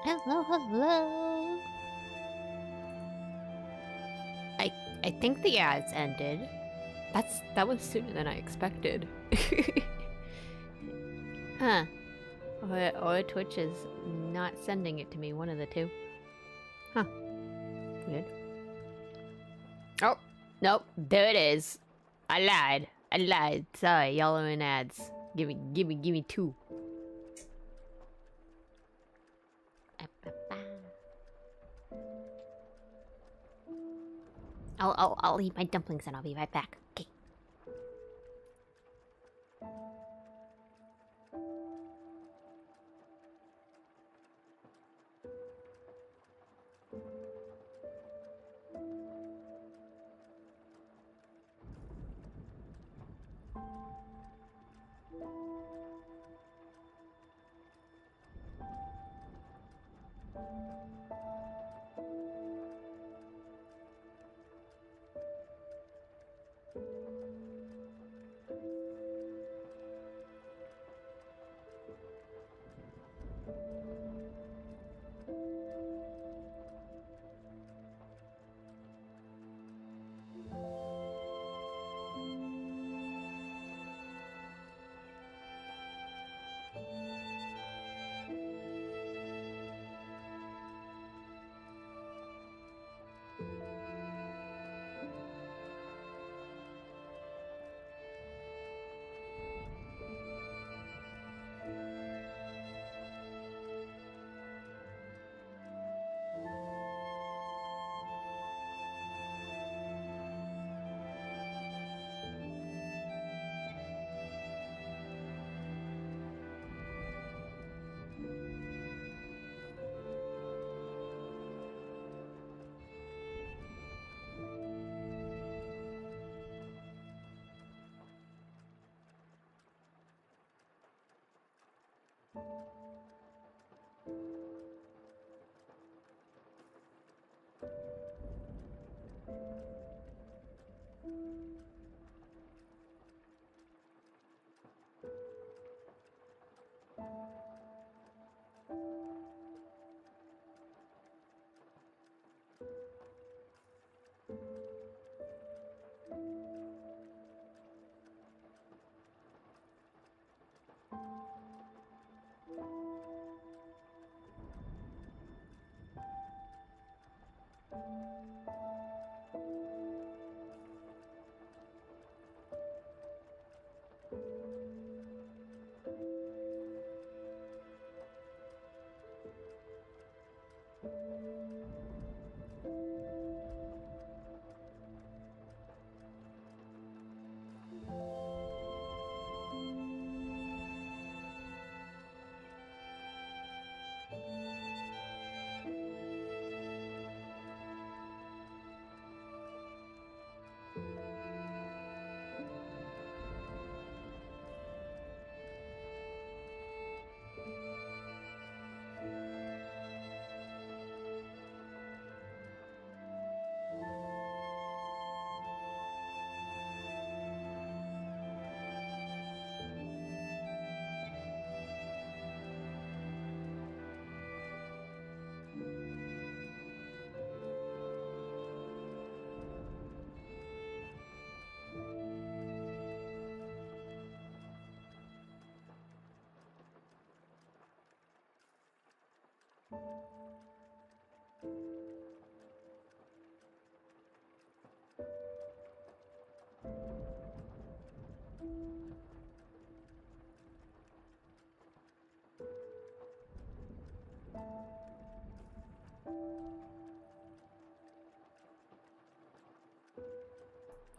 Hello, hello. I think the ads ended. That was sooner than I expected. Huh. Or Twitch is not sending it to me, one of the two. Huh. Weird. Oh, nope. There it is. I lied. Sorry, y'all are in ads. Give me two. I'll eat my dumplings and I'll be right back. Okay.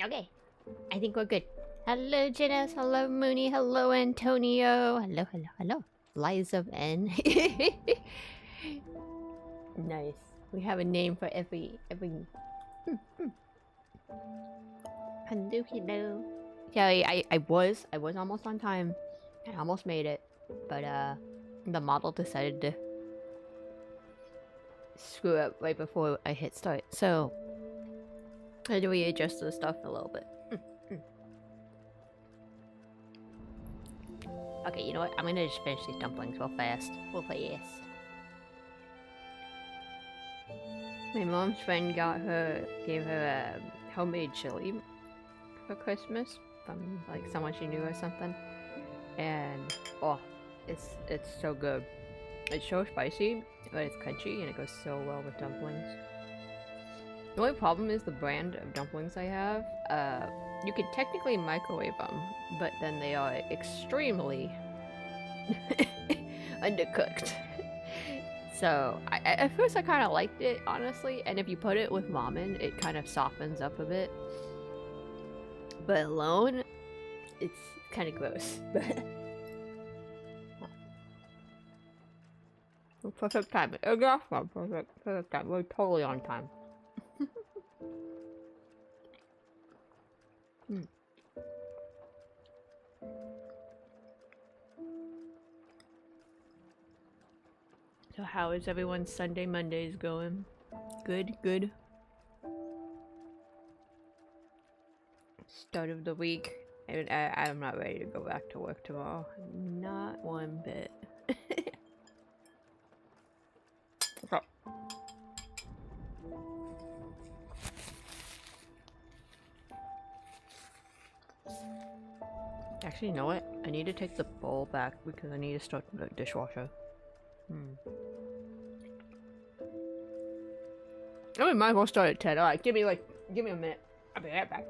Okay. I think we're good. Hello, Janice. Hello, Mooney. Hello, Antonio. Hello, hello, hello. Lies of N. Nice. We have a name for every. Hello, hello. Yeah, I was almost on time. I almost made it, but the model decided to screw up right before I hit start. So, how do we adjust the stuff a little bit? Okay, you know what? I'm gonna just finish these dumplings real fast. My mom's friend gave her a homemade chili for Christmas from like someone she knew or something, and oh, it's so good. It's so spicy, but it's crunchy and it goes so well with dumplings. The only problem is the brand of dumplings I have. You could technically microwave them, but then they are extremely undercooked. So at first I kind of liked it, honestly, and if you put it with ramen, it kind of softens up a bit. But alone, it's kind of gross. Perfect time. Perfect time. We're totally on time. So how is everyone's Sunday Mondays going? Good, good. Start of the week. I'm not ready to go back to work tomorrow. Not one bit. Oh. Actually, you know what? I need to take the bowl back because I need to start the dishwasher. Oh, we might as well start at 10. Alright, give me a minute. I'll be right back.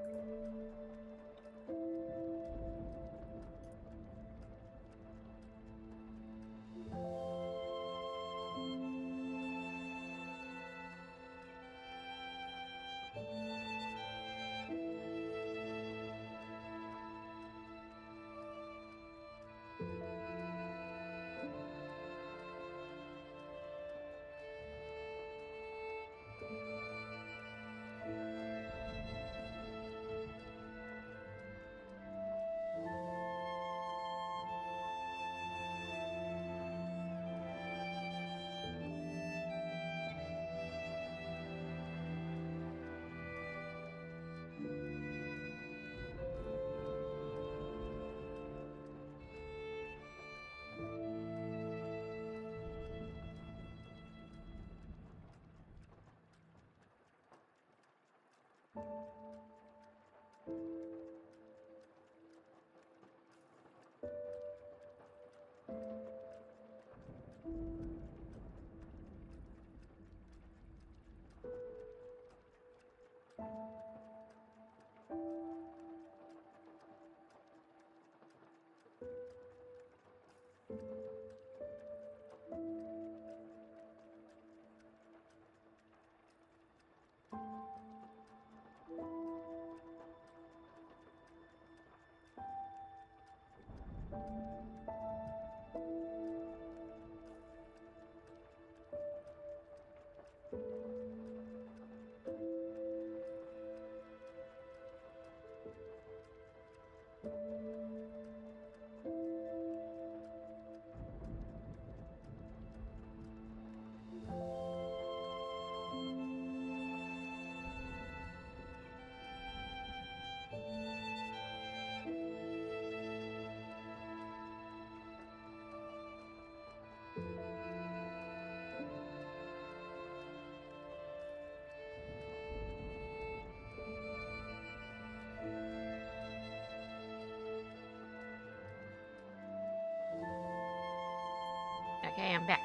Okay, I'm back.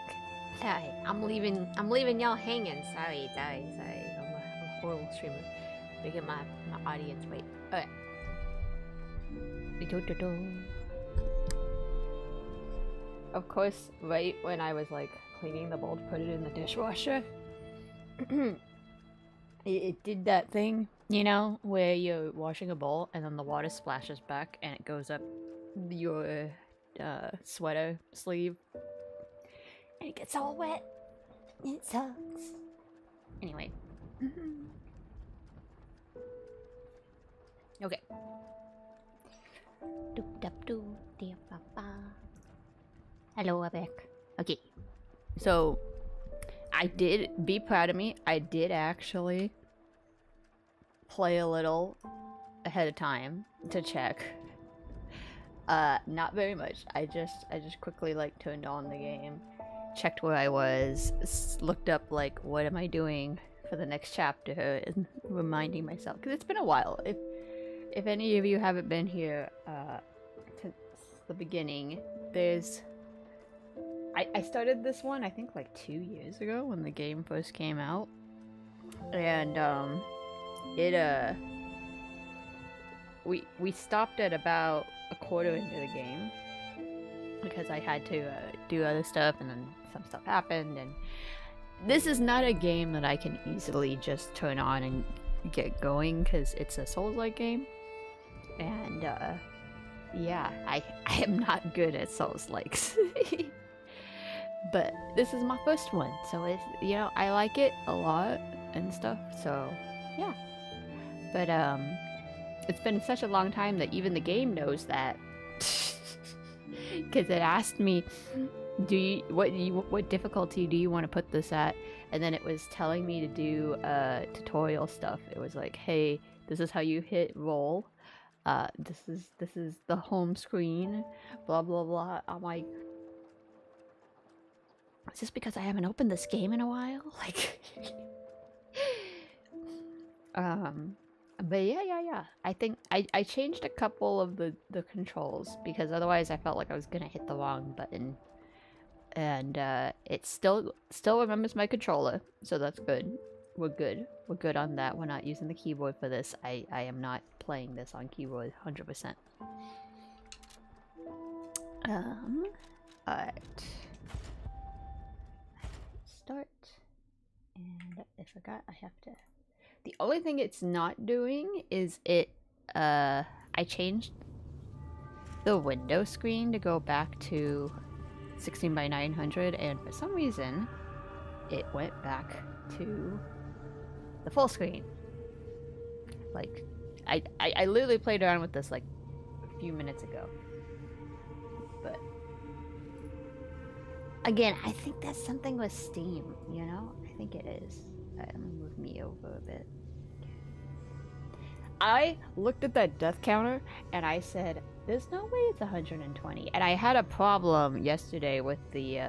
Sorry, I'm leaving y'all hanging. Sorry. I'm a horrible streamer. Making my audience wait. Alright. Of course, right when I was like cleaning the bowl to put it in the dishwasher, It did that thing, you know, where you're washing a bowl and then the water splashes back and it goes up your sweater sleeve. And it gets all wet. It sucks. Anyway. Okay. Hello, I'm back. Okay. So, I did, be proud of me, I did actually play a little ahead of time to check. Not very much. I just quickly like turned on the game, checked where I was, looked up like what am I doing for the next chapter, and reminding myself because it's been a while. If any of you haven't been here since the beginning, there's I started this one I think like 2 years ago when the game first came out, and we stopped at about a quarter into the game because I had to do other stuff and then some stuff happened, and this is not a game that I can easily just turn on and get going because it's a Souls-like game, and yeah, I am not good at Souls-likes. But this is my first one, so it's, you know, I like it a lot and stuff, so yeah. But it's been such a long time that even the game knows that, because it asked me, what difficulty do you want to put this at, and then it was telling me to do tutorial stuff. It was like, hey, this is how you hit roll, this is the home screen, blah blah blah. I'm like, is this because I haven't opened this game in a while? Like, but yeah. I think I changed a couple of the controls because otherwise I felt like I was gonna hit the wrong button. And it still remembers my controller, so that's good. We're good on that. We're not using the keyboard for this. I am not playing this on keyboard 100%. Alright. Start. And I forgot I have to... The only thing it's not doing is it, I changed the window screen to go back to 16 by 900, and for some reason, it went back to the full screen. Like, I literally played around with this like a few minutes ago. But again, I think that's something with Steam, you know? I think it is. Alright, I'm gonna move me over a bit. I looked at that death counter and I said, there's no way it's 120. And I had a problem yesterday with the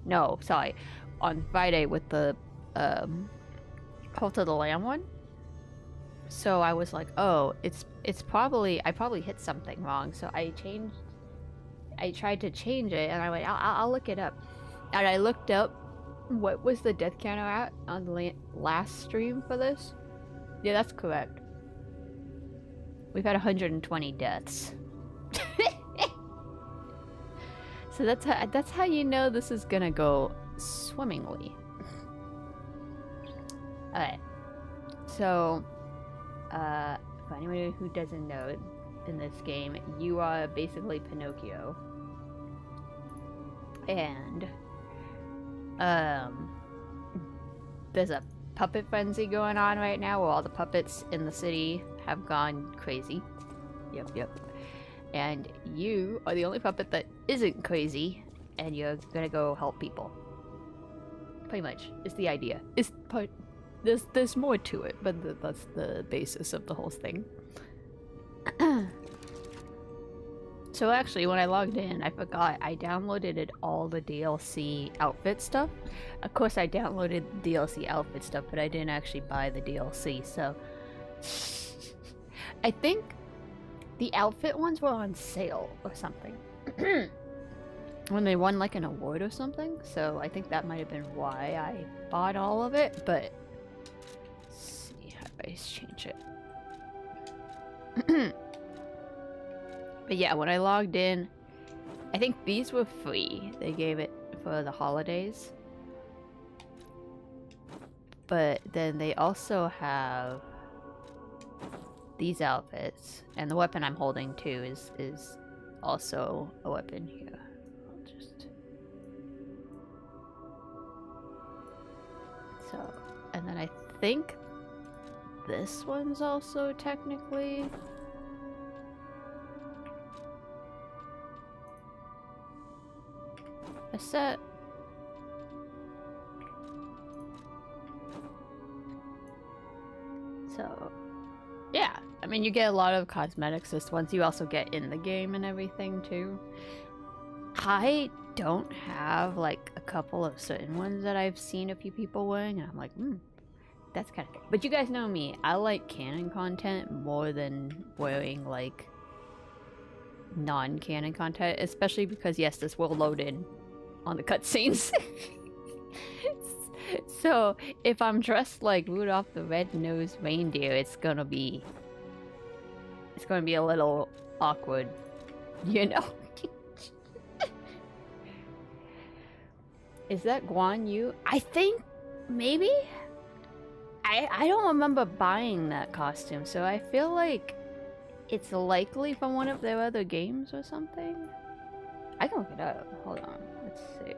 No, sorry. On Friday with the Cult of the Lamb one. So I was like, oh, it's probably, I probably hit something wrong. So I tried to change it, and I went, I'll look it up. And I looked up what was the death counter at on the last stream for this. Yeah, that's correct. We've had 120 deaths. So that's how you know this is gonna go swimmingly. Alright. So, for anyone who doesn't know, in this game, you are basically Pinocchio. And, there's a puppet frenzy going on right now where all the puppets in the city have gone crazy. Yep. And you are the only puppet that isn't crazy, and you're gonna go help people. Pretty much, is the idea. There's more to it, but that's the basis of the whole thing. So actually, when I logged in, I forgot I downloaded all the DLC outfit stuff. Of course, I downloaded the DLC outfit stuff, but I didn't actually buy the DLC, so... I think the outfit ones were on sale or something. When they won like an award or something, so I think that might have been why I bought all of it, but... Let's see, how do I change it? But yeah, when I logged in, I think these were free. They gave it for the holidays. But then they also have these outfits, and the weapon I'm holding too is also a weapon here. I'll just so, and then I think this one's also technically a set. So, yeah, I mean, you get a lot of cosmetics this once you also get in the game and everything too. I don't have like a couple of certain ones that I've seen a few people wearing, and I'm like, that's kind of cool. But you guys know me, I like canon content more than wearing like non-canon content, especially because yes, this will load in on the cutscenes. So if I'm dressed like Rudolph the Red-Nosed Reindeer, it's gonna be a little awkward, you know. Is that Guan Yu? I think maybe. I don't remember buying that costume, so I feel like it's likely from one of their other games or something. I can look it up. Hold on. Let's see.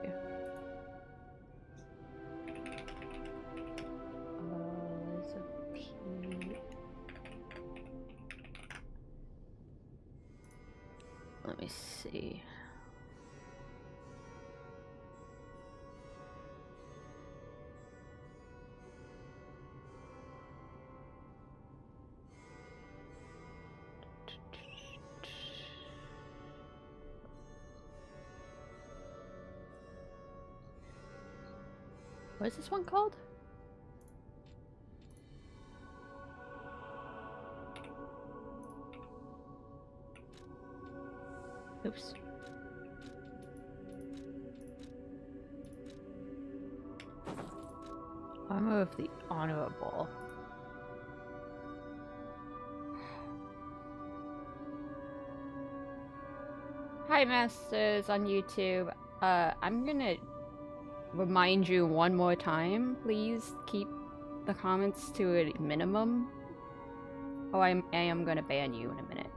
Let me see. What is this one called? Oops. Armor of the Honorable. Hi, Masters on YouTube. I'm gonna remind you one more time. Please keep the comments to a minimum. Oh, I am gonna ban you in a minute.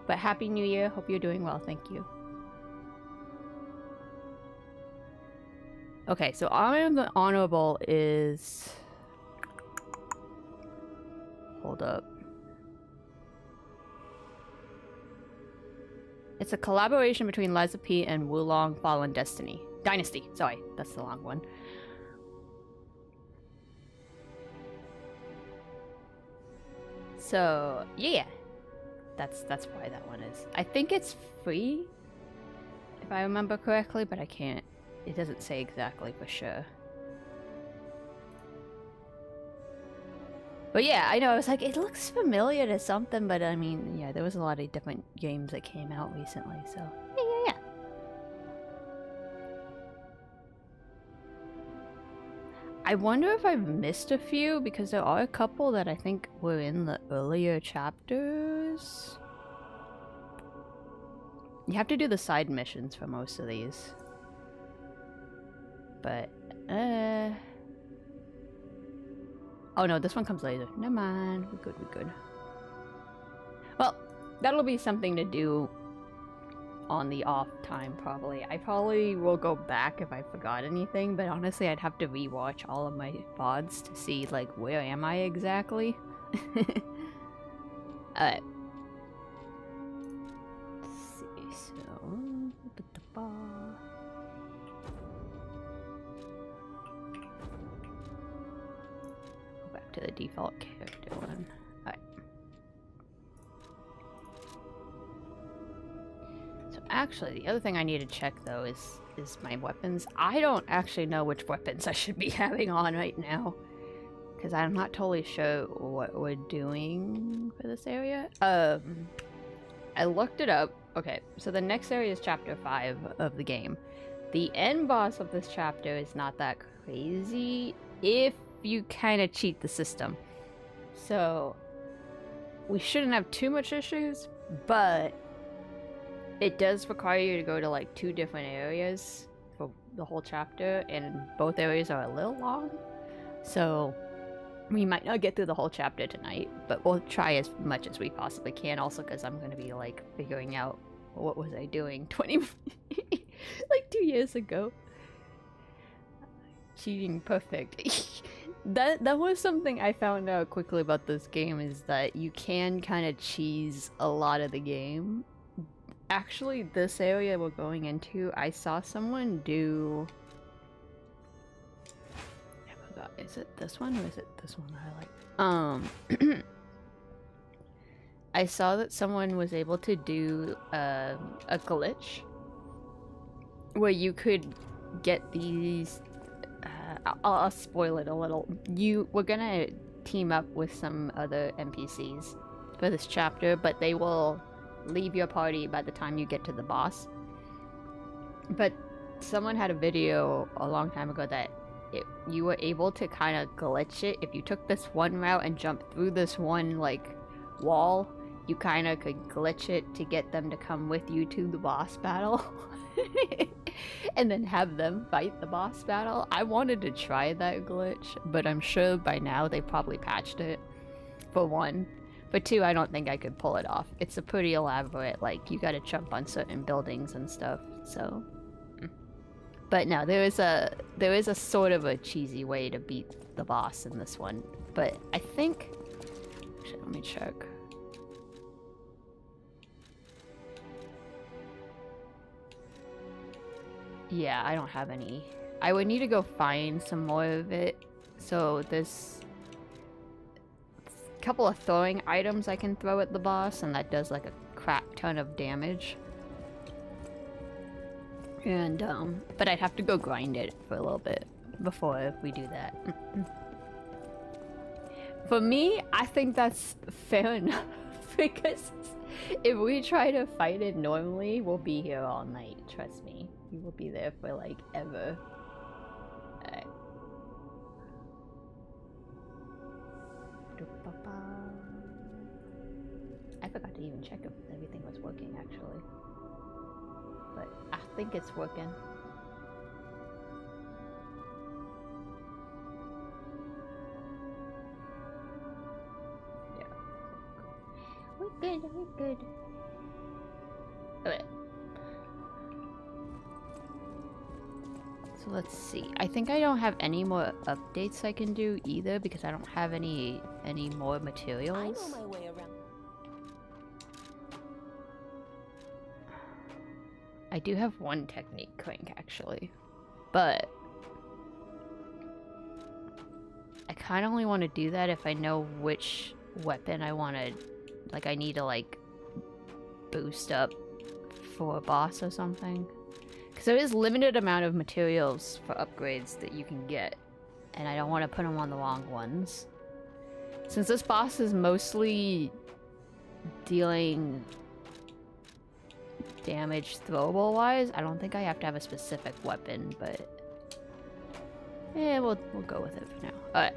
But Happy New Year. Hope you're doing well. Thank you. Okay, so Honor of the Honorable is... Hold up. It's a collaboration between Liza P and Wulong Fallen Dynasty. Sorry, that's the long one. So, yeah. That's why that one is. I think it's free, if I remember correctly, but I can't. It doesn't say exactly for sure. But yeah, I know, I was like, it looks familiar to something, but I mean, yeah, there was a lot of different games that came out recently, so yeah. I wonder if I've missed a few, because there are a couple that I think were in the earlier chapters. You have to do the side missions for most of these. But, oh no, this one comes later. Never mind. We're good. Well, that'll be something to do on the off time, probably. I probably will go back if I forgot anything, but honestly, I'd have to rewatch all of my VODs to see, like, where am I exactly? Alright. Let's see, so... to the default character one. Alright. So actually, the other thing I need to check though is my weapons. I don't actually know which weapons I should be having on right now, because I'm not totally sure what we're doing for this area. I looked it up. Okay, so the next area is chapter 5 of the game. The end boss of this chapter is not that crazy if you kind of cheat the system. So we shouldn't have too much issues, but it does require you to go to like 2 different areas for the whole chapter, and both areas are a little long. So we might not get through the whole chapter tonight, but we'll try as much as we possibly can. Also, because I'm going to be like figuring out what was I doing 20 like 2 years ago. Cheating perfect. That was something I found out quickly about this game, is that you can kind of cheese a lot of the game. Actually, this area we're going into, I saw someone do... I forgot, is it this one or is it this one that I like? I saw that someone was able to do a glitch where you could get these... I'll spoil it a little. We're gonna team up with some other NPCs for this chapter, but they will leave your party by the time you get to the boss. But someone had a video a long time ago that you were able to kind of glitch it. If you took this one route and jumped through this one like wall, you kind of could glitch it to get them to come with you to the boss battle. And then have them fight the boss battle. I wanted to try that glitch, but I'm sure by now they probably patched it, for one. For two, I don't think I could pull it off. It's a pretty elaborate, like, you gotta jump on certain buildings and stuff, so... But no, there is a sort of a cheesy way to beat the boss in this one. But I think... Actually, let me check. Yeah, I don't have any. I would need to go find some more of it. So there's a couple of throwing items I can throw at the boss, and that does like a crap ton of damage. And but I'd have to go grind it for a little bit before we do that. For me, I think that's fair enough, because if we try to fight it normally, we'll be here all night, trust me. We will be there for like ever. Alright. I forgot to even check if everything was working actually. But I think it's working. Yeah. We're good, we're good. Okay. So let's see. I think I don't have any more updates I can do either, because I don't have any more materials. I know my way around. I do have one technique crank actually, but I kind of only want to do that if I know which weapon I want to, like I need to like boost up for a boss or something. Because there is limited amount of materials for upgrades that you can get, and I don't want to put them on the wrong ones. Since this boss is mostly dealing damage throwable wise, I don't think I have to have a specific weapon, but yeah, we'll go with it for now. Alright.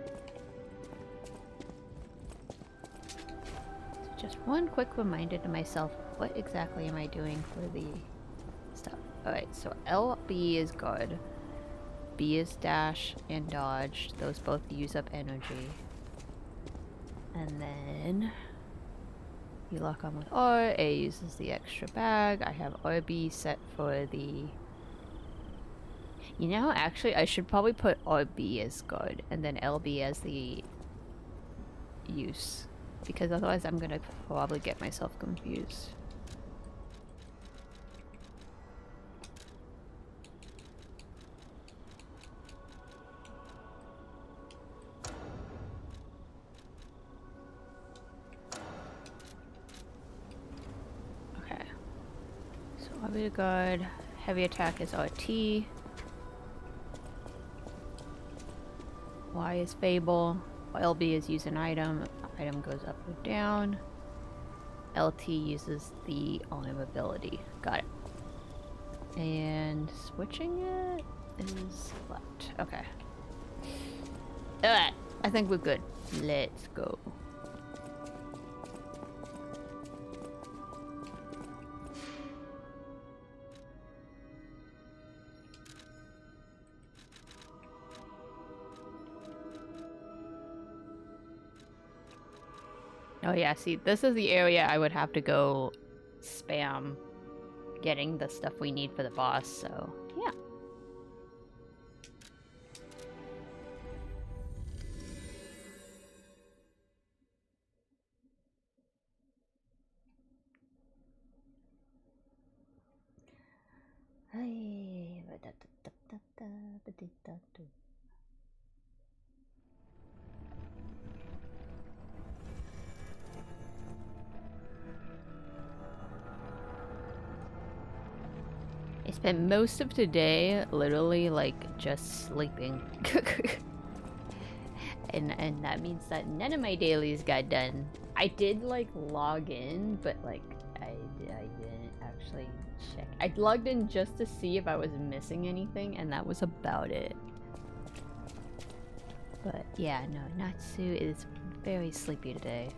So just one quick reminder to myself, what exactly am I doing for the stuff? Alright, so LB is guard, B is dash and dodge. Those both use up energy. And then you lock on with R, A uses the extra bag. I have RB set for the... You know, actually, I should probably put RB as guard and then LB as the use. Because otherwise I'm gonna probably get myself confused. RB guard, heavy attack is RT. Y is Fable. LB is use an item. Item goes up or down. LT uses the arm ability. Got it. And switching it is left. Okay. Alright, I think we're good. Let's go. Oh yeah, see, this is the area I would have to go spam getting the stuff we need for the boss, so yeah. I spent most of today literally like just sleeping. and that means that none of my dailies got done. I did like log in, but like I didn't actually check. I logged in just to see if I was missing anything, and that was about it. But yeah, no, Natsu is very sleepy today.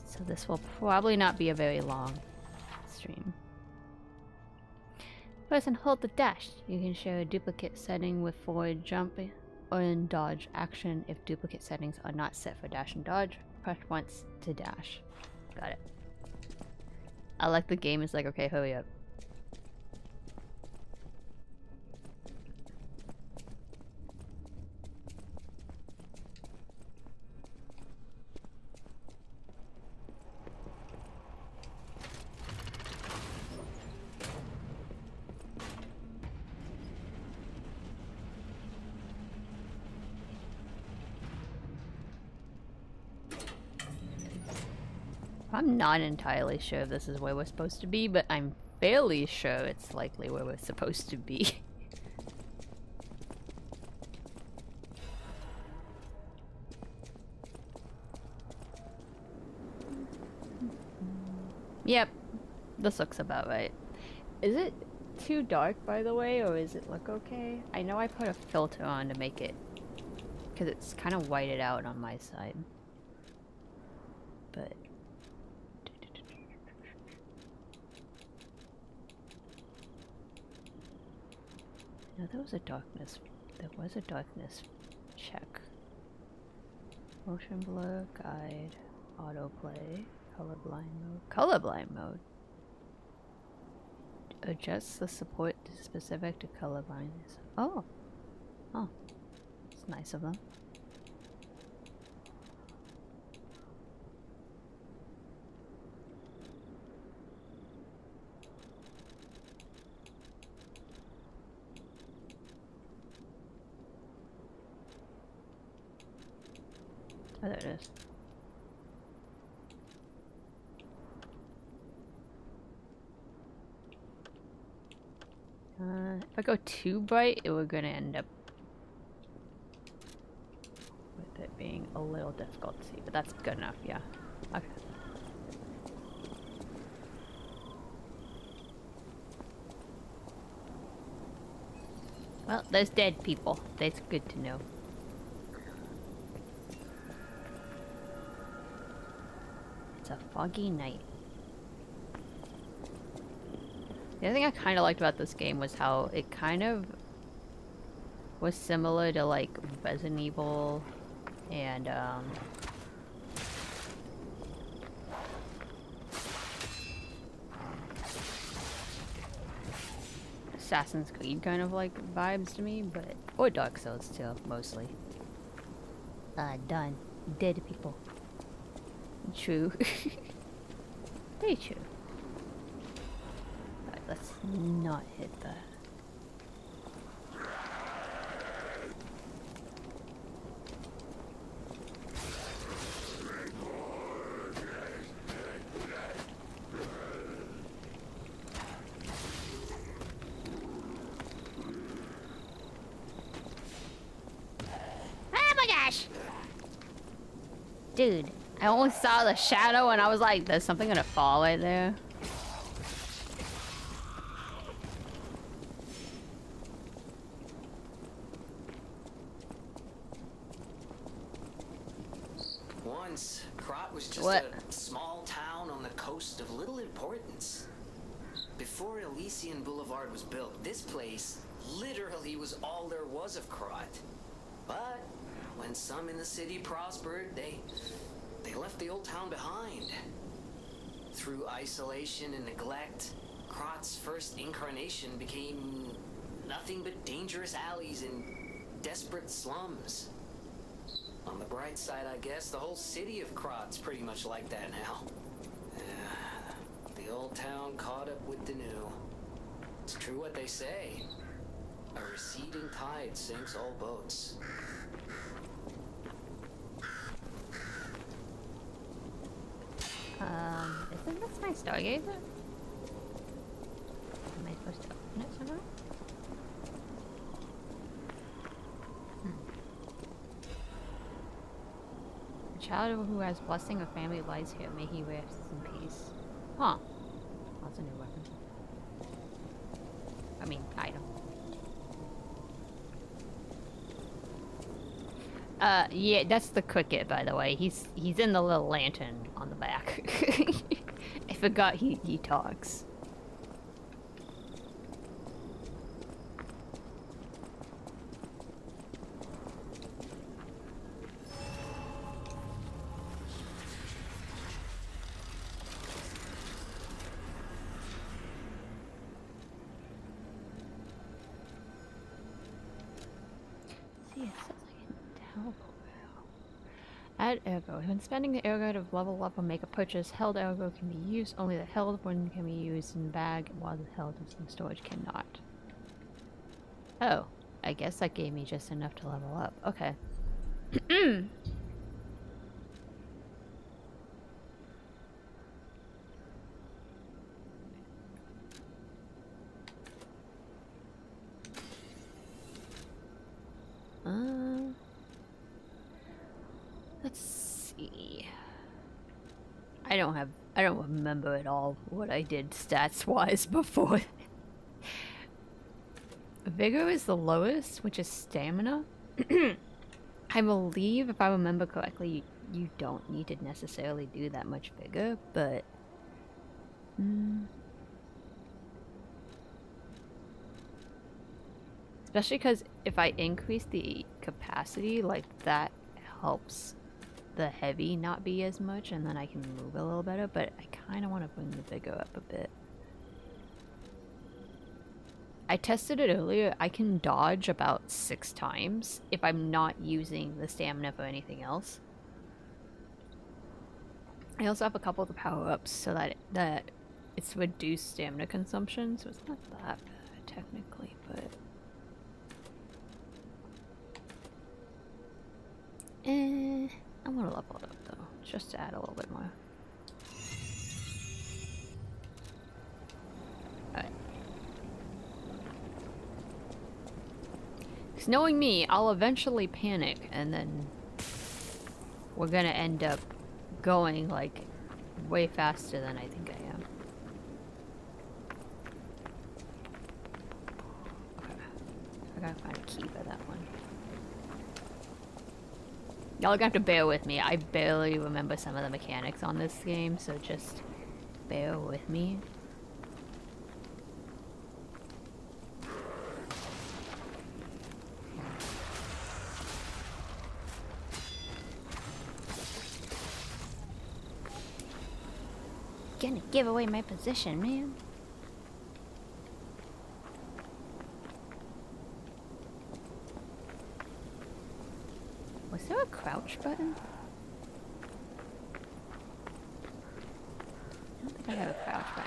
So this will probably not be a very long stream. Press and hold the dash. You can share a duplicate setting with forward jump or in dodge action if duplicate settings are not set for dash and dodge. Press once to dash. Got it. I like the game is like, okay, hurry up. I'm not entirely sure if this is where we're supposed to be, but I'm fairly sure it's likely where we're supposed to be. Yep, this looks about right. Is it too dark, by the way, or is it look okay? I know I put a filter on to make it, because it's kind of whited out on my side. But... no, there was a darkness. There was a darkness check. Motion blur, guide, autoplay, colorblind mode. Colorblind mode? Adjusts the support specific to color blindness. Oh. Oh. It's nice of them. Oh, there it is. If I go too bright, we're gonna end up with it being a little difficult to see, but that's good enough, yeah. Okay. Well, there's dead people. That's good to know. It's a foggy night. The other thing I kind of liked about this game was how it kind of was similar to like Resident Evil and Assassin's Creed kind of like vibes to me, but or Dark Souls too, mostly. Done. Dead people. True. Very true. Alright, let's not hit that. Oh my gosh! Dude, I only saw the shadow and I was like, there's something gonna fall right there. Once, Krat was just What? a small town on the coast of little importance. Before Elysian Boulevard was built, this place literally was all there was of Krat. But when some in the city prospered, they They left the old town behind. Through isolation and neglect, Krat's first incarnation became nothing but dangerous alleys and desperate slums. On the bright side, I guess, the whole city of Krat's pretty much like that now. The old town caught up with the new. It's true what they say. A receding tide sinks all boats. Isn't this my stargazer? Am I supposed to open it somehow? A child who has blessing of family lies here. May he rest in peace. Huh. That's a new weapon. I mean, item. Yeah, that's the cricket, by the way. He's in the little lantern on the back. I forgot he talks. See, it says I can teleport. Add ergo. When spending the ergo to level up or make a purchase, held ergo can be used. Only the held one can be used in bag, while the held in storage cannot. Oh, I guess that gave me just enough to level up. Okay. Let's see. I don't remember at all what I did stats-wise before. Vigor is the lowest, which is stamina. I believe, if I remember correctly, you don't need to necessarily do that much vigor, but... Especially because if I increase the capacity, like, that helps the heavy not be as much, and then I can move a little better, but I kind of want to bring the vigor up a bit. I tested it earlier. I can dodge about 6 times if I'm not using the stamina for anything else. I also have a couple of the power-ups so that it's reduced stamina consumption, so it's not that bad technically, but... I want to level it up though, just to add a little bit more. Alright. Because knowing me, I'll eventually panic, and then we're gonna end up going, like, way faster than I think I am. Okay. I gotta find a key for that one. Y'all are gonna have to bear with me. I barely remember some of the mechanics on this game, so just bear with me. Gonna give away my position, man. Was there a crouch button? I don't think I have a crouch button.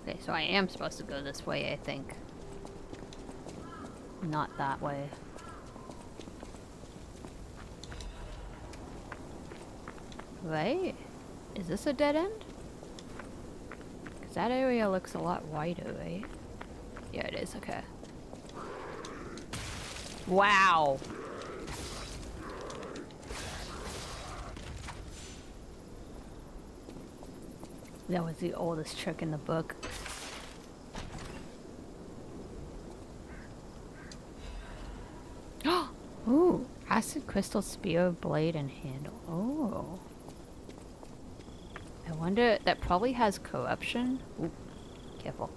Okay, so I am supposed to go this way, I think. Not that way. Right? Is this a dead end? Because that area looks a lot wider, right? Yeah, it is, okay. Wow! That was the oldest trick in the book. Ooh, acid crystal spear, blade, and handle. Oh. I wonder, that probably has corruption. Ooh, careful.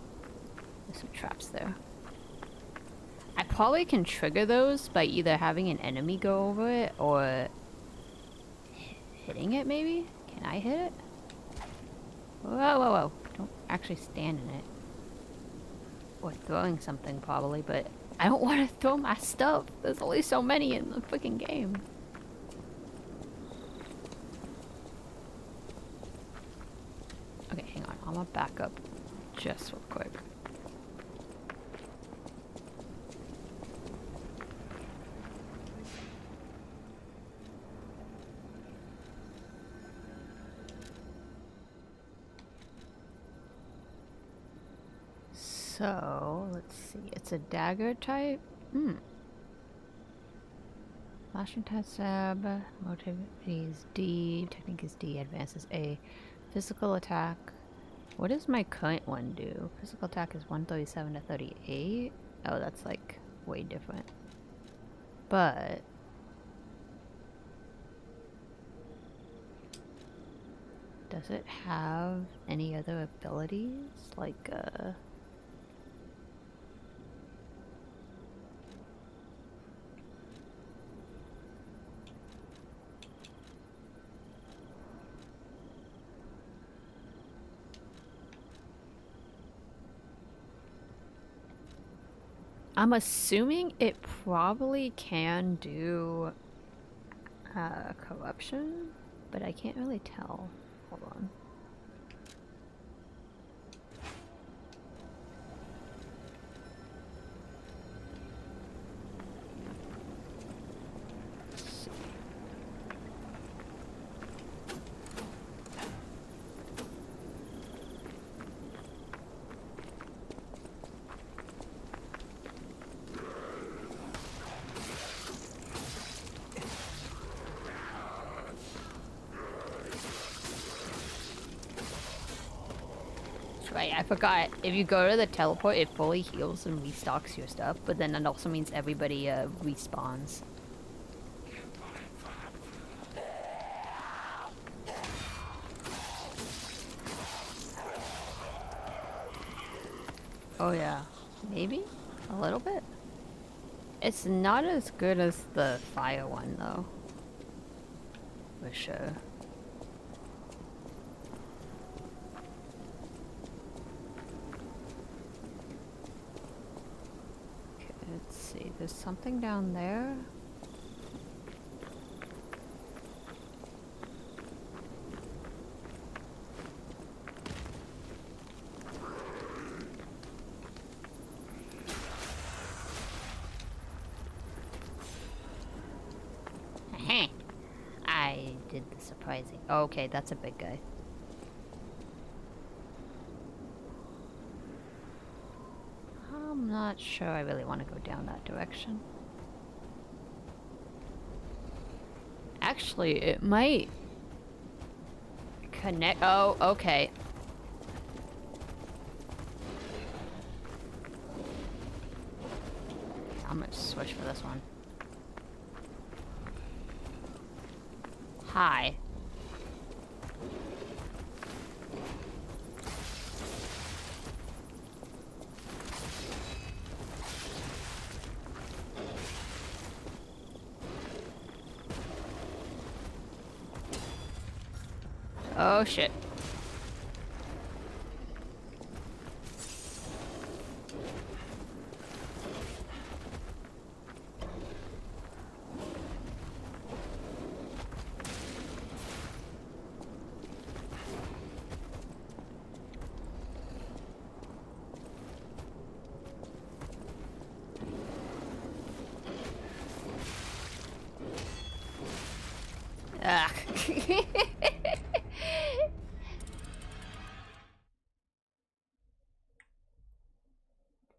There's some traps there. I probably can trigger those by either having an enemy go over it or hitting it, maybe? Can I hit it? Whoa, whoa, whoa. Don't actually stand in it. Or throwing something, probably, but I don't want to throw my stuff. There's only so many in the freaking game. Okay, hang on. I'm gonna back up just real quick. So, let's see. It's a dagger type. Slashing type stab. Motivity is D. Technique is D. Advance is A. Physical attack. What does my current one do? Physical attack is 137 to 38. Oh, that's like way different. But does it have any other abilities? Like, I'm assuming it probably can do corruption, but I can't really tell. Hold on. Right, I forgot. If you go to the teleport, it fully heals and restocks your stuff, but then that also means everybody respawns. Oh yeah, maybe? A little bit? It's not as good as the fire one though. For sure. Let's see, there's something down there. I did the surprising. Oh, okay, that's a big guy. I'm not sure I really want to go down that direction. Actually, it might connect. Oh, okay. I'm gonna switch for this one. Hi. Oh shit. Ah.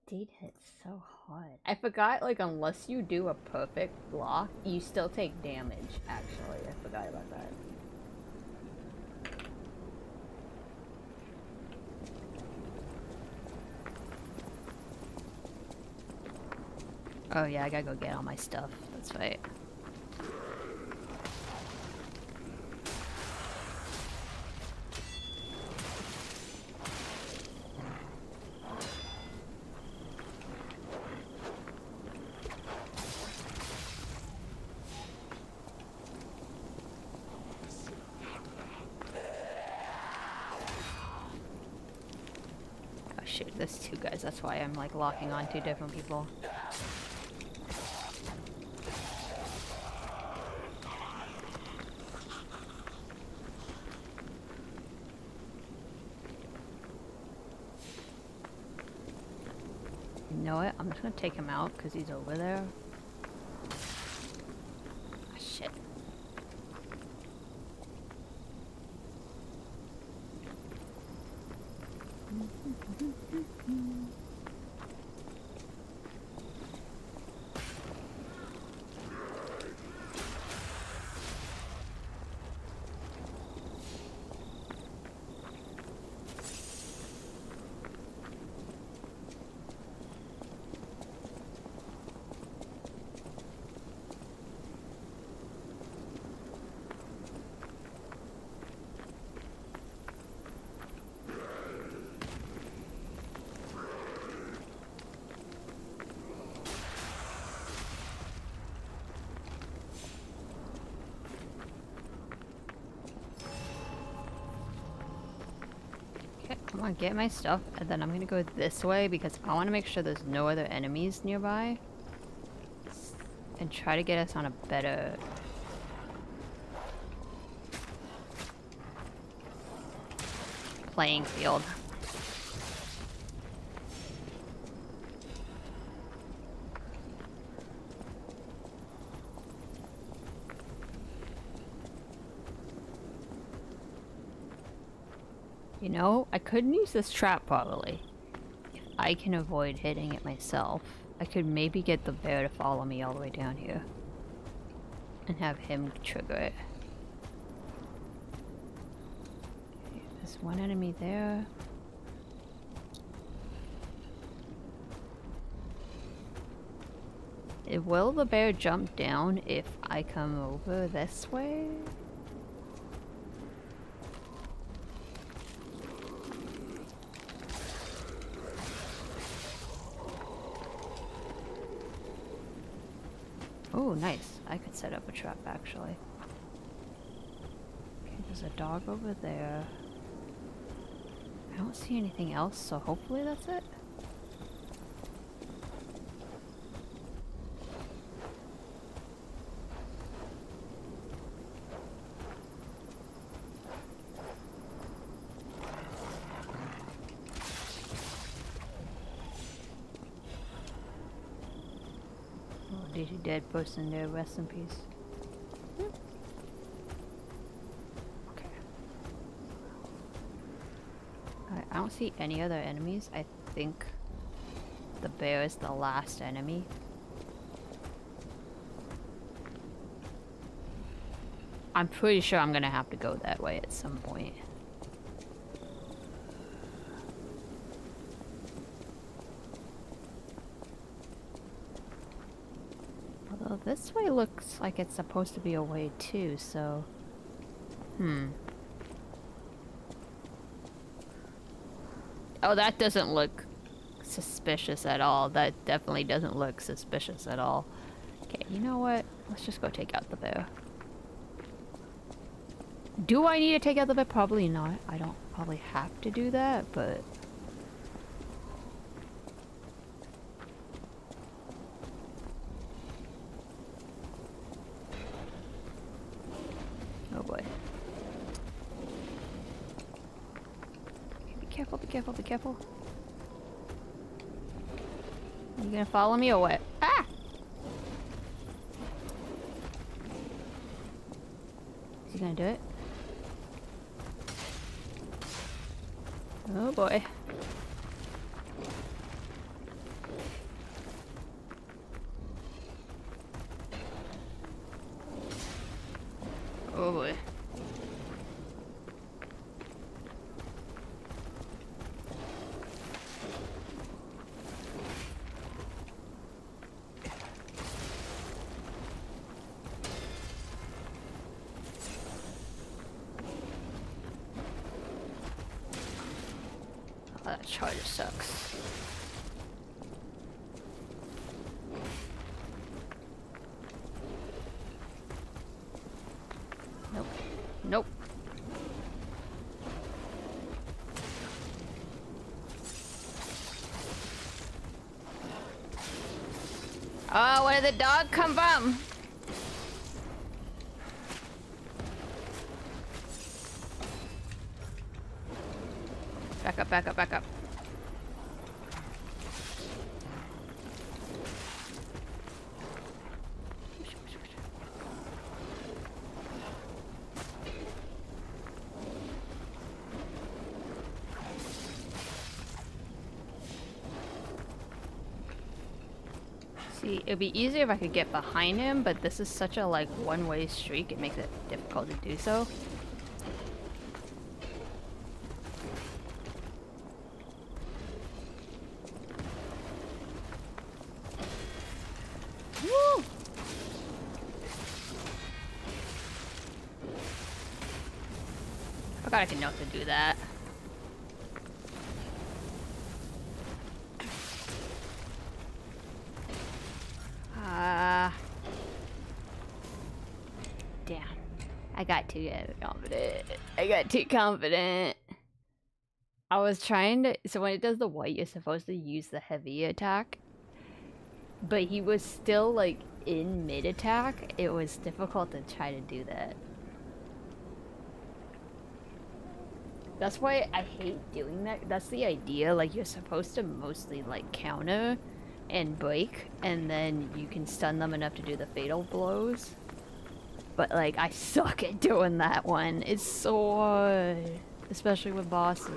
Date hits so hard. I forgot, like, unless you do a perfect block, you still take damage, actually. I forgot about that. Oh yeah, I gotta go get all my stuff. That's right. Oh shoot, there's two guys. That's why I'm like locking on to different people. You know what? I'm just gonna take him out because he's over there. Ah, shit. I'm gonna get my stuff, and then I'm gonna go this way because I want to make sure there's no other enemies nearby. And try to get us on a better... playing field. You know, I couldn't use this trap probably. If I can avoid hitting it myself, I could maybe get the bear to follow me all the way down here. And have him trigger it. Okay, there's one enemy there. Will the bear jump down if I come over this way? Oh, nice. I could set up a trap, actually. Okay, there's a dog over there. I don't see anything else, so hopefully that's it. Dead person there, rest in peace. Okay. I don't see any other enemies. I think the bear is the last enemy. I'm pretty sure I'm gonna have to go that way at some point. Although this way looks like it's supposed to be a way too, so... Oh, that doesn't look suspicious at all. That definitely doesn't look suspicious at all. Okay, you know what? Let's just go take out the bear. Do I need to take out the bear? Probably not. I don't probably have to do that, but... Oh boy. Okay, be careful, be careful, be careful. You gonna follow me or what? Ah! Is he gonna do it? Oh boy. Oh boy. Oh, that charger sucks. Nope. Nope. Oh, where did the dog come from? Back up, back up, back up. See, it'd be easier if I could get behind him, but this is such a like one-way streak, it makes it difficult to do so. Woo! Forgot I can know to do that. Damn. I got too confident. I got too confident. I was trying to... So when it does the white, you're supposed to use the heavy attack. But he was still, like, in mid-attack. It was difficult to try to do that. That's why I hate doing that. That's the idea. Like, you're supposed to mostly, like, counter and break. And then you can stun them enough to do the fatal blows. But, like, I suck at doing that one. It's so hard. Especially with bosses.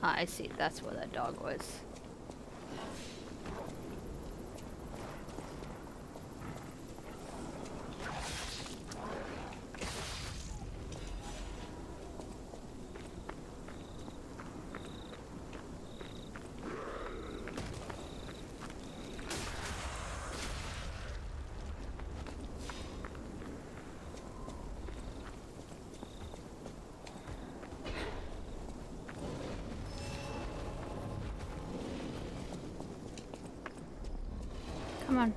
Ah, I see. That's where that dog was. Come on.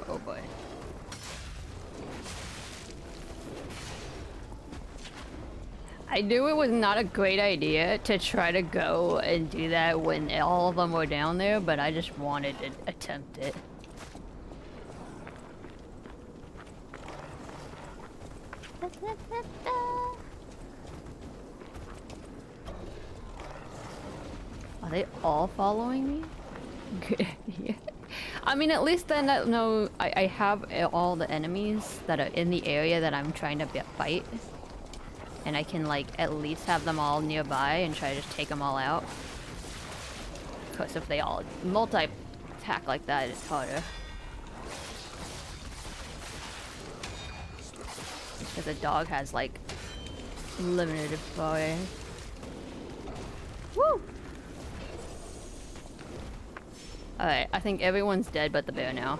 Oh boy. I knew it was not a great idea to try to go and do that when all of them were down there, but I just wanted to attempt it. Are they all following me? Good idea. I mean, at least then I know I have all the enemies that are in the area that I'm trying to fight. And I can, like, at least have them all nearby and try to just take them all out. Because if they all multi-attack like that, it's harder. Because a dog has, like, limited fire. Woo! Alright, I think everyone's dead but the bear now.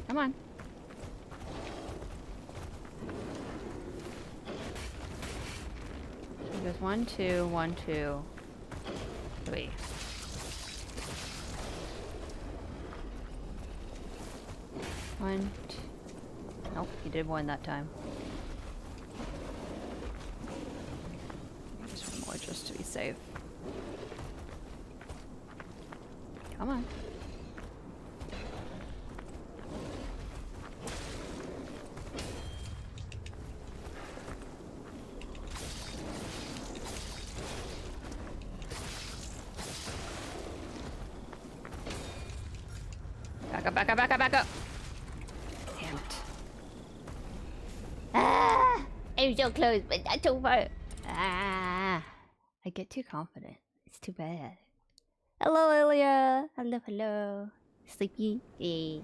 Come on. So there's 1, 2, 1, 2, 3. One, two. Nope, he did one that time. Just one more just to be safe. Come on. Back up, back up, back up, back up. Damn it. Ah! I'm so close, but not too far. Ah! I get too confident. It's too bad. Hello, Ilya. Hello, hello. Sleepy? Yeah.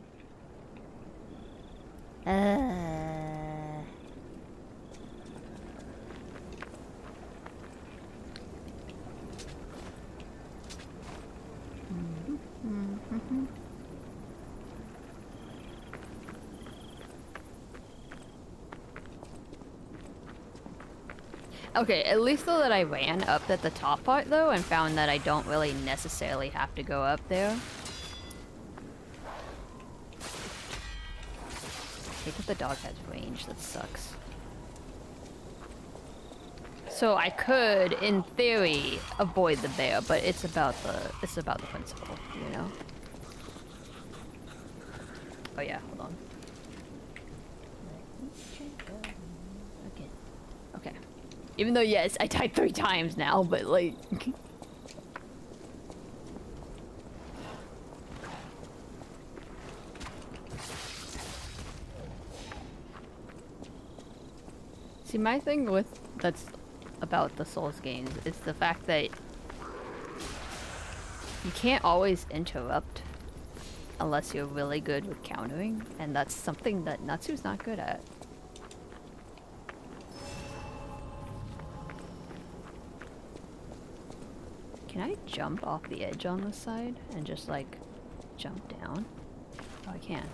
Okay, at least though that I ran up at the top part though and found that I don't really necessarily have to go up there. I hate that the dog has range, that sucks. So I could, in theory, avoid the bear, but it's about the principle, you know? Oh yeah, hold on. Okay. Okay. Even though, yes, I died 3 times now, but like... See, my thing with... that's about the Souls games is the fact that you can't always interrupt unless you're really good with countering, and that's something that Natsu's not good at. Can I jump off the edge on this side and just like jump down? Oh, I can.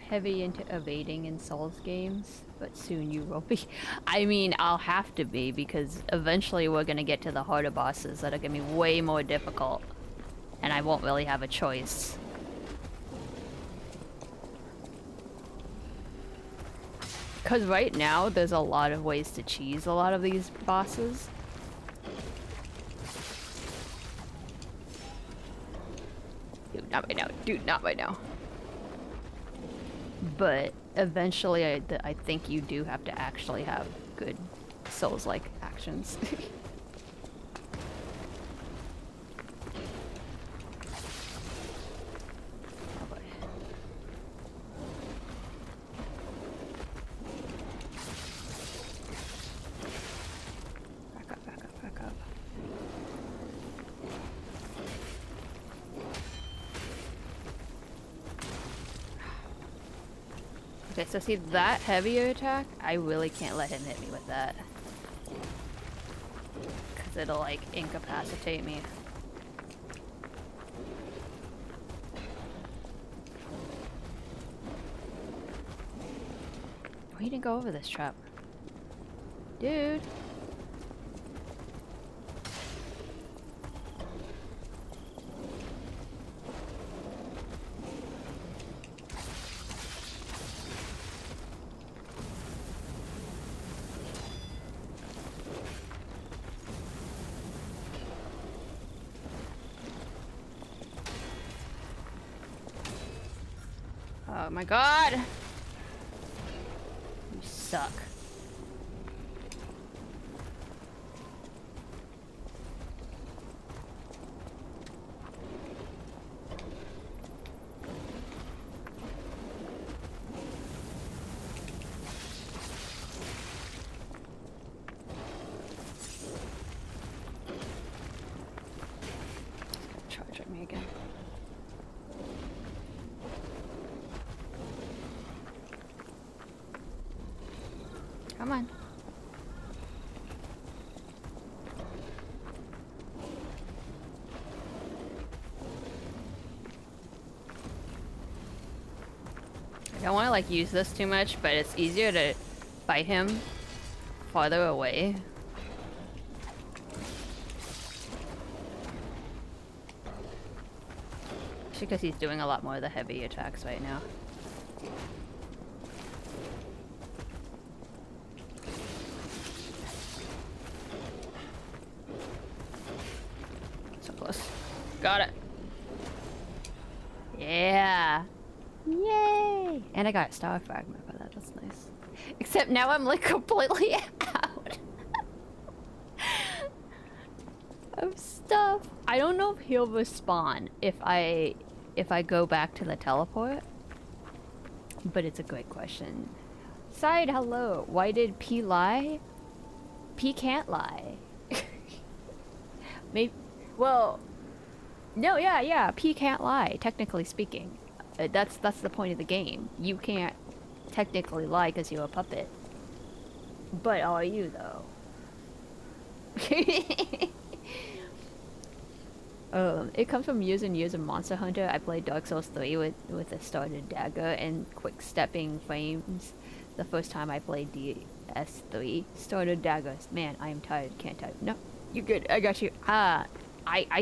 Heavy into evading in Souls games, but soon you will be. I mean, I'll have to be, because eventually we're gonna get to the harder bosses that are gonna be way more difficult, and I won't really have a choice. Because right now, there's a lot of ways to cheese a lot of these bosses. Dude, not right now. Dude, not right now. But eventually, I think you do have to actually have good Souls-like actions. Oh boy. Back up, back up, back up. Okay, so see that heavier attack? I really can't let him hit me with that. Because it'll like incapacitate me. Oh, he didn't go over this trap. Dude. Oh my god! You suck. Charge at me again. Come on. I don't want to like use this too much, but it's easier to fight him farther away. Because he's doing a lot more of the heavy attacks right now. So close. Got it. Yeah. Yay! And I got a star fragment for that. That's nice. Except now I'm like completely out of stuff. I don't know if he'll respawn if I go back to the teleport. But it's a great question. Side, hello. Why did P lie? P can't lie. Maybe. Well. No, yeah. P can't lie. Technically speaking, that's the point of the game. You can't technically lie because you're a puppet. But are you though? It comes from years and years of Monster Hunter. I played Dark Souls 3 with a started dagger and quick stepping frames. The first time I played DS3, started daggers. Man, I am tired. Can't type. No, you're good. I got you. I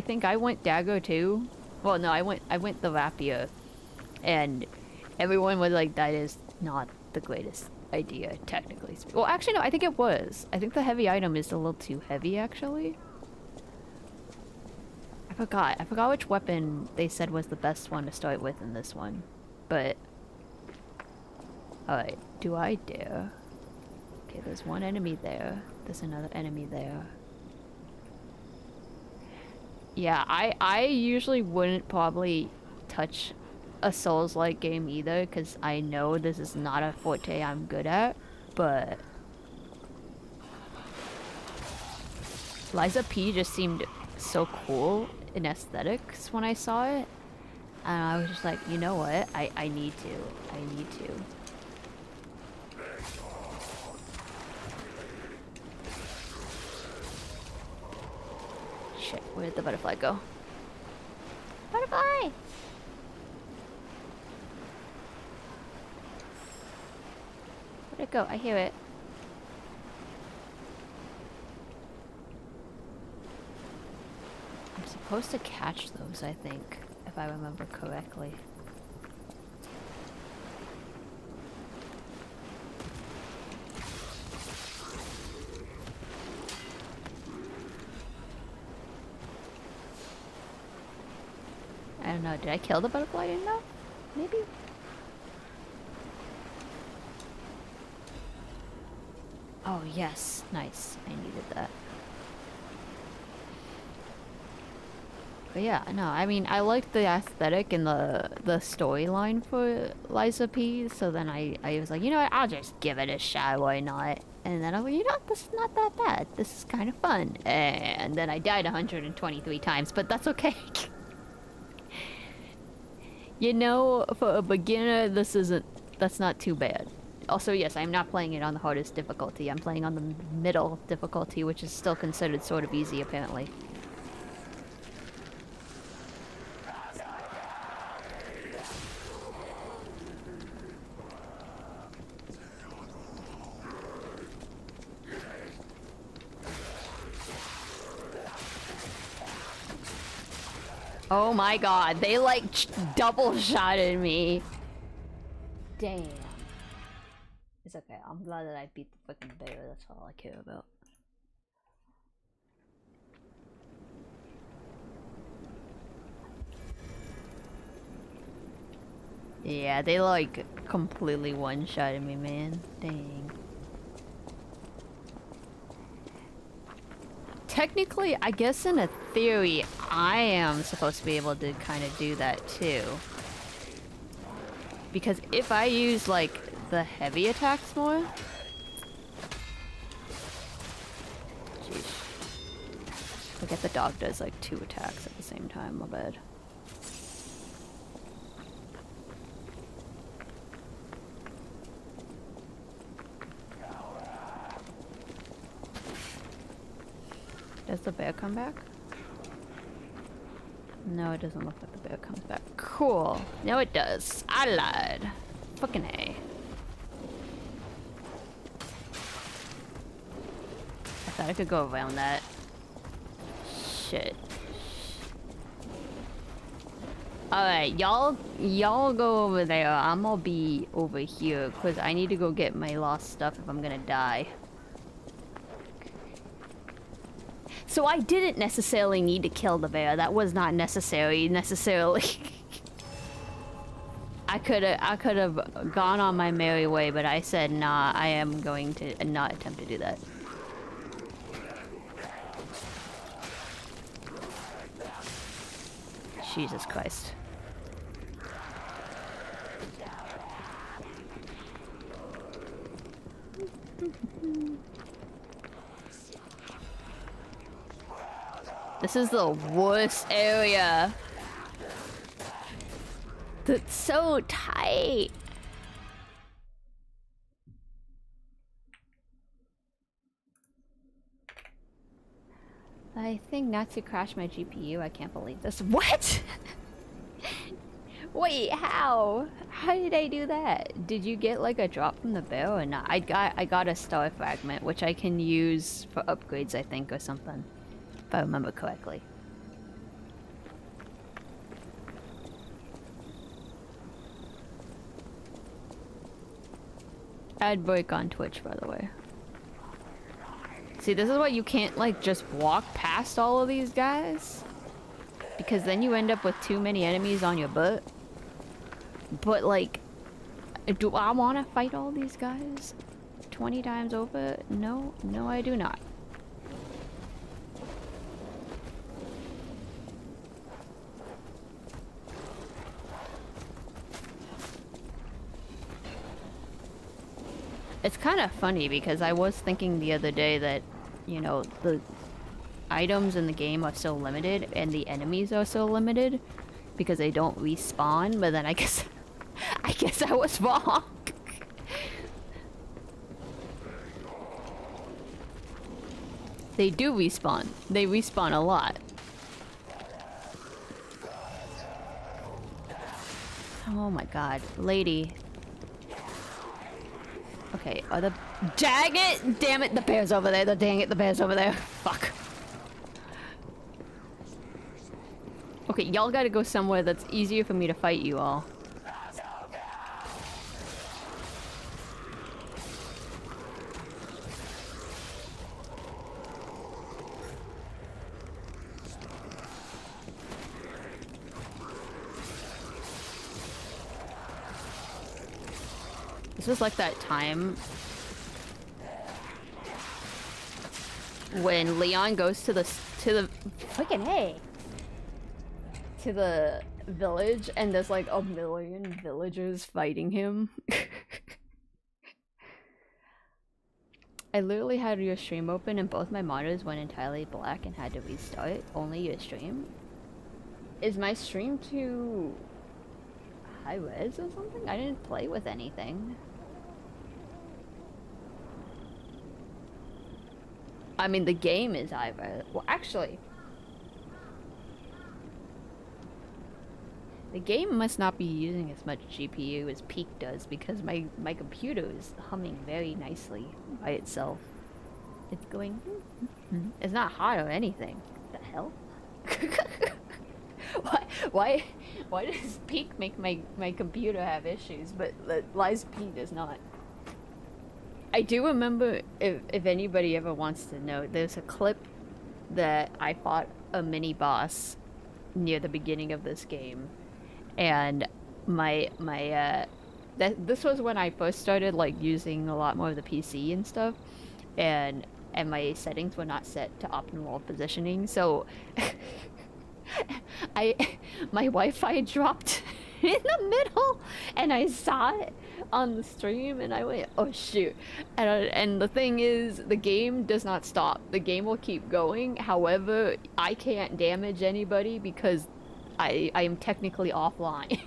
think I went dagger too. Well, no, I went the rapier, and everyone was like, "That is not the greatest idea, technically." Well, actually, no. I think it was. I think the heavy item is a little too heavy, actually. I forgot which weapon they said was the best one to start with in this one. But... Alright, do I dare? Okay, there's one enemy there. There's another enemy there. Yeah, I usually wouldn't probably touch a Souls-like game either, because I know this is not a forte I'm good at, but... Liza P just seemed so cool in aesthetics when I saw it, and I was just like, you know what, I need to. Shit, where did the butterfly go? Butterfly! Where'd it go? I hear it. I'm supposed to catch those, I think, if I remember correctly. I don't know, did I kill the butterfly? I didn't know? Maybe? Oh yes, nice. I needed that. But yeah, no, I mean, I liked the aesthetic and the storyline for Liza P, so then I was like, you know what, I'll just give it a shot, why not? And then I was like, you know what, this is not that bad. This is kind of fun. And then I died 123 times, but that's okay. You know, for a beginner, that's not too bad. Also, yes, I'm not playing it on the hardest difficulty. I'm playing on the middle difficulty, which is still considered sort of easy, apparently. Oh my god, they like double shotted me. Damn. It's okay, I'm glad that I beat the fucking bear, that's all I care about. Yeah, they like completely one-shotted me, man. Dang. Technically, I guess in a theory, I am supposed to be able to kind of do that too. Because if I use, like, the heavy attacks more... Jeez. I get the dog does, like, 2 attacks at the same time, my bad. Does the bear come back? No, it doesn't look like the bear comes back. Cool. No, it does. I lied. Fucking A. I thought I could go around that. Shit. Alright, y'all go over there. I'm gonna be over here because I need to go get my lost stuff if I'm gonna die. So I didn't necessarily need to kill the bear. That was not necessary necessarily. I could have gone on my merry way, but I said nah, I am going to not attempt to do that. Jesus Christ. This is the worst area. It's so tight. I think Nazi crashed my GPU. I can't believe this. What? Wait, how? How did I do that? Did you get like a drop from the bear or not? I got a star fragment, which I can use for upgrades, I think, or something. If I remember correctly. Ad break on Twitch, by the way. See, this is why you can't, like, just walk past all of these guys. Because then you end up with too many enemies on your butt. But, like, do I want to fight all these guys 20 times over? No, no I do not. It's kind of funny because I was thinking the other day that, you know, the items in the game are so limited and the enemies are so limited because they don't respawn, but then I guess I was wrong. They do respawn. They respawn a lot. Oh my god, lady. Okay, are the... Dang it! Damn it, the bear's over there. Dang it, the bear's over there. Fuck. Okay, y'all gotta go somewhere that's easier for me to fight you all. This was like that time when Leon goes to the freaking hey to the village and there's like a million villagers fighting him. I literally had your stream open and both my monitors went entirely black and had to restart. Only your stream? Is my stream too high res or something? I didn't play with anything. I mean, the game is high res. Well, actually, the game must not be using as much GPU as Peak does because my computer is humming very nicely by itself. It's going... It's not hot or anything. What the hell? Why does Peak make my computer have issues, but Lies P does not? I do remember, if anybody ever wants to know, there's a clip that I fought a mini boss near the beginning of this game, and this was when I first started like using a lot more of the PC and stuff, and my settings were not set to optimal positioning, so my Wi-Fi dropped in the middle, and I saw it on the stream, and I went, oh shoot. And the thing is, the game does not stop. The game will keep going. However, I can't damage anybody because I am technically offline.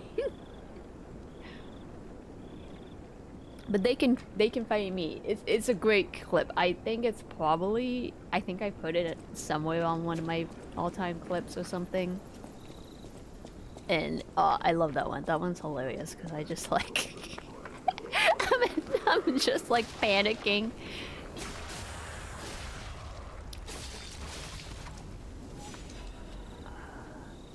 But they can fight me. It's a great clip. I think it's probably, I think I put it somewhere on one of my all-time clips or something. And I love that one. That one's hilarious because I just like I'm just like panicking.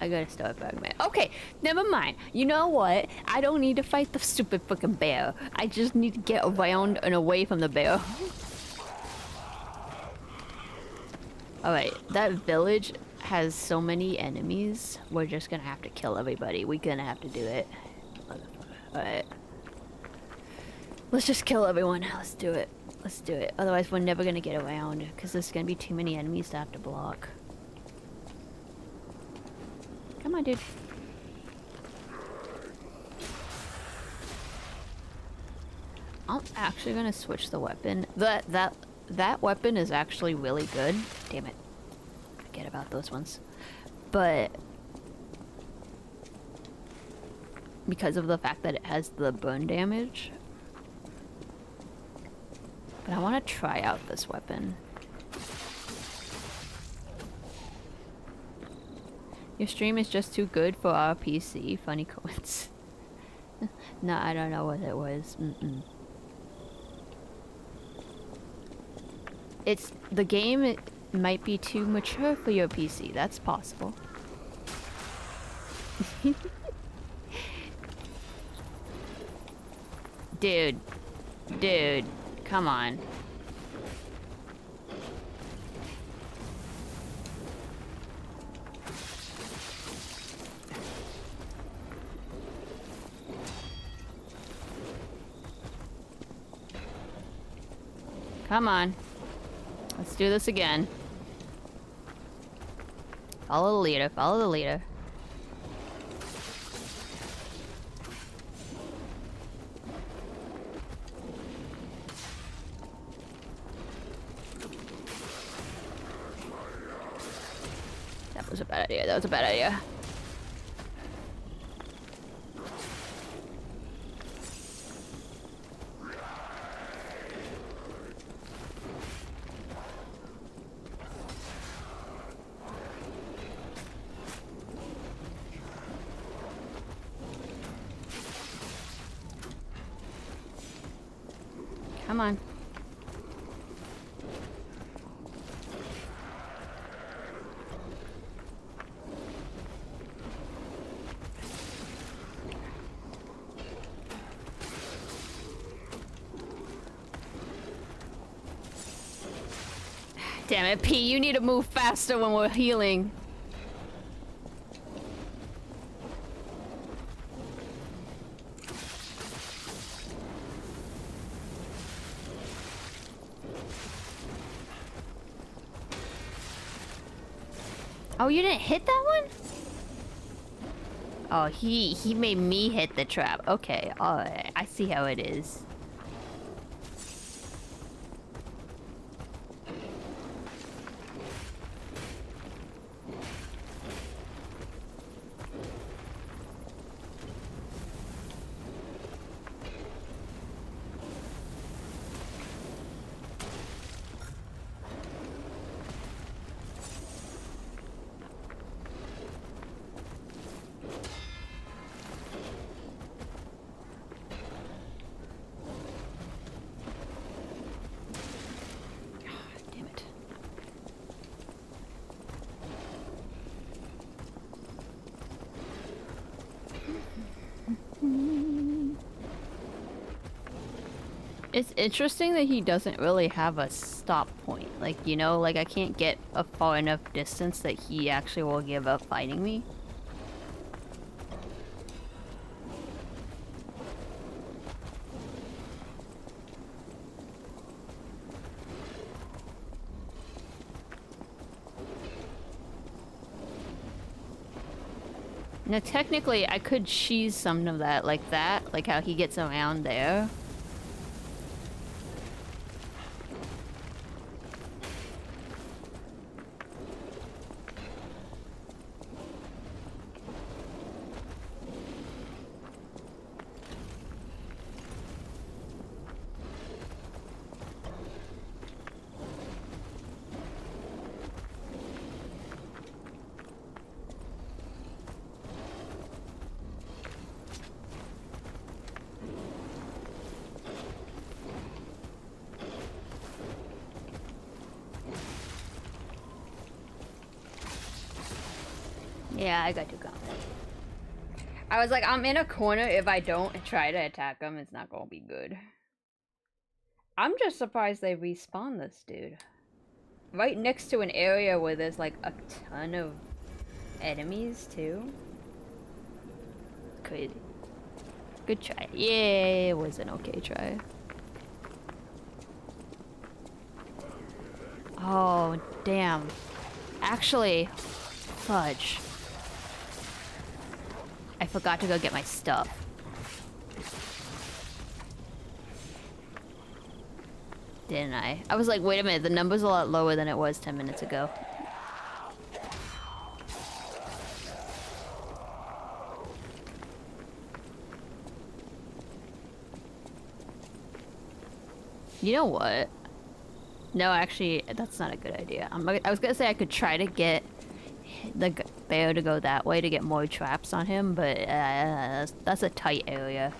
I gotta start back, man. Okay, never mind. You know what? I don't need to fight the stupid fucking bear. I just need to get around and away from the bear. Alright, that village has so many enemies. We're just gonna have to kill everybody. We're gonna have to do it. Alright. Let's just kill everyone. Let's do it. Let's do it. Otherwise, we're never gonna get around. Because there's gonna be too many enemies to have to block. Come on, dude. I'm actually gonna switch the weapon. That weapon is actually really good. Damn it. Forget about those ones. But because of the fact that it has the burn damage. But I want to try out this weapon. Your stream is just too good for our PC. Funny coincidence. No, I don't know what it was. It's the game. It might be too mature for your PC. That's possible. Dude, come on. Come on. Let's do this again. Follow the leader, follow the leader. That was a bad idea, that was a bad idea. Come on. Damn it, P, you need to move faster when we're healing. Oh, you didn't hit that one? Oh, he made me hit the trap. Okay, alright. I see how it is. It's interesting that he doesn't really have a stop point. Like, you know, like I can't get a far enough distance that he actually will give up fighting me. Now, technically, I could cheese some of that, like how he gets around there. Yeah, I got too confident. I was like, I'm in a corner. If I don't try to attack him, it's not gonna be good. I'm just surprised they respawn this dude. Right next to an area where there's like a ton of enemies too. Crazy. Good try. Yeah, it was an okay try. Oh, damn. Actually, fudge. I forgot to go get my stuff. Didn't I? I was like, wait a minute, the number's a lot lower than it was 10 minutes ago. You know what? No, actually, that's not a good idea. I was gonna say I could try to get the bear to go that way to get more traps on him, but that's a tight area.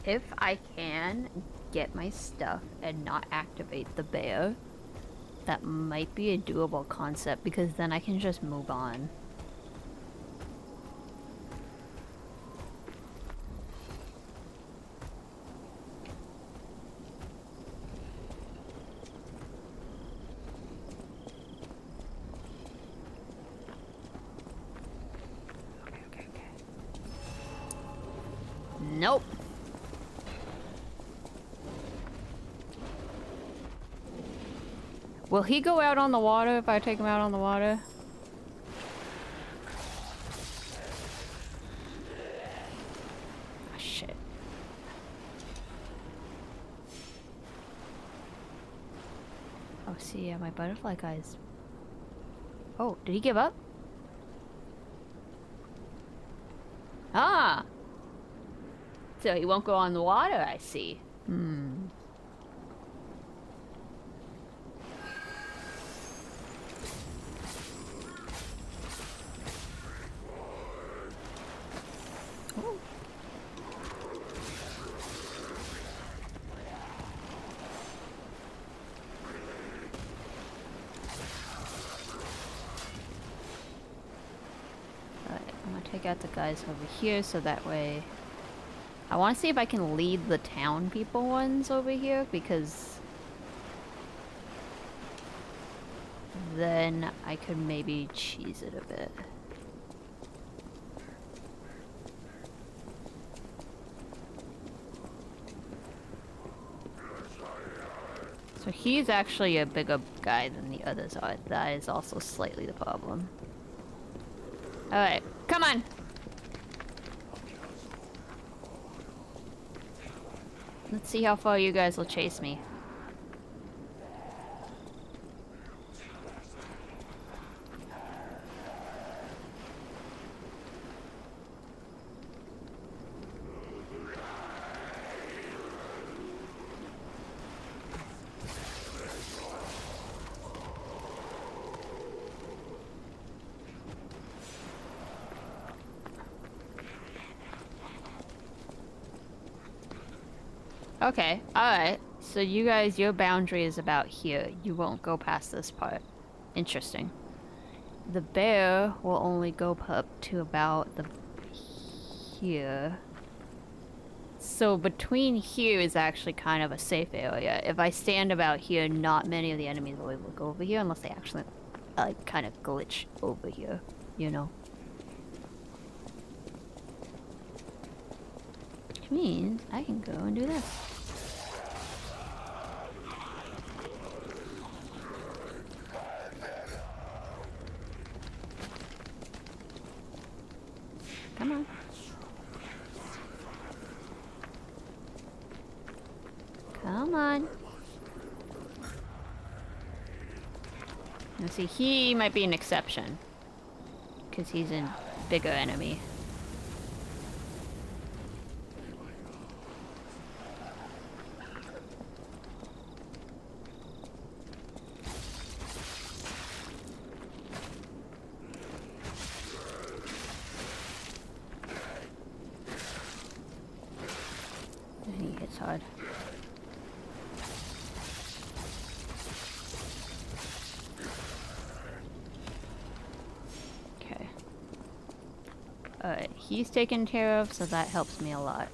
If I can get my stuff and not activate the bear, that might be a doable concept because then I can just move on. Okay. Nope. Will he go out on the water if I take him out on the water? Oh, shit. Oh, see, yeah, my butterfly guy's... Oh, did he give up? Ah! So he won't go on the water, I see. Hmm. Take out the guys over here so that way I want to see if I can lead the town people ones over here because then I could maybe cheese it a bit. So he's actually a bigger guy than the others are. That is also slightly the problem. Alright, come on! Let's see how far you guys will chase me. Okay, alright. So you guys, your boundary is about here. You won't go past this part. Interesting. The bear will only go up to about the... here. So between here is actually kind of a safe area. If I stand about here, not many of the enemies will able to go over here unless they actually, like, kind of glitch over here, you know? Which means I can go and do this. Come on. Come on. Now see, he might be an exception. Because he's a bigger enemy. And he hits hard. Alright, he's taken care of, so that helps me a lot.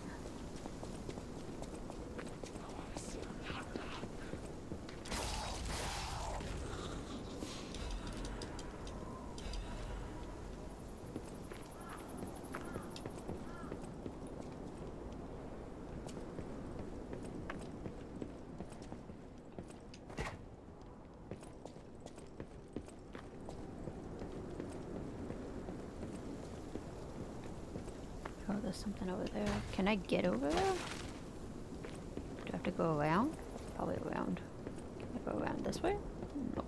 Oh, there's something over there. Can I get over there? Do I have to go around? Probably around. Can I go around this way? No.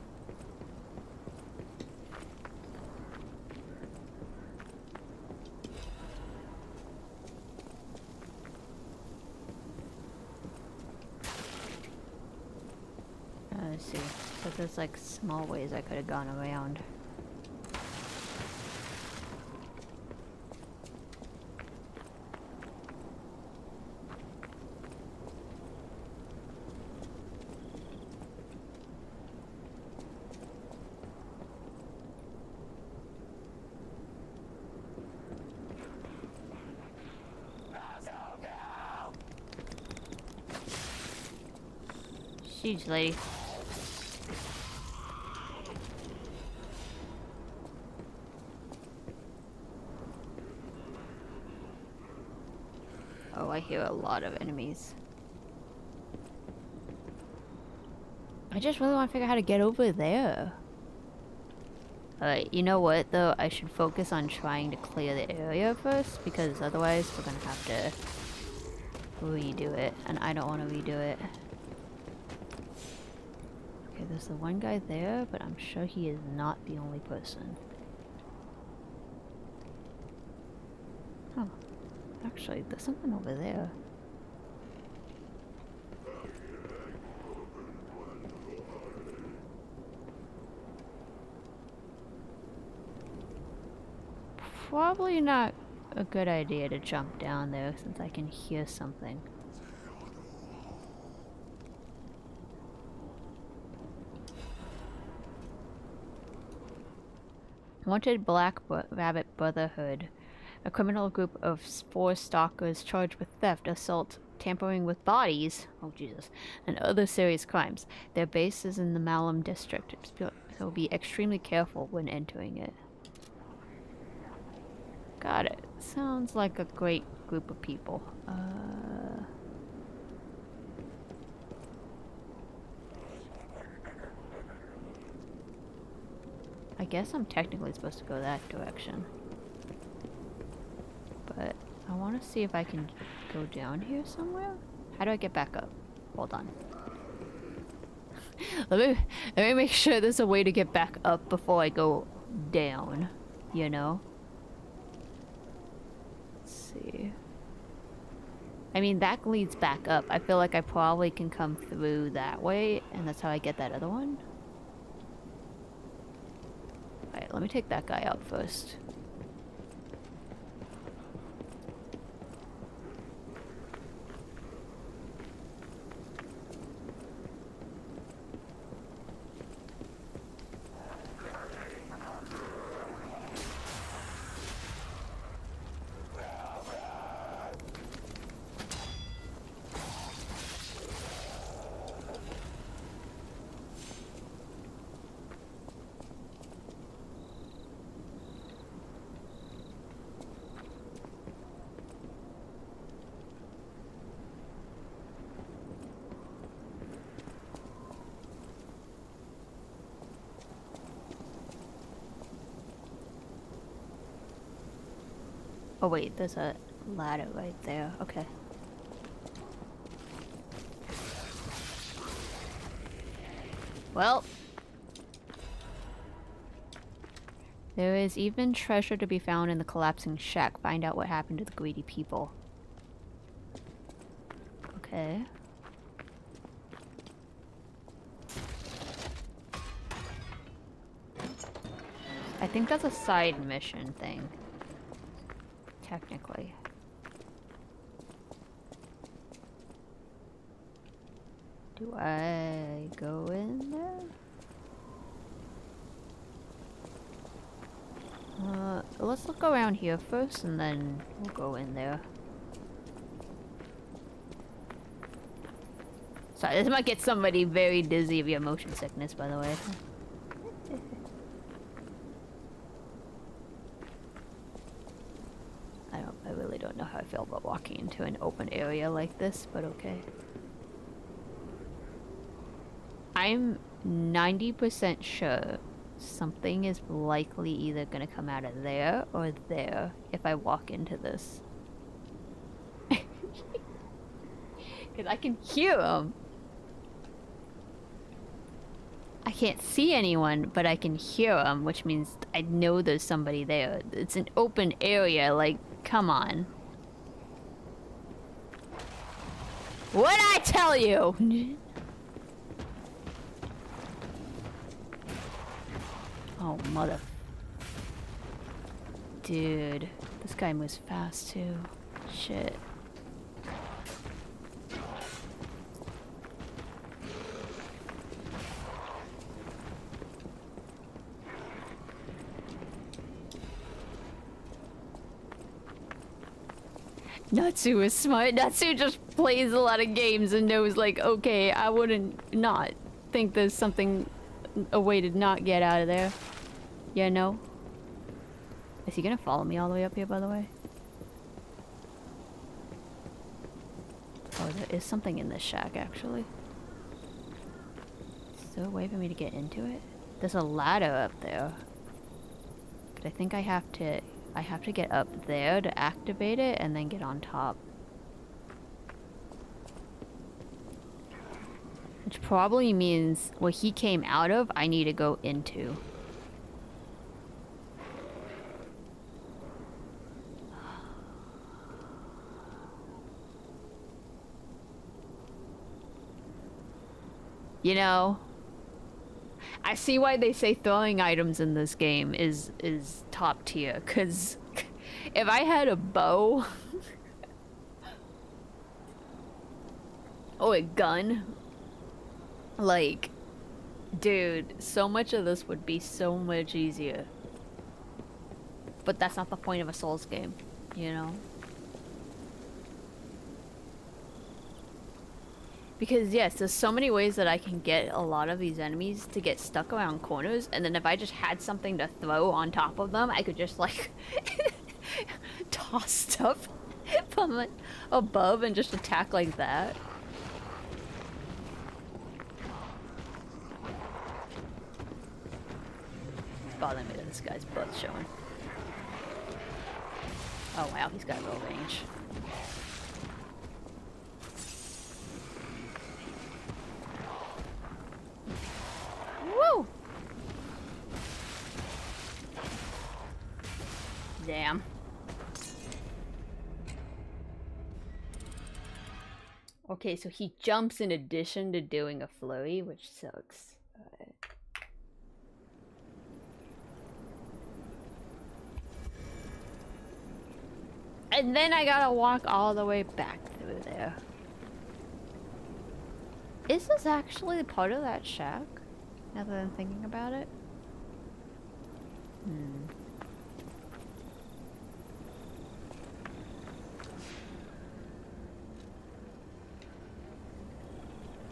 Let's see. So there's like small ways I could have gone around. Huge lady. Oh, I hear a lot of enemies. I just really want to figure out how to get over there. Alright, you know what though? I should focus on trying to clear the area first, because otherwise we're gonna have to redo it, and I don't want to redo it. Okay, there's the one guy there, but I'm sure he is not the only person. Huh. Actually, there's something over there. Probably not a good idea to jump down there since I can hear something. Wanted Black Rabbit Brotherhood, a criminal group of 4 stalkers charged with theft, assault, tampering with bodies, oh Jesus, and other serious crimes. Their base is in the Malum district, so be extremely careful when entering it. Got it. Sounds like a great group of people. I guess I'm technically supposed to go that direction. But I want to see if I can go down here somewhere. How do I get back up? Hold on. let me make sure there's a way to get back up before I go down, you know? Let's see. I mean, that leads back up. I feel like I probably can come through that way, and that's how I get that other one. Alright, let me take that guy out first. Oh wait, there's a ladder right there. Okay. Well. There is even treasure to be found in the collapsing shack. Find out what happened to the greedy people. Okay. I think that's a side mission thing. Technically. Do I go in there? Let's look around here first and then we'll go in there. Sorry, this might get somebody very dizzy via motion sickness, by the way. I really don't know how I feel about walking into an open area like this, but okay. I'm 90% sure something is likely either gonna come out of there or there if I walk into this. Because I can hear them. I can't see anyone, but I can hear them, which means I know there's somebody there. It's an open area, like, come on. What'd I tell you? Oh, mother... Dude, this guy moves fast, too. Shit. Natsu is smart. Natsu just plays a lot of games and knows, like, okay, I wouldn't not think there's something, a way to not get out of there. Yeah, no? Is he gonna follow me all the way up here, by the way? Oh, there is something in this shack, actually. Is there a way for me to get into it? There's a ladder up there. But I think I have to get up there to activate it and then get on top. Which probably means what he came out of, I need to go into. You know, I see why they say throwing items in this game is top tier, cause if I had a bow or a gun, like, dude, so much of this would be so much easier. But that's not the point of a Souls game, you know? Because yes, there's so many ways that I can get a lot of these enemies to get stuck around corners, and then if I just had something to throw on top of them, I could just like toss stuff from like, above and just attack like that. It's bothering me that this guy's butt's showing. Oh wow, he's got low range. Woo! Damn. Okay, so he jumps in addition to doing a flurry, which sucks. And then I gotta walk all the way back through there. Is this actually part of that shack? Now that I'm thinking about it.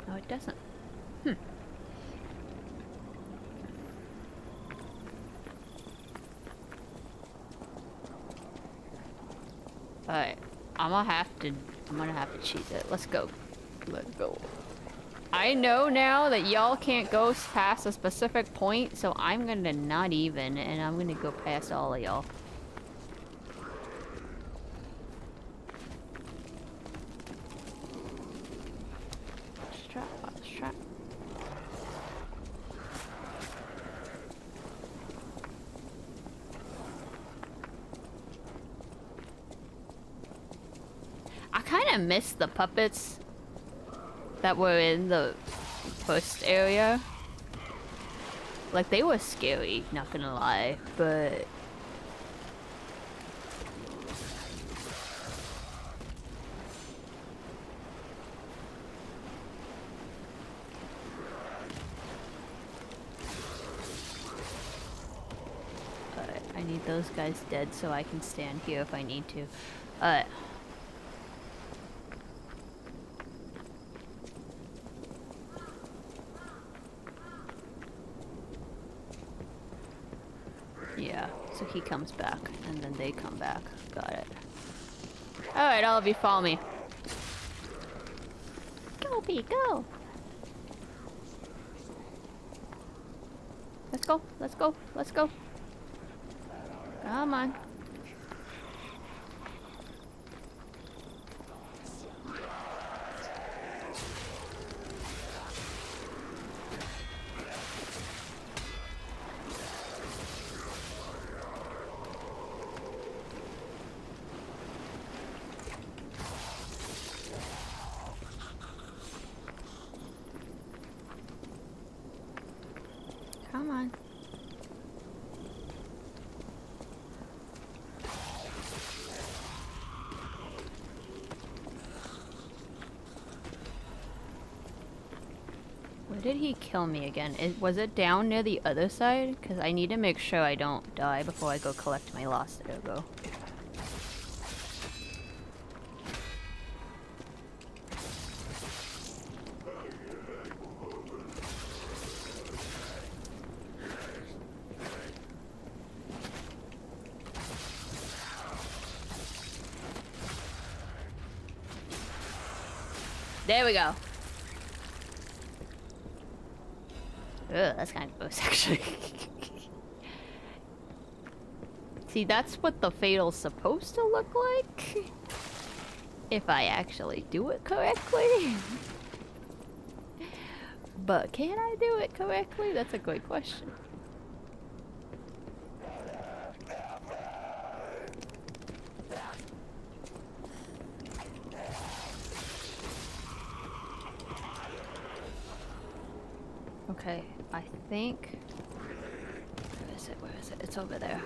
No, it doesn't. Alright. I'm gonna have to cheat it. Let's go. Let's go. I know now that y'all can't go past a specific point, so I'm gonna not even, and I'm gonna go past all of y'all. I kind of miss the puppets that were in the first area. Like, they were scary, not gonna lie, but... I need those guys dead so I can stand here if I need to. Yeah, so he comes back, and then they come back. Got it. Alright, all of you follow me. Go, Pete, go! Let's go, let's go, let's go. Come on. Come on. Where did he kill me again? Was it down near the other side? Because I need to make sure I don't die before I go collect my lost ergo. There we go. Ugh, that's kind of gross, actually. See, that's what the fatal's supposed to look like. If I actually do it correctly. But can I do it correctly? That's a good question. Okay, I think... Where is it? Where is it? It's over there.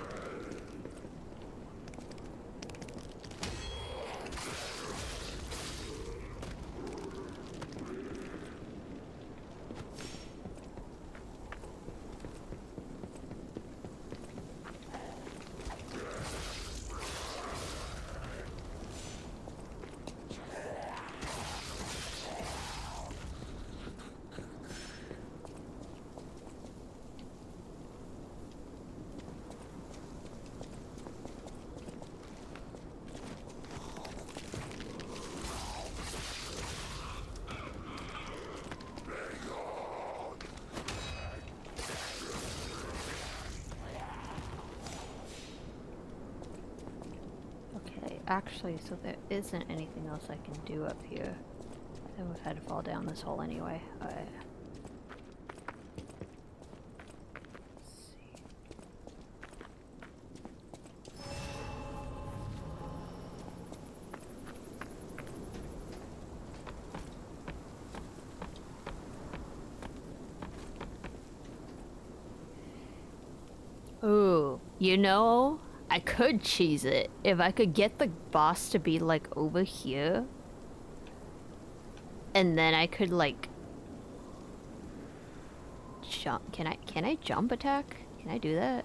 Actually, so there isn't anything else I can do up here. I would have had to fall down this hole anyway. Alright. Ooh, you know, I could cheese it. If I could get the boss to be like over here. And then I could like jump. Can I jump attack? Can I do that?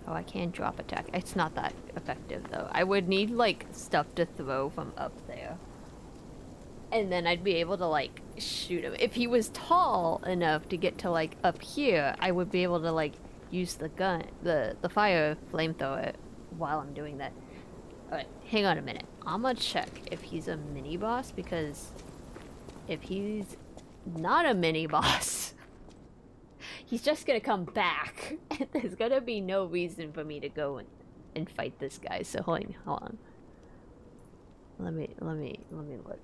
Oh, I can drop attack. It's not that effective though. I would need like stuff to throw from up there. And then I'd be able to like shoot him. If he was tall enough to get to like up here, I would be able to like use the gun, the fire flamethrower while I'm doing that. Alright, hang on a minute. I'm gonna check if he's a mini boss, because if he's not a mini boss, he's just gonna come back. And there's gonna be no reason for me to go and fight this guy. So hold on. Let me look.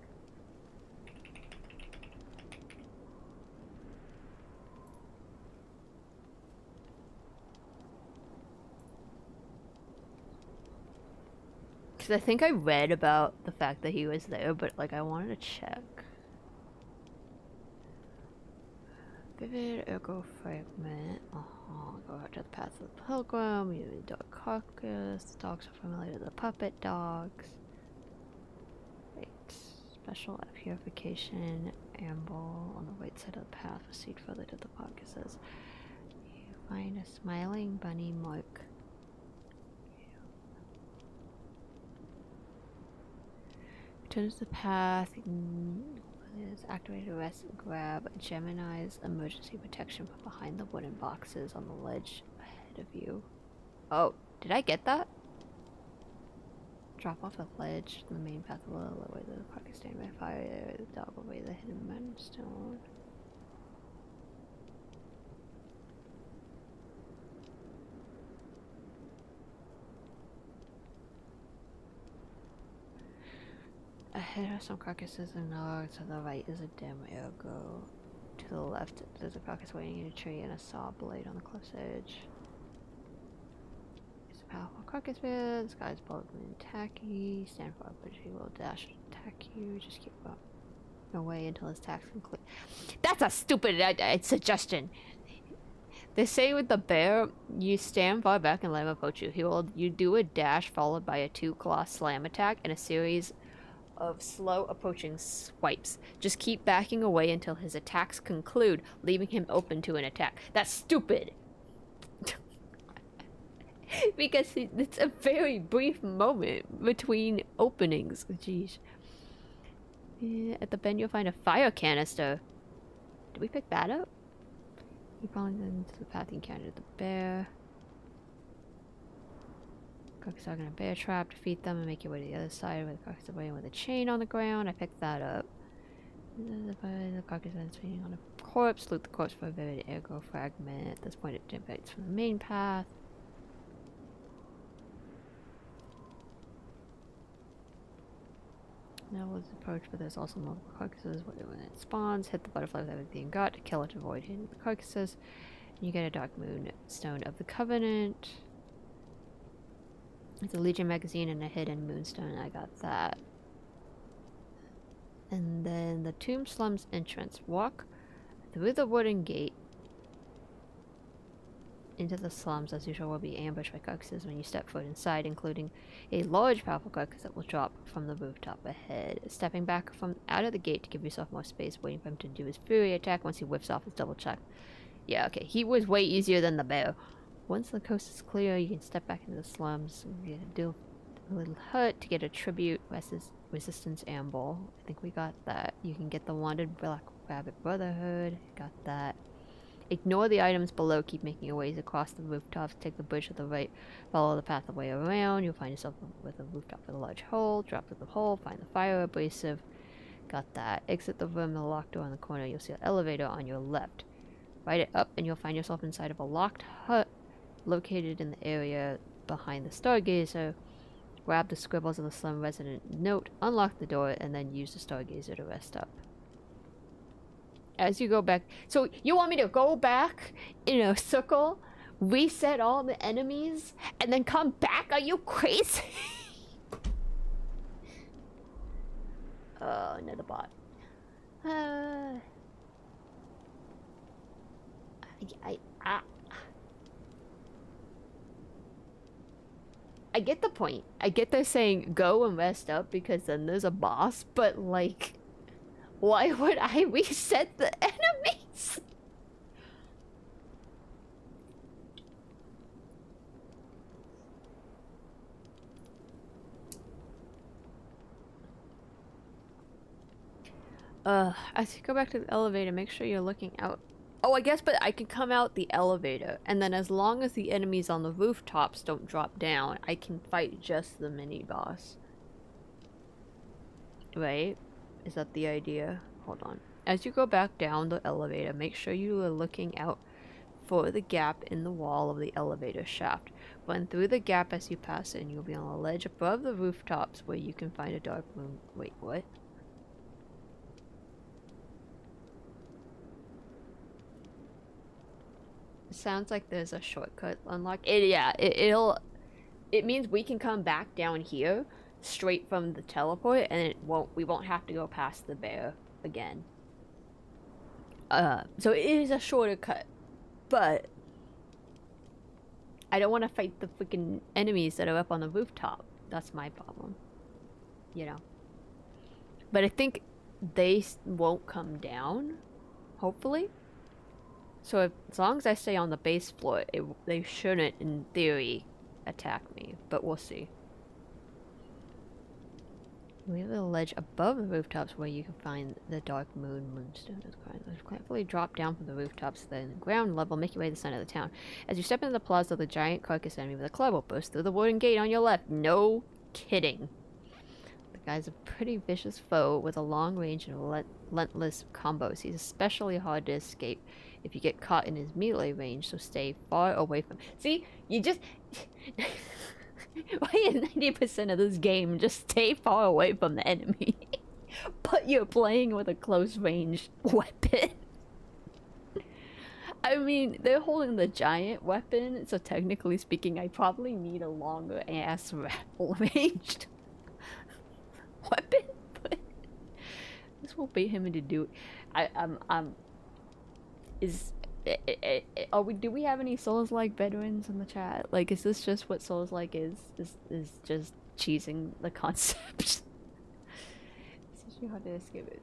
Because I think I read about the fact that he was there, but like I wanted to check. Vivid ergo fragment. Go out to the path of the pilgrim. You the dog carcass. The dogs are familiar to the puppet dogs. Right. Special purification amble on the right side of the path. Proceed further to the park. It says you find a smiling bunny mark. Return to the path. Is activated rest and grab Gemini's emergency protection from behind the wooden boxes on the ledge ahead of you. Oh, did I get that? Drop off a ledge on the main path below, lower the park is stand by fire, the dog away the hidden mountain. Ahead are some carcasses and logs. To the right is a dim ergo. To the left, there's a carcass waiting in a tree and a saw blade on the cliff's edge. It's a powerful carcass there. The sky is bold and tacky. Stand for but he will dash and attack you. Just keep up away until his attacks conclude. That's a stupid suggestion. They say with the bear, you stand far back and let him approach you. You do a dash followed by a 2-claw slam attack and a series of slow approaching swipes. Just keep backing away until his attacks conclude, leaving him open to an attack. That's stupid! Because it's a very brief moment between openings. Jeez. Yeah, at the bend you'll find a fire canister. Did we pick that up? You following into the path you encountered the bear. Carcass are gonna bear trap, defeat them, and make your way to the other side where the carcass are waiting with a chain on the ground. I picked that up. The carcass is swinging on a corpse. Loot the corpse for a vivid ergo fragment. At this point, it divides from the main path. Now let's approach, but there's also multiple carcasses. When it spawns, hit the butterfly with everything you got to kill it to avoid hitting the carcasses. And you get a Dark Moon Stone of the Covenant. It's a Legion magazine and a hidden moonstone. I got that. And then the Tomb Slums entrance. Walk through the wooden gate into the slums. As usual, will be ambushed by carcasses when you step foot inside, including a large, powerful carcass that will drop from the rooftop ahead. Stepping back from out of the gate to give yourself more space, waiting for him to do his fury attack. Once he whips off his double check. Yeah, okay. He was way easier than the bear. Once the coast is clear, you can step back into the slums. You do a little hut to get a tribute resistance amble. I think we got that. You can get the wanted Black Rabbit Brotherhood. Got that. Ignore the items below. Keep making your ways across the rooftops. Take the bridge to the right. Follow the path the way around. You'll find yourself with a rooftop with a large hole. Drop to the hole. Find the fire abrasive. Got that. Exit the room, the locked door in the corner. You'll see an elevator on your left. Ride it up and you'll find yourself inside of a locked hut located in the area behind the Stargazer. Grab the scribbles of the slum resident note, unlock the door, and then use the Stargazer to rest up. As you go back... So, you want me to go back in a circle, reset all the enemies, and then come back? Are you crazy? Oh, another bot. I get the point. I get they're saying go and rest up because then there's a boss, but like, why would I reset the enemies? As you go back to the elevator, make sure you're looking out. Oh, I guess, but I can come out the elevator, and then as long as the enemies on the rooftops don't drop down, I can fight just the mini-boss. Right? Is that the idea? Hold on. As you go back down the elevator, make sure you are looking out for the gap in the wall of the elevator shaft. Run through the gap as you pass it, and you'll be on a ledge above the rooftops where you can find a dark moon. Wait, what? Sounds like there's a shortcut unlocked. It means we can come back down here straight from the teleport, and we won't have to go past the bear again. So it is a shorter cut, but I don't want to fight the freaking enemies that are up on the rooftop. That's my problem, you know. But I think they won't come down, hopefully. So as long as I stay on the base floor, they shouldn't, in theory, attack me. But we'll see. We have a ledge above the rooftops where you can find the dark moonstone. Carefully drop down from the rooftops, then ground level, make your way to the center of the town. As you step into the plaza, the giant carcass enemy with a club will burst through the wooden gate on your left. No kidding. The guy's a pretty vicious foe with a long range and relentless combos. He's especially hard to escape if you get caught in his melee range, so stay far away from him. See, you just... Why is 90% of this game just stay far away from the enemy? But you're playing with a close range weapon. I mean, they're holding the giant weapon, so technically speaking, I probably need a longer ass ranged weapon. But this will bait him into do. Do we have any Souls-like veterans in the chat? Like, is this just what Souls-like is? Is just cheesing the concept? It's hard to escape it.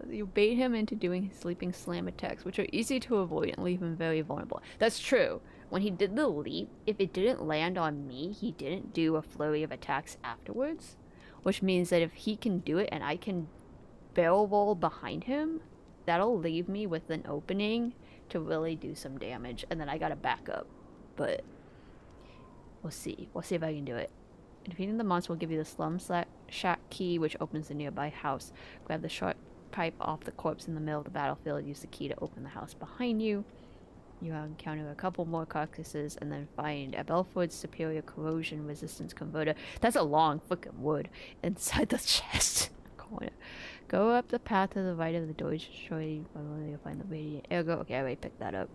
You bait him into doing his sleeping slam attacks, which are easy to avoid and leave him very vulnerable. That's true. When he did the leap, if it didn't land on me, he didn't do a flurry of attacks afterwards. Which means that if he can do it and I can barrel roll behind him, that'll leave me with an opening to really do some damage, and then I gotta back up. But we'll see. We'll see if I can do it. Defeating the monster will give you the slum shack key, which opens the nearby house. Grab the short pipe off the corpse in the middle of the battlefield. Use the key to open the house behind you. You encounter a couple more carcasses, and then find a Belford's Superior Corrosion Resistance Converter. That's a long fucking wood inside the chest corner. Go up the path to the right of the door. You'll find the radiant ergo. Okay, I already picked that up.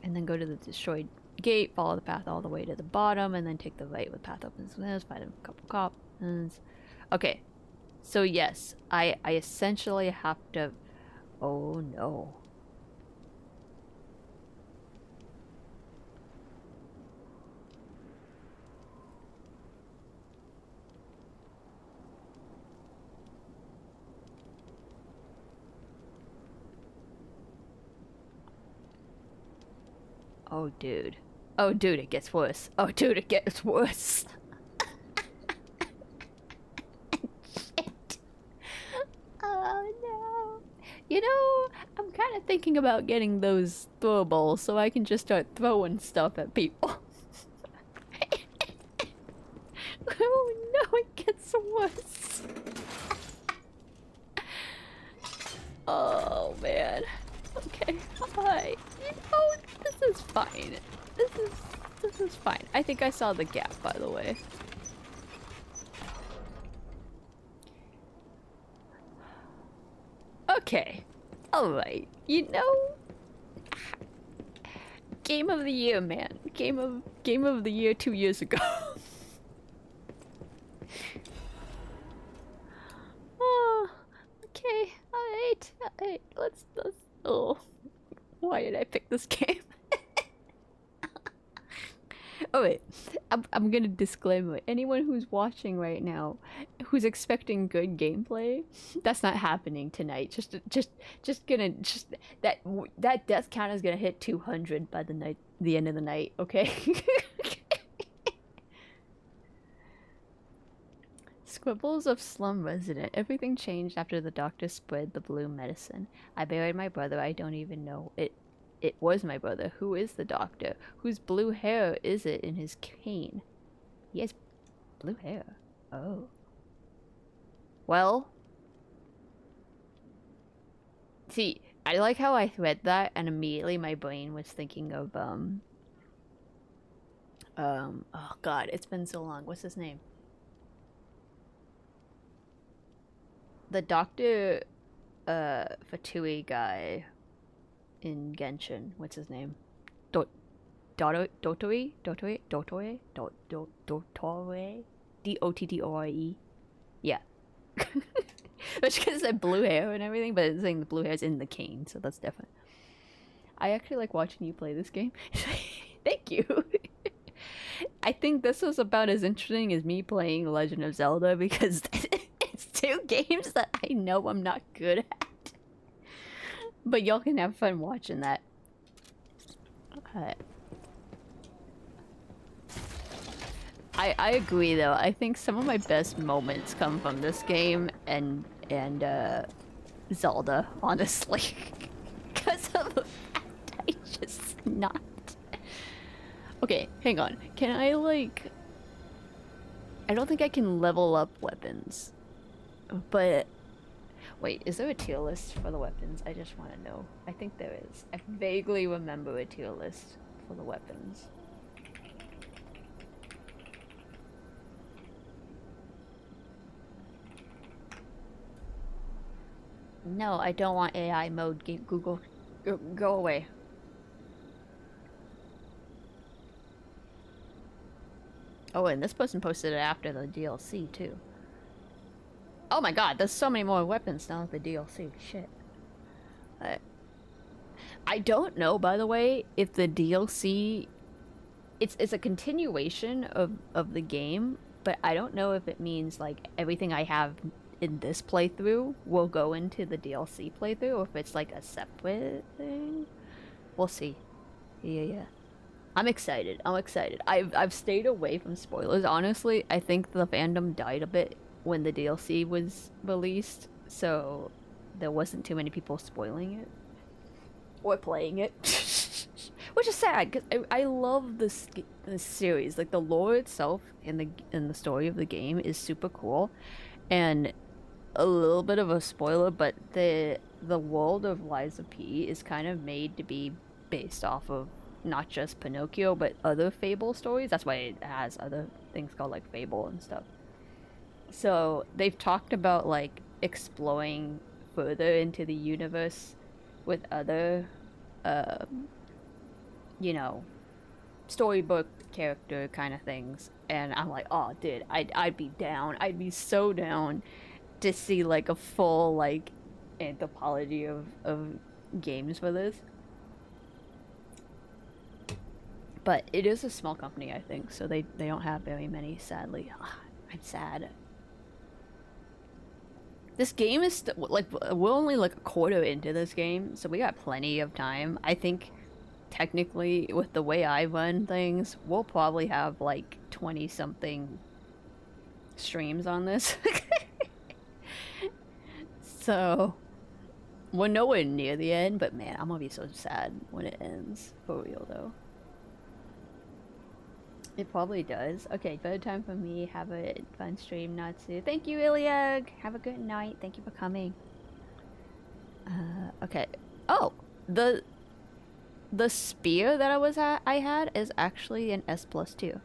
And then go to the destroyed gate. Follow the path all the way to the bottom, and then take the right with path opens. Find a couple cops. Okay, so yes, I essentially have to. Oh no. Oh, dude. Oh, dude, it gets worse. Oh, dude, it gets worse. Shit. Oh, no. You know, I'm kind of thinking about getting those throwables so I can just start throwing stuff at people. Oh, no, it gets worse. Oh, man. Okay, alright. You know, this is fine. This is fine. I think I saw the gap, by the way. Okay. Alright. You know, game of the year, man. Game of the year 2 years ago. Oh, okay. Alright. Alright. Let's oh. Why did I pick this game? Oh wait, I'm gonna disclaimer. Anyone who's watching right now, who's expecting good gameplay, that's not happening tonight. That death count is gonna hit 200 by the end of the night. Okay. Scribbles of slum resident. Everything changed after the doctor spread the blue medicine. I buried my brother. I don't even know it. It was my brother. Who is the doctor? Whose blue hair is it in his cane? He has blue hair. Oh. Well. See, I like how I read that and immediately my brain was thinking of, oh god, it's been so long. What's his name? The Dr. Fatui guy in Genshin. What's his name? Dotori? Dottore. Yeah. Which because I blue hair and everything, but it's saying the blue hair's in the cane, so that's different. I actually like watching you play this game. Thank you. I think this was about as interesting as me playing Legend of Zelda because it's two games that I know I'm not good at. But y'all can have fun watching that. Okay. I agree though. I think some of my best moments come from this game and Zelda, honestly. Because of the fact I just not. Okay, hang on. Can I like... I don't think I can level up weapons. But... Wait, is there a tier list for the weapons? I just want to know. I think there is. I vaguely remember a tier list for the weapons. No, I don't want AI mode. Google, go away. Oh, and this person posted it after the DLC too. Oh my god, there's so many more weapons now with the DLC. Shit. I don't know, by the way, if the DLC... It's a continuation of the game, but I don't know if it means, like, everything I have in this playthrough will go into the DLC playthrough, or if it's, like, a separate thing. We'll see. Yeah. I'm excited. I've stayed away from spoilers, honestly. I think the fandom died a bit when the DLC was released, so there wasn't too many people spoiling it. Or playing it. Which is sad, because I love this series. Like, the lore itself and the story of the game is super cool. And a little bit of a spoiler, but the world of Lies of P is kind of made to be based off of not just Pinocchio, but other Fable stories. That's why it has other things called, like, Fable and stuff. So, they've talked about, like, exploring further into the universe with other, you know, storybook character kind of things. And I'm like, oh, dude, I'd be down. I'd be so down to see, like, a full, like, anthropology of games for this. But it is a small company, I think, so they don't have very many, sadly. I'm sad. This game is, like, we're only, like, a quarter into this game, so we got plenty of time. I think, technically, with the way I run things, we'll probably have, like, 20-something streams on this. So, we're nowhere near the end, but man, I'm gonna be so sad when it ends. For real, though. It probably does. Okay, bedtime for me. Have a fun stream, Natsu. Thank you, Iliag. Have a good night. Thank you for coming. Okay. Oh, the spear that I had is actually an S+2.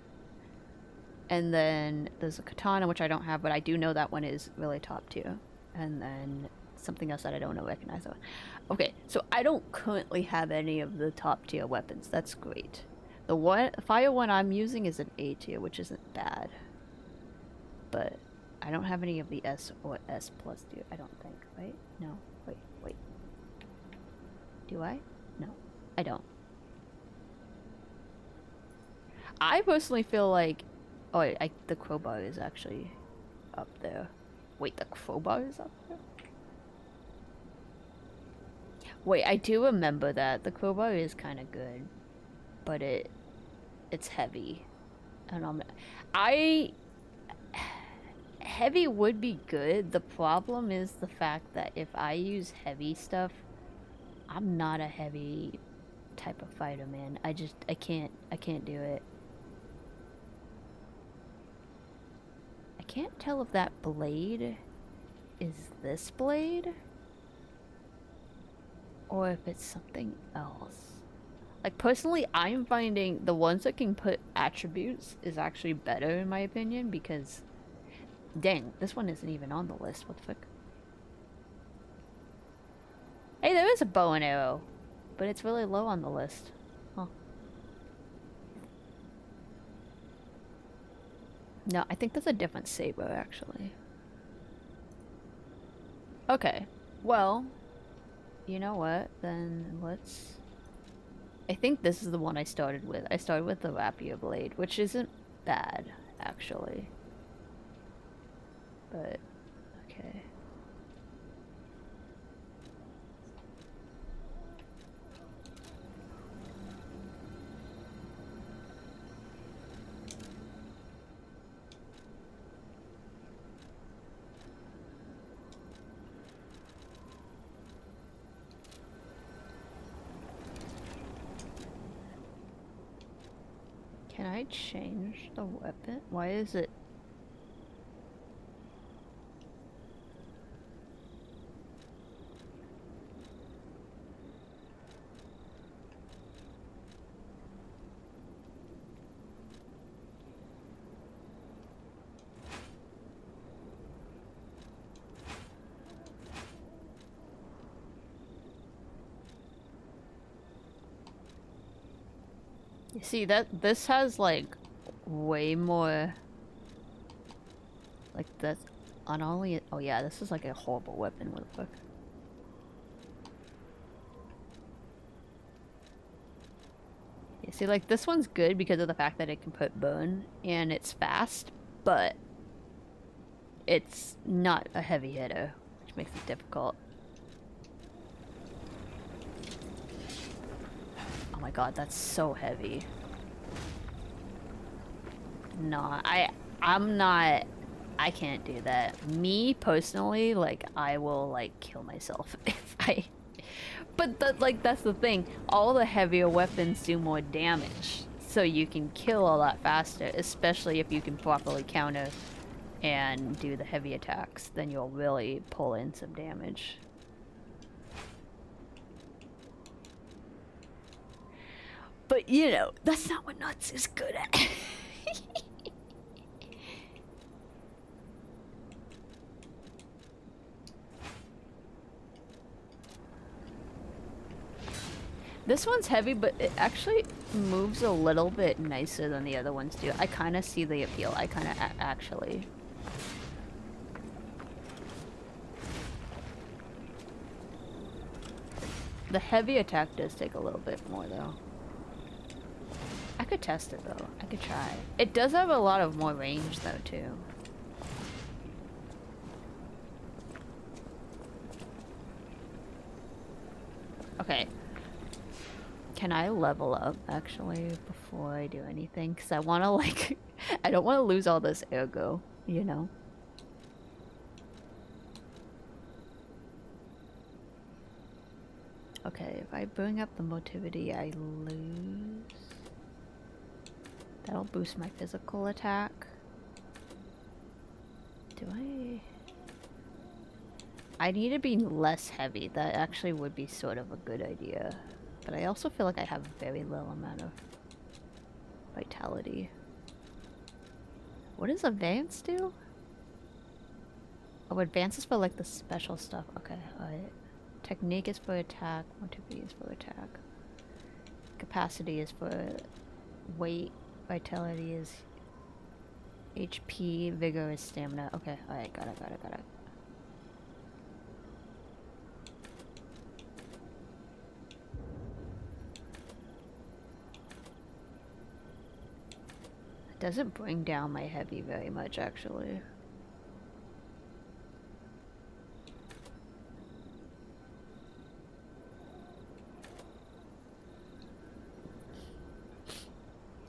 And then there's a katana, which I don't have, but I do know that one is really top tier. And then something else that I don't recognize. Okay, so I don't currently have any of the top tier weapons. That's great. The fire one I'm using is an A tier, which isn't bad. But I don't have any of the S or S+ tier, I don't think, right? No, wait. Do I? No, I don't. I personally feel like... Oh, the crowbar is actually up there. Wait, the crowbar is up there? Wait, I do remember that. The crowbar is kind of good. But it's heavy. And heavy would be good. The problem is the fact that if I use heavy stuff, I'm not a heavy type of fighter, man. I can't do it. I can't tell if that blade is this blade or if it's something else. Like, personally, I'm finding the ones that can put attributes is actually better, in my opinion, because... Dang, this one isn't even on the list. What the fuck? Hey, there is a bow and arrow, but it's really low on the list. Huh. No, I think that's a different saber, actually. Okay, well, you know what? Then let's... I think this is the one I started with. I started with the rapier blade, which isn't bad, actually. But, okay. Can I change the weapon? Why is it... You see, that this has like way more like that's on only... Oh yeah, this is like a horrible weapon with a book. You see, like this one's good because of the fact that it can put burn and it's fast, but it's not a heavy hitter, which makes it difficult. Oh my god, that's so heavy. No, I'm not... I can't do that. Me, personally, like, I will, like, kill myself if I... But, that's the thing. All the heavier weapons do more damage, so you can kill a lot faster, especially if you can properly counter and do the heavy attacks. Then you'll really pull in some damage. But, you know, that's not what Nuts is good at. This one's heavy, but it actually moves a little bit nicer than the other ones do. I kind of see the appeal. I kind of actually... The heavy attack does take a little bit more, though. I could test it, though. I could try. It does have a lot of more range, though, too. Okay. Can I level up, actually, before I do anything? Because I want to, like... I don't want to lose all this ergo, you know? Okay, if I bring up the motivity, I lose... That'll boost my physical attack. Do I need to be less heavy. That actually would be sort of a good idea. But I also feel like I have very little amount of vitality. What does advance do? Oh, advance is for like the special stuff. Okay, alright. Technique is for attack. Motivity is for attack. Capacity is for weight. Vitality is HP. Vigor is stamina. Okay, alright, got it. It doesn't bring down my heavy very much, actually.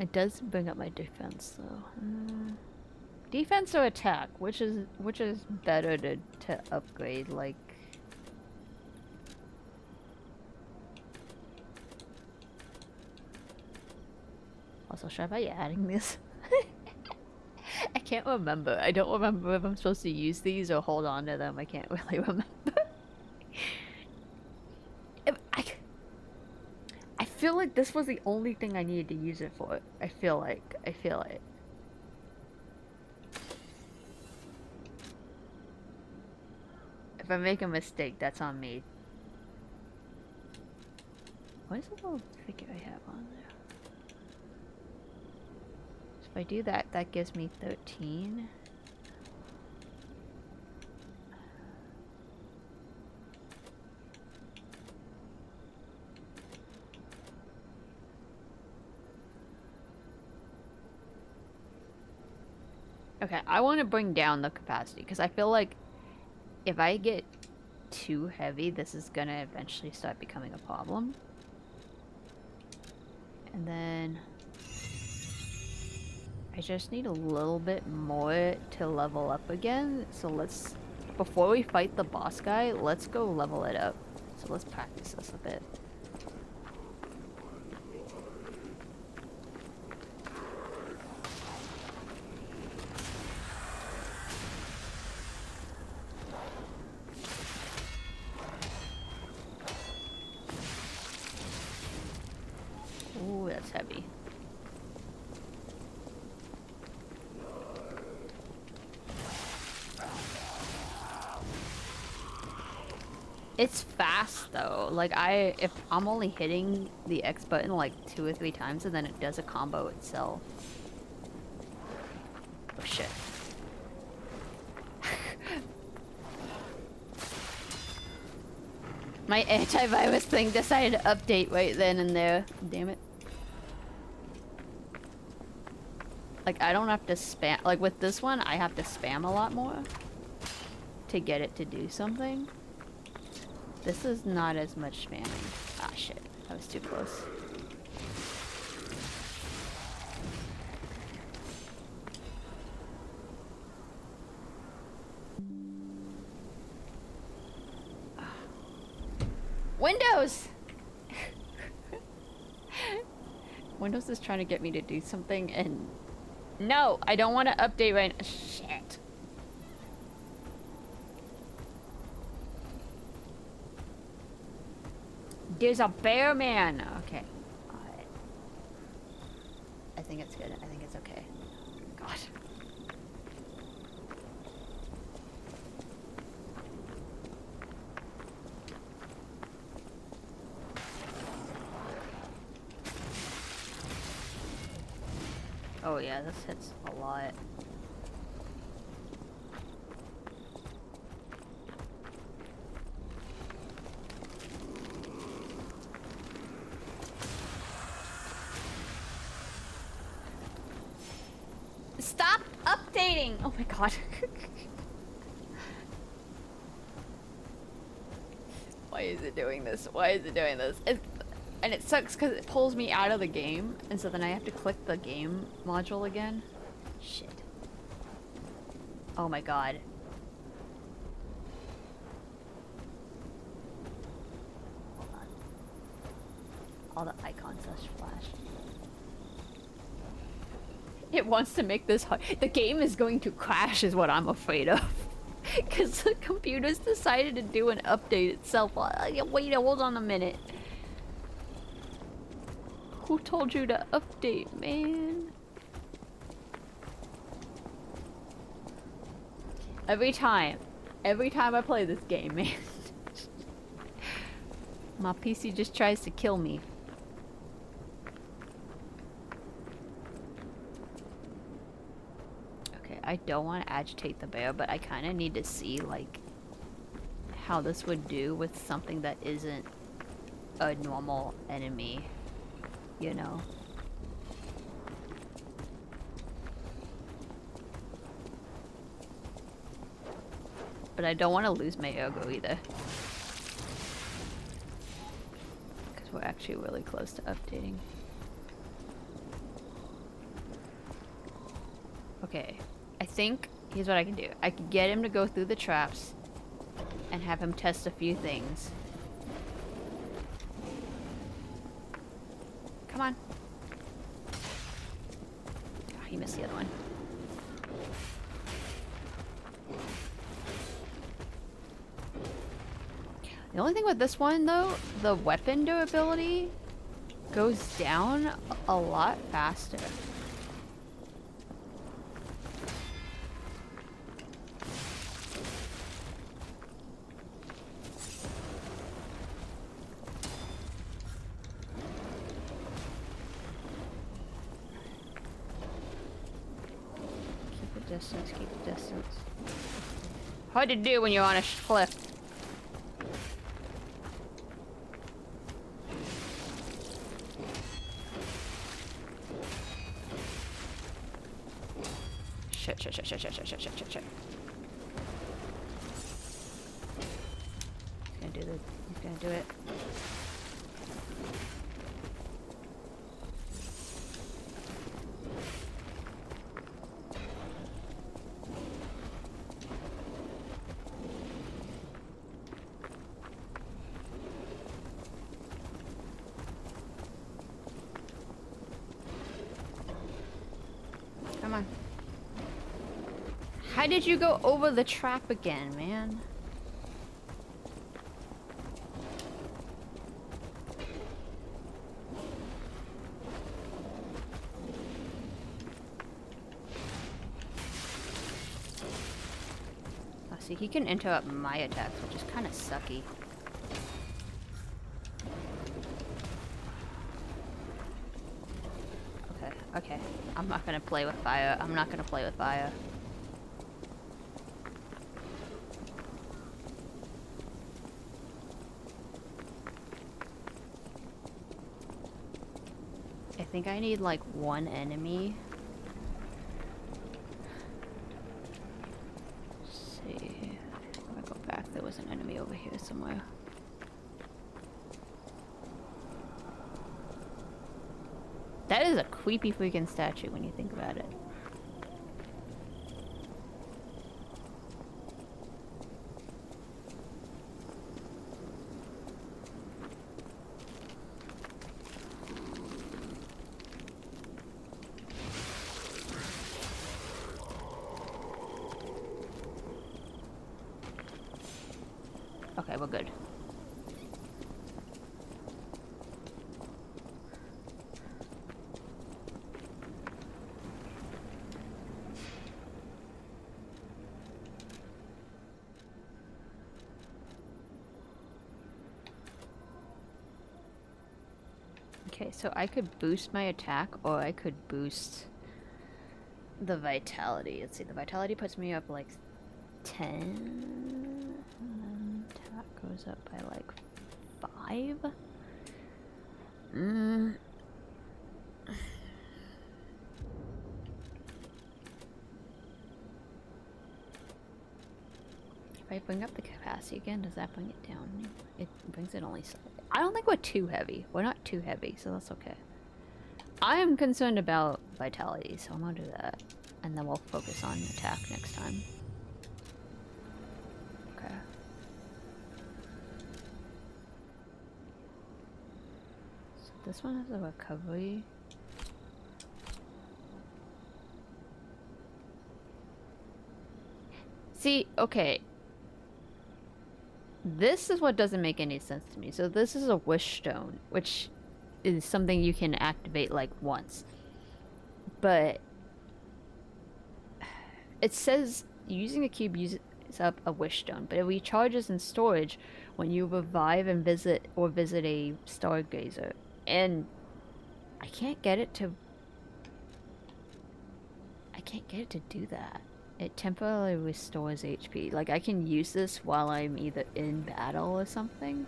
It does bring up my defense, though. Defense or attack? Which is better to upgrade? Like, also, should I be adding this? I can't remember. I don't remember if I'm supposed to use these or hold on to them. I can't really remember. I feel like this was the only thing I needed to use it for. I feel like. If I make a mistake, that's on me. What is the little figure I have on there? I do that, that gives me 13. Okay, I want to bring down the capacity because I feel like if I get too heavy, this is gonna eventually start becoming a problem. And then I just need a little bit more to level up again. So let's, before we fight the boss guy, let's go level it up. So let's practice this a bit. Ooh, that's heavy. It's fast though. Like if I'm only hitting the X button like 2 or 3 times and then it does a combo itself. Oh shit. My antivirus thing decided to update right then and there. Damn it. Like I don't have to spam, like with this one I have to spam a lot more to get it to do something. This is not as much spamming. Ah shit, that was too close. Windows! Windows is trying to get me to do something and... No, I don't want to update right now. Shit. There's a bear man! Okay. Alright. I think it's good. I think it's okay. God. Oh yeah, this hits a lot. Stop updating! Oh my god. Why is it doing this? Why is it doing this? And it sucks because it pulls me out of the game, and so then I have to click the game module again. Shit. Oh my god. Hold on. All the icons just flash. It wants to make this hard. The game is going to crash is what I'm afraid of. Because the computer's decided to do an update itself. Wait, hold on a minute. Who told you to update, man? Every time I play this game, man. My PC just tries to kill me. Okay, I don't want to agitate the bear, but I kind of need to see, like, how this would do with something that isn't a normal enemy. You know. But I don't want to lose my ergo either. Because we're actually really close to updating. Okay. I think, here's what I can do. I can get him to go through the traps and have him test a few things. Come on. Oh, he missed the other one. The only thing with this one, though, the weapon durability goes down a lot faster. distance, keep distance. Hard to do when you're on a cliff. Shit. He's gonna do this. He's gonna do it. Come on. How did you go over the trap again, man? Oh, see, he can interrupt my attacks, which is kind of sucky. Okay. I'm not gonna play with fire. I'm not gonna play with fire. I think I need like one enemy. Let's see. If I go back, there was an enemy over here somewhere. That is a creepy freaking statue when you think about it. Okay, we're good. Okay, so I could boost my attack, or I could boost the vitality. Let's see, the vitality puts me up like 10, and attack goes up by like 5. If I bring up the capacity again, does that bring it down? It brings it only slightly. I don't think we're too heavy. We're not too heavy, so that's okay. I am concerned about vitality, so I'm gonna do that. And then we'll focus on attack next time. Okay. So this one has a recovery. See, okay. This is what doesn't make any sense to me. So this is a wish stone, which is something you can activate like once. But it says using a cube uses up a wish stone, but it recharges in storage when you revive and visit a stargazer. And I can't get it to do that. It temporarily restores HP. Like, I can use this while I'm either in battle or something.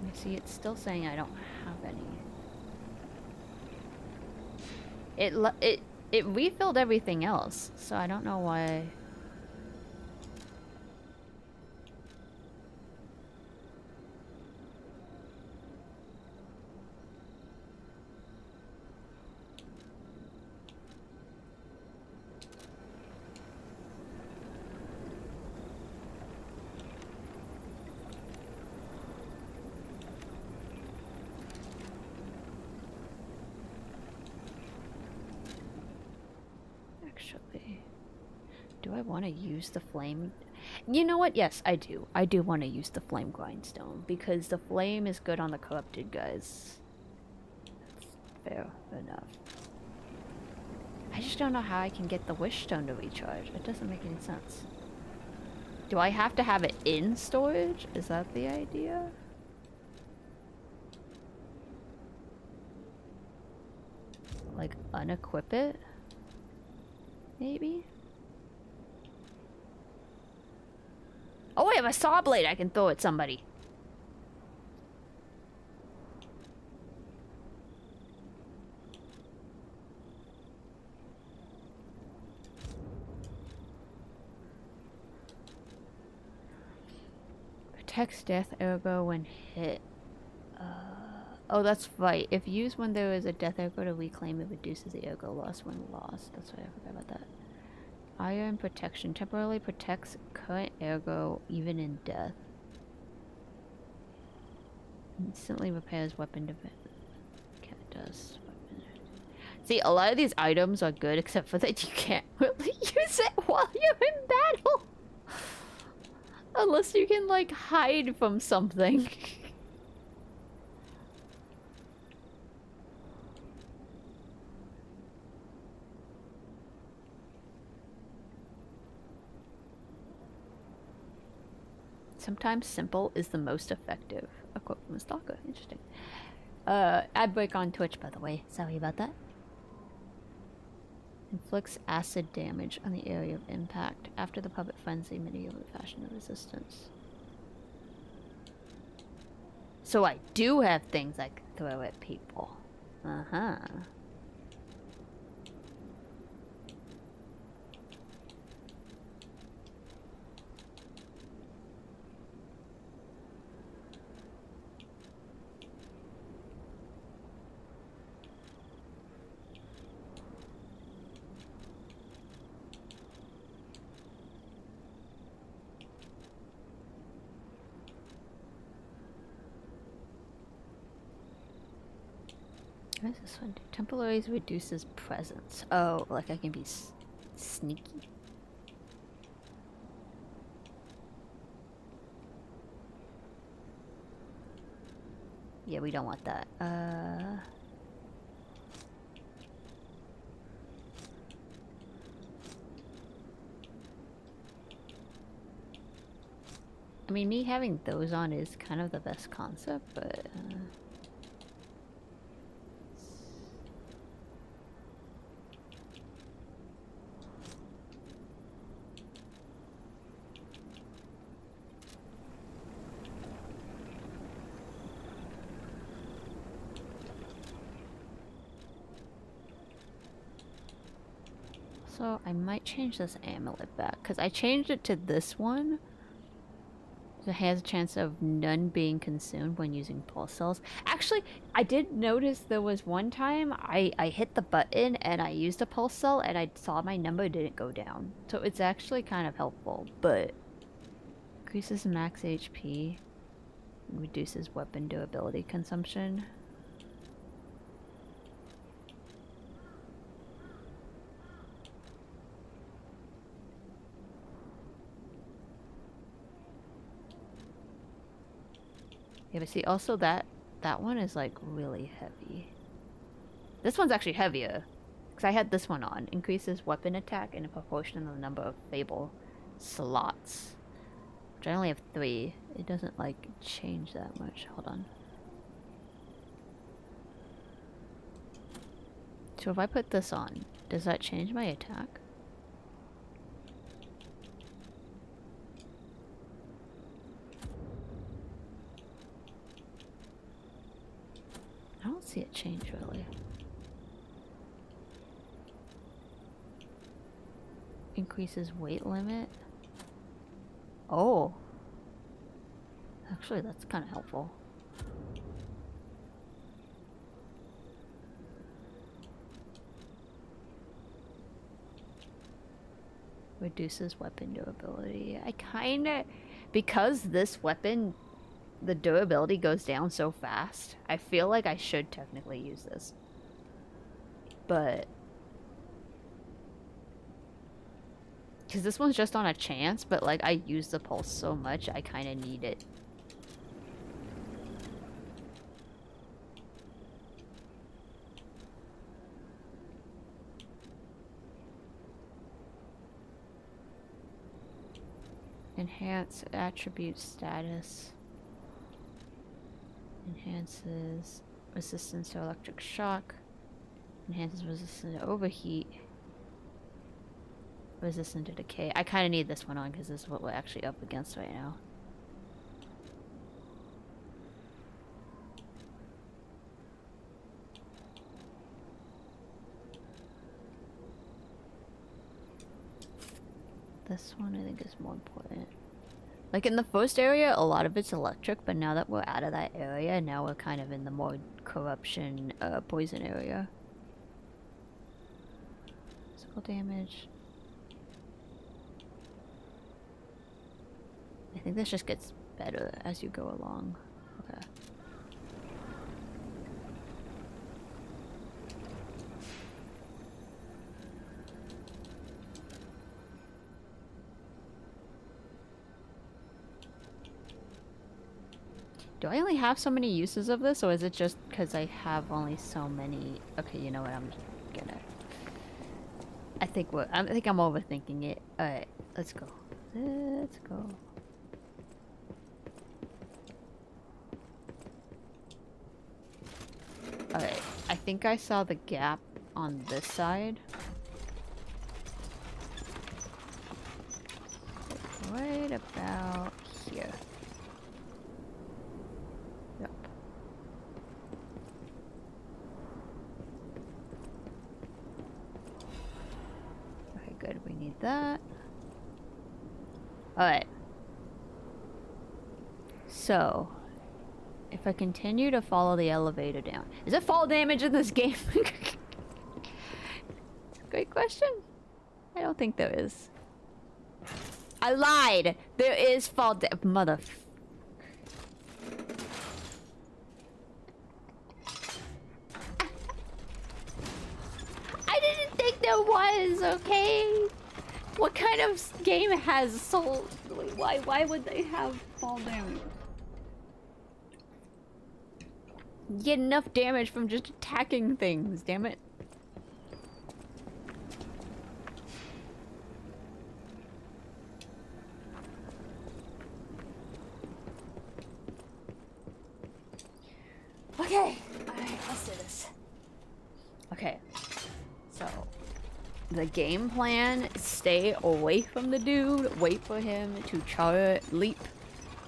You see, it's still saying I don't have any. It refilled everything else, so I don't know why. Do I want to use the flame? You know what? Yes, I do. I do want to use the flame grindstone because the flame is good on the corrupted guys. That's fair enough. I just don't know how I can get the wish stone to recharge. It doesn't make any sense. Do I have to have it in storage? Is that the idea? like unequip it? Maybe? Oh, I have a saw blade I can throw at somebody. Protects death ergo when hit. Oh, that's right. If used when there is a death ergo to reclaim, it reduces the ergo loss when lost. That's right, I forgot about that. Iron protection temporarily protects current ergo even in death. Instantly repairs weapon defense. Cat dust. See, a lot of these items are good, except for that you can't really use it while you're in battle. Unless you can, like, hide from something. Sometimes simple is the most effective. A quote from a stalker. Interesting. Ad break on Twitch, by the way. Sorry about that. Inflicts acid damage on the area of impact. After the puppet frenzy, medieval fashion of resistance. So I do have things I can throw at people. Uh-huh. What does this one do? Temporarily reduces presence. Oh, like I can be sneaky. Yeah, we don't want that. I mean, me having those on is kind of the best concept, but... So I might change this amulet back, because I changed it to this one. It has a chance of none being consumed when using pulse cells. Actually, I did notice there was one time I hit the button and I used a pulse cell and I saw my number didn't go down. So it's actually kind of helpful, but increases max HP, reduces weapon durability consumption. Yeah, but see, also that one is like really heavy. This one's actually heavier because I had this one on. Increases weapon attack in a proportion of the number of Fable slots, which I only have 3. It doesn't like change that much. Hold on. So if I put this on, does that change my attack? I don't see it change really. Increases weight limit. Oh. Actually, that's kind of helpful. Reduces weapon durability. I kind of... Because this weapon, the durability goes down so fast, I feel like I should technically use this. But... Because this one's just on a chance, but like I use the pulse so much, I kind of need it. Enhance attribute status. Enhances resistance to electric shock. Enhances resistance to overheat. Resistant to decay. I kind of need this one on because this is what we're actually up against right now. This one I think is more important. Like in the first area, a lot of it's electric, but now that we're out of that area, now we're kind of in the more corruption, poison area. Physical damage. I think this just gets better as you go along. Okay. Do I only have so many uses of this, or is it just because I have only so many? Okay, you know what? I'm gonna. I think I'm overthinking it. All right, let's go. Let's go. All right, I think I saw the gap on this side. Right about here. Yep. Okay, good. We need that. Alright. So, if I continue to follow the elevator down... Is there fall damage in this game? Great question. I don't think there is. I lied! There is fall damage. Mother... I didn't think there was, okay? What kind of game has soul? Why would they have fall damage? You get enough damage from just attacking things, damn it. Okay, alright, let's do this. Okay, so the game plan, stay away from the dude, wait for him to charge, leap,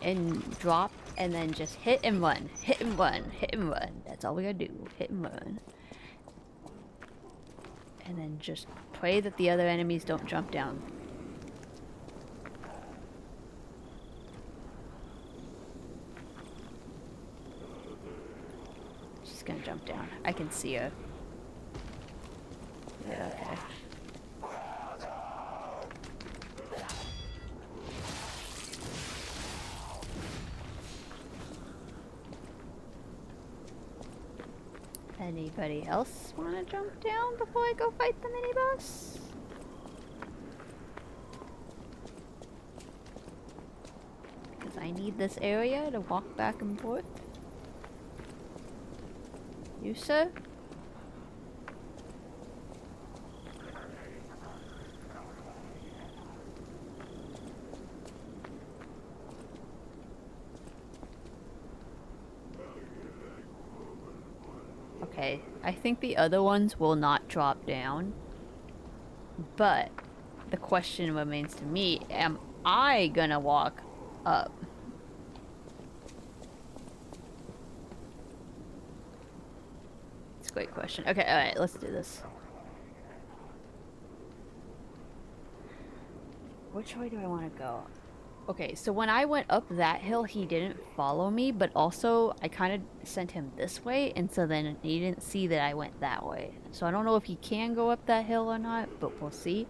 and drop, and then just hit and run, hit and run, hit and run. That's all we gotta do, hit and run. And then just pray that the other enemies don't jump down. She's gonna jump down. I can see her. Yeah, okay. Anybody else want to jump down before I go fight the mini boss? Because I need this area to walk back and forth. You, sir? Okay, I think the other ones will not drop down. But the question remains to me, am I gonna walk up? It's a great question. Okay, alright, let's do this. Which way do I want to go? Okay, so when I went up that hill, he didn't follow me, but also I kind of sent him this way, and so then he didn't see that I went that way. So I don't know if he can go up that hill or not, but we'll see.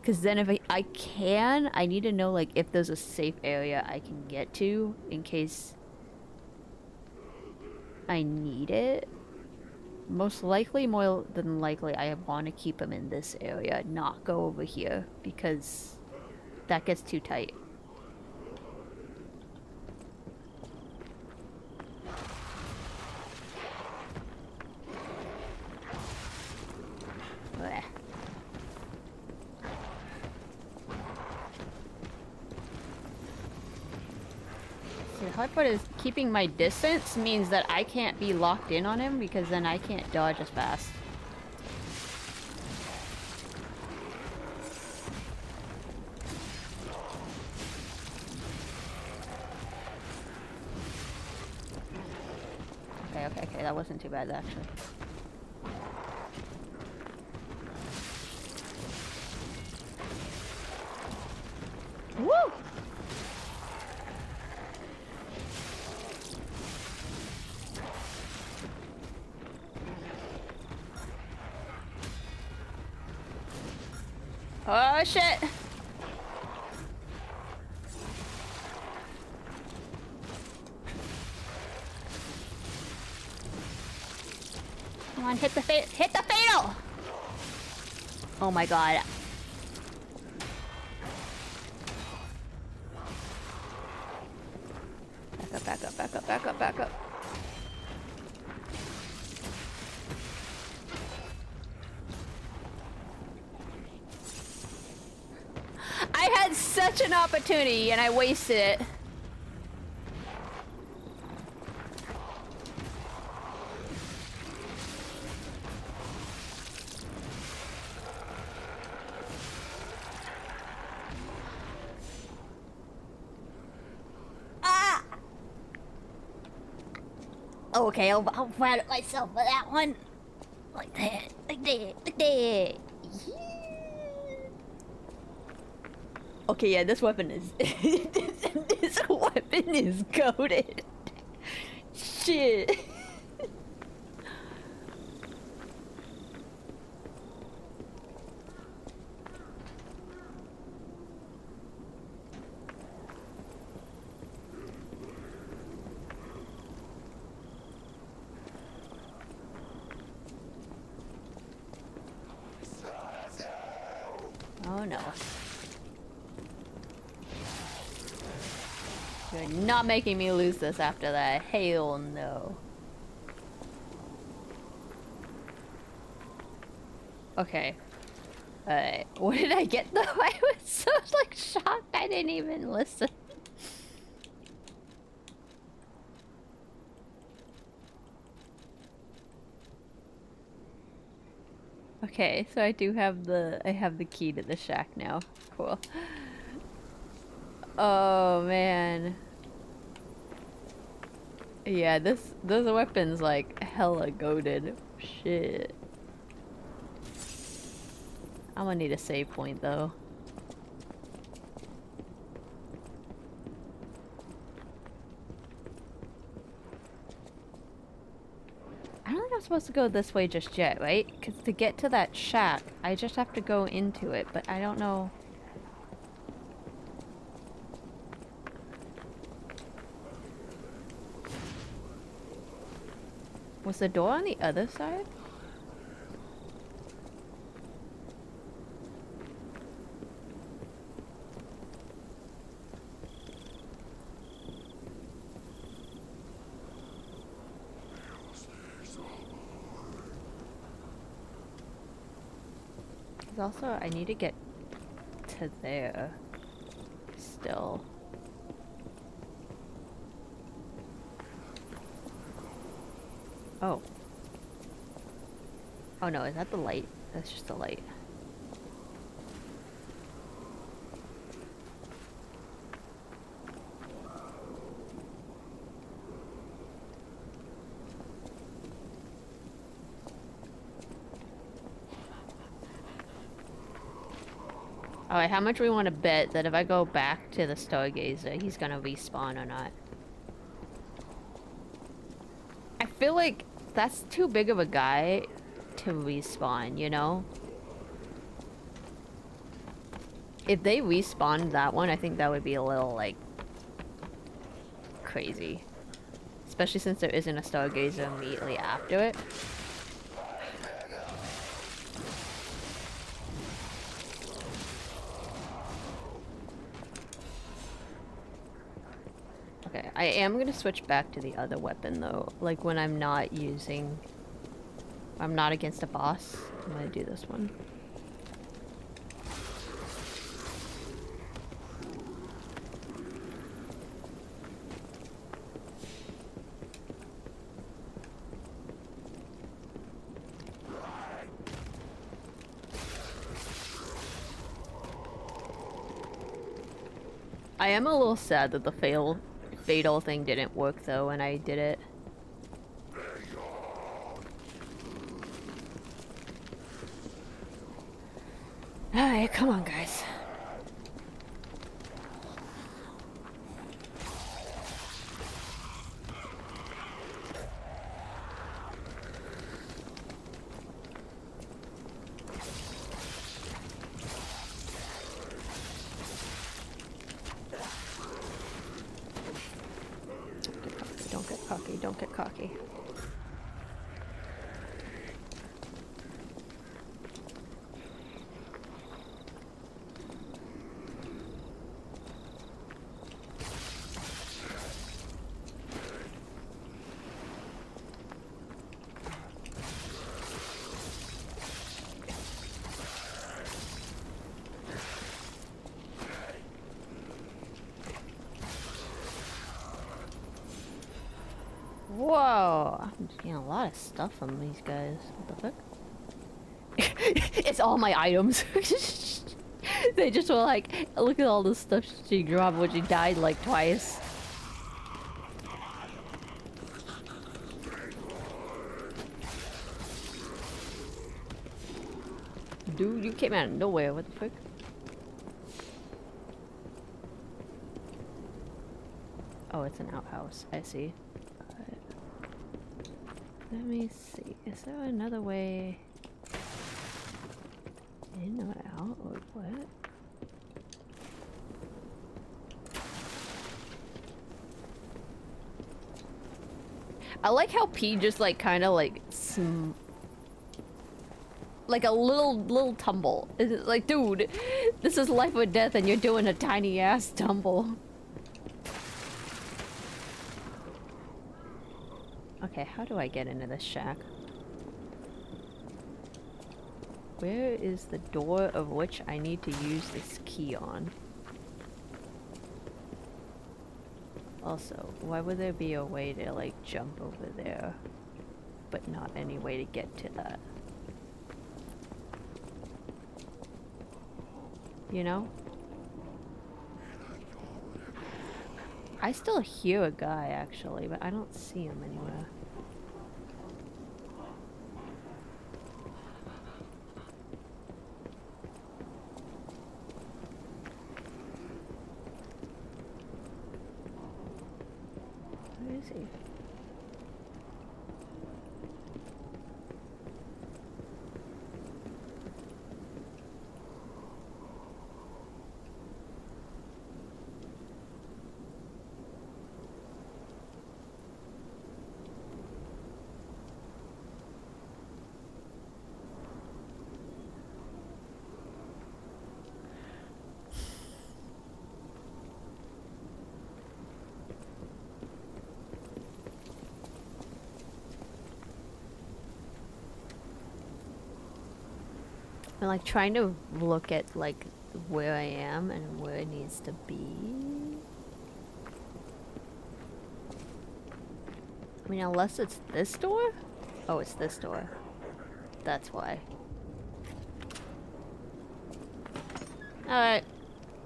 Because then if I can, I need to know, like, if there's a safe area I can get to in case I need it. Most likely, more than likely, I want to keep him in this area, not go over here, because that gets too tight. Blech. See, the hard part is keeping my distance means that I can't be locked in on him because then I can't dodge as fast. Okay, that wasn't too bad actually. Woo! Oh shit! Come on, hit the fatal! Oh my god. Back up, back up, back up, back up, back up. I had such an opportunity and I wasted it. Ah! Okay, I'm proud of myself for that one. Like that, like that, like that. Okay, yeah, this weapon is this weapon is goated. Shit. Oh no. You're not making me lose this after that. Hell no. Okay. What did I get though? I was so like shocked I didn't even listen. Okay, so I do have I have the key to the shack now. Cool. Oh man. Yeah, this weapon's like hella goated. Shit. I'm gonna need a save point though. I don't think I'm supposed to go this way just yet, right? Because to get to that shack, I just have to go into it, but I don't know. Was the door on the other side? Also, I need to get to there still. Oh. Oh no, is that the light? That's just the light. Alright, how much we want to bet that if I go back to the Stargazer, he's gonna respawn or not? I feel like that's too big of a guy to respawn, you know? If they respawned that one, I think that would be a little, like, crazy. Especially since there isn't a Stargazer immediately after it. Okay, I am gonna switch back to the other weapon though. Like when I'm not against a boss, I'm gonna do this one. I am a little sad that the fatal thing didn't work though when I did it. Alright, come on, guys. Don't get cocky, don't get cocky. Whoa! I'm getting a lot of stuff from these guys. What the fuck? It's all my items. They just were like, look at all the stuff she dropped when she died like twice. Dude, you came out of nowhere. What the fuck? Oh, it's an outhouse. I see. Let me see. Is there another way in or out or what? I like how P just like kind of like like a little tumble. It's like, dude, this is life or death, and you're doing a tiny ass tumble. Okay, how do I get into this shack? Where is the door of which I need to use this key on? Also, why would there be a way to like jump over there, but not any way to get to that? You know? I still hear a guy actually, but I don't see him anywhere. Where is he? I'm like trying to look at like where I am and where it needs to be. I mean, unless it's this door? Oh, it's this door. That's why. Alright.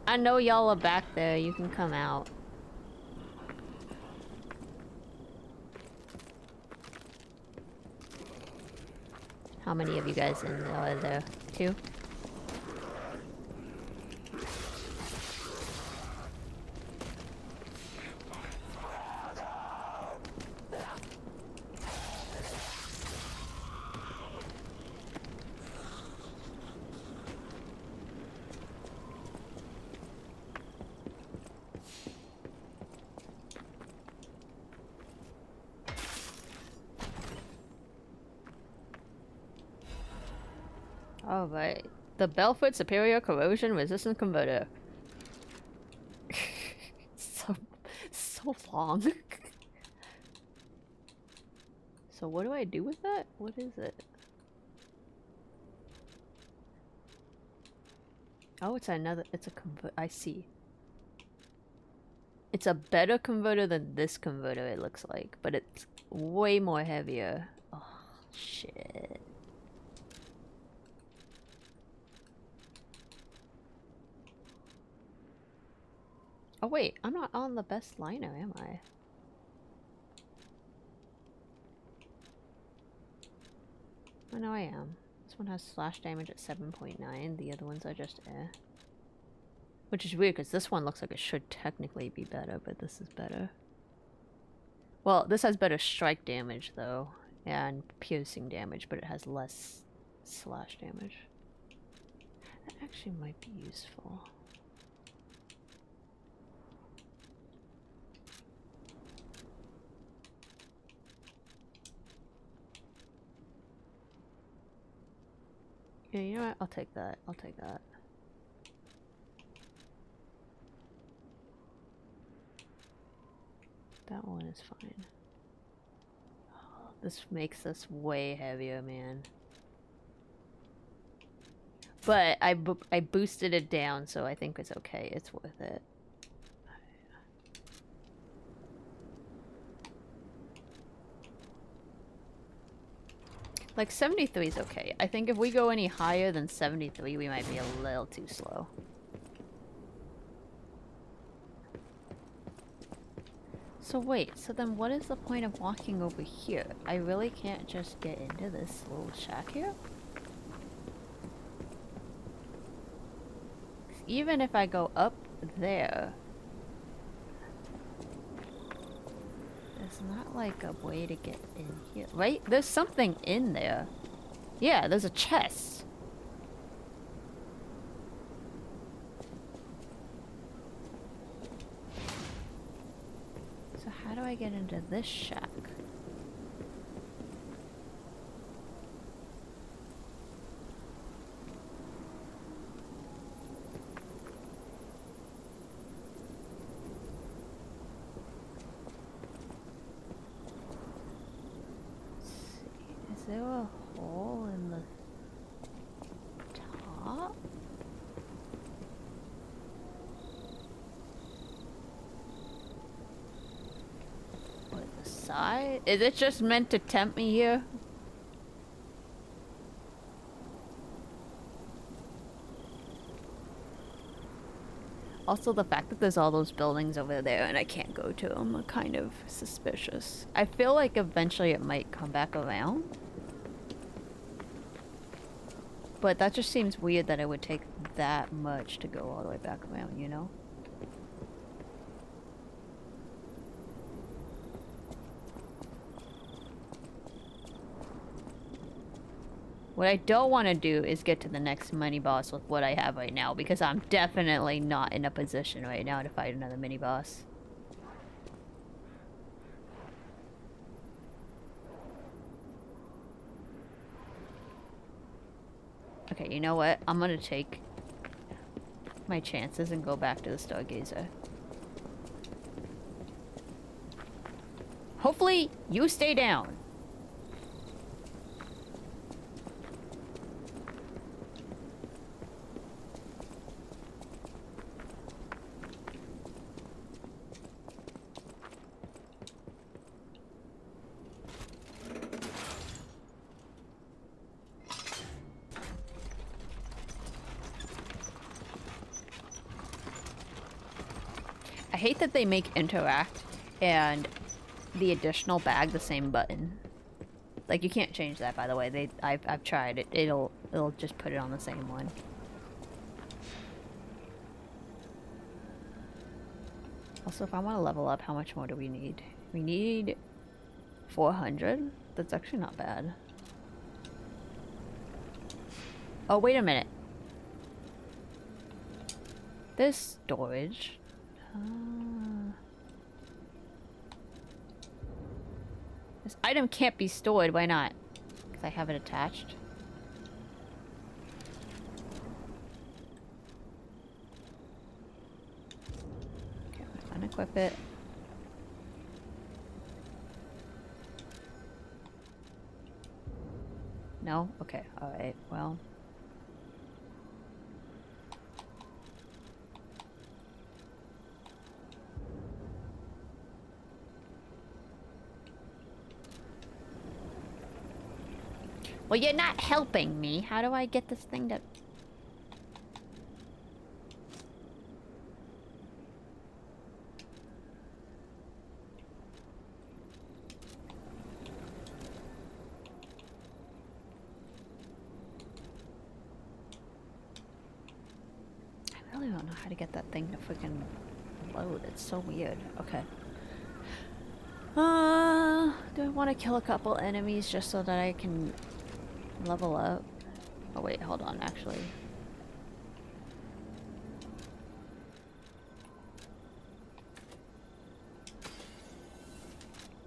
I know y'all are back there. You can come out. How many of you guys in there are there? 2? Oh, right. The Belfoot Superior Corrosion Resistant Converter. so long. So what do I do with that? What is it? Oh, it's a convert. I see. It's a better converter than this converter, it looks like, but it's way more heavier. Oh, shit. Oh wait, I'm not on the best liner, am I? Oh no, I am. This one has slash damage at 7.9. The other ones are just eh. Which is weird because this one looks like it should technically be better, but this is better. Well, this has better strike damage though, and piercing damage, but it has less slash damage. That actually might be useful. Yeah, you know what? I'll take that. I'll take that. That one is fine. Oh, this makes this way heavier, man. But I boosted it down, so I think it's okay. It's worth it. Like, 73 is okay. I think if we go any higher than 73, we might be a little too slow. So wait, so then what is the point of walking over here? I really can't just get into this little shack here? Even if I go up there, there's not like a way to get in here, right? There's something in there. Yeah, there's a chest. So how do I get into this shack? Is there a hole in the top? Or the side? Is it just meant to tempt me here? Also, the fact that there's all those buildings over there and I can't go to them are kind of suspicious. I feel like eventually it might come back around. But that just seems weird that it would take that much to go all the way back around, you know? What I don't want to do is get to the next mini boss with what I have right now, because I'm definitely not in a position right now to fight another mini boss. Okay, you know what? I'm gonna take my chances and go back to the Stargazer. Hopefully, you stay down. I hate that they make interact and the additional bag the same button. Like, you can't change that, by the way. I've tried it. It'll just put it on the same one. Also, if I want to level up, how much more do we need? We need 400? That's actually not bad. Oh, wait a minute. There's storage. This item can't be stored. Why not? Because I have it attached. Okay, I'm gonna unequip it. No? Okay, alright, well. Well, you're not helping me. How do I get this thing to... really don't know how to get that thing to freaking load. It's so weird. Okay. Do I want to kill a couple enemies just so that I can level up? Oh wait, hold on, actually.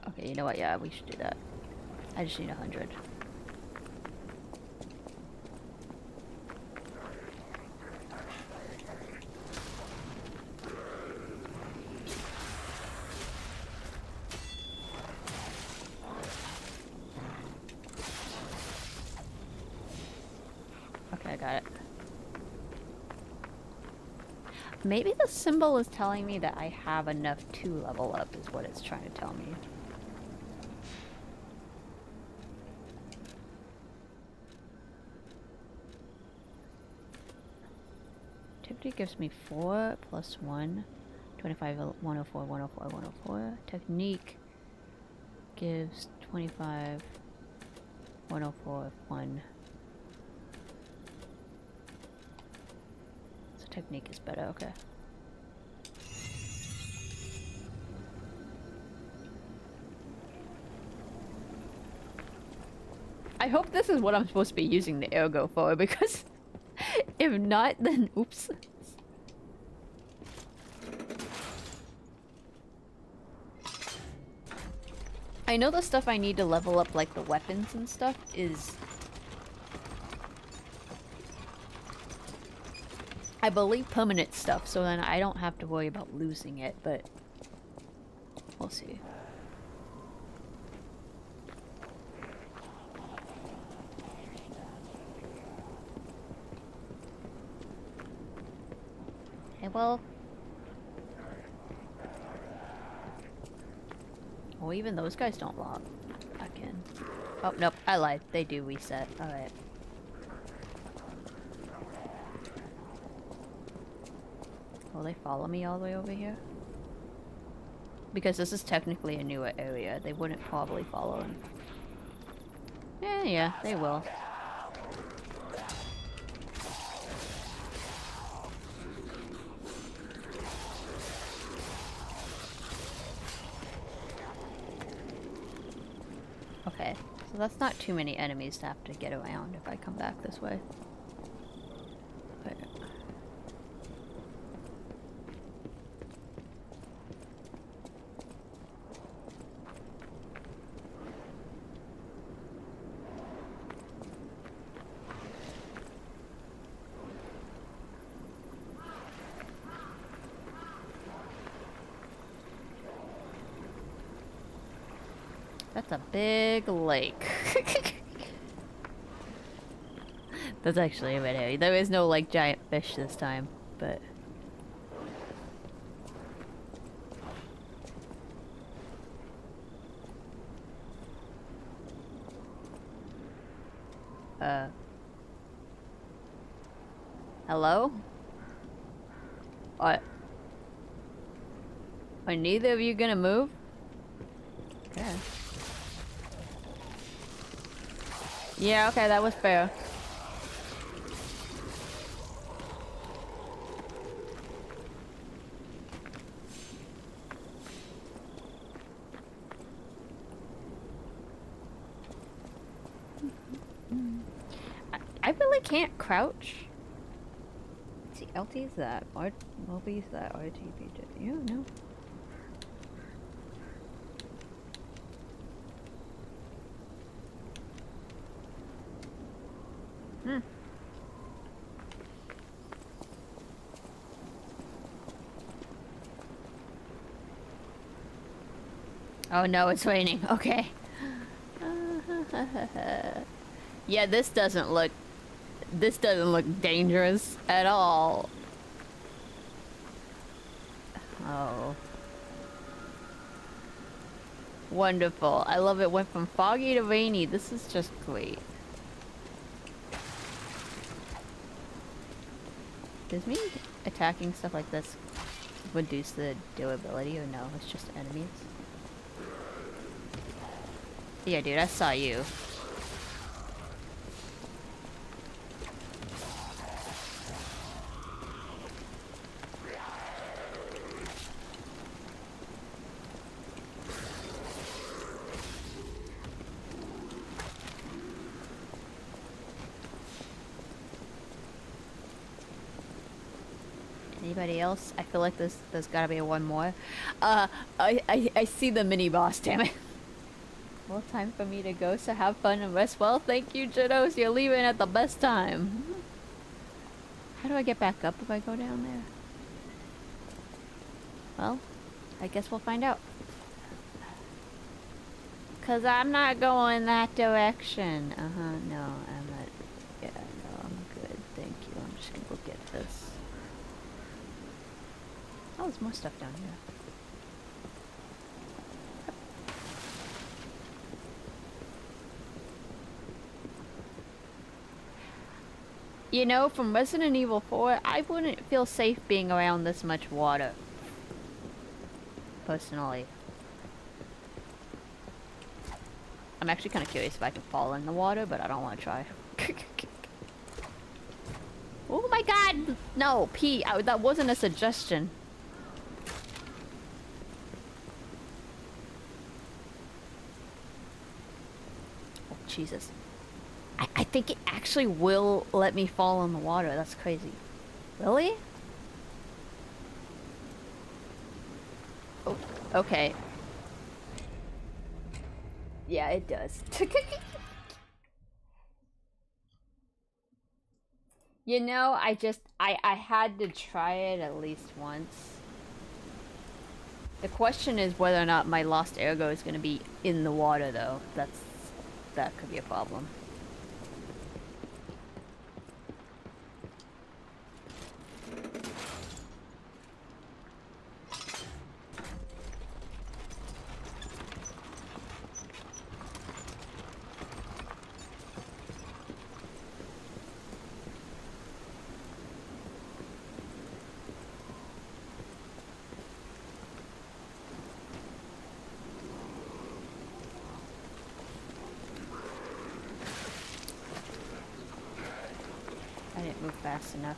Okay, you know what? Yeah, we should do that. I just need 100. Okay, I got it. Maybe the symbol is telling me that I have enough to level up, is what it's trying to tell me. Activity gives me 4 plus 1. 25, 104, 104, 104. Technique gives 25, 104, 1. So technique is better, okay. I hope this is what I'm supposed to be using the ergo for, because if not, then oops. I know the stuff I need to level up, like the weapons and stuff, is... I believe permanent stuff, so then I don't have to worry about losing it, but... we'll see. Okay, well... oh, even those guys don't log back in. Oh, nope, I lied. They do reset. Alright. Will they follow me all the way over here? Because this is technically a newer area. They wouldn't probably follow him. Yeah, they will. Okay, so that's not too many enemies to have to get around if I come back this way. Okay. That's a big lake. That's actually a bit heavy. There is no, like, giant fish this time, but... hello? What? Are neither of you gonna move? Okay. Yeah, okay, that was fair. I really can't crouch. See, LT is that, R LB is that, RTP, you know. Oh no, it's raining. Okay. Yeah, this doesn't look dangerous at all. Oh. Wonderful. I love it. Went from foggy to rainy. This is just great. Does me attacking stuff like this reduce the durability, or no? It's just enemies? Yeah, dude, I saw you. Anybody else? I feel like there's gotta be one more. I see the mini boss, damn it. Well, time for me to go, so have fun and rest well. Thank you, Jidos. You're leaving at the best time. How do I get back up if I go down there? Well, I guess we'll find out. Cause I'm not going that direction. No, I'm not. Yeah, no, I'm good. Thank you. I'm just gonna go get this. Oh, there's more stuff down here. You know, from Resident Evil 4, I wouldn't feel safe being around this much water. Personally. I'm actually kind of curious if I can fall in the water, but I don't want to try. Oh my god! No, P, that wasn't a suggestion. Oh, Jesus. I think it actually will let me fall in the water. That's crazy. Really? Oh, okay. Yeah, it does. You know, I had to try it at least once. The question is whether or not my lost ergo is going to be in the water, though. That could be a problem. I didn't move fast enough.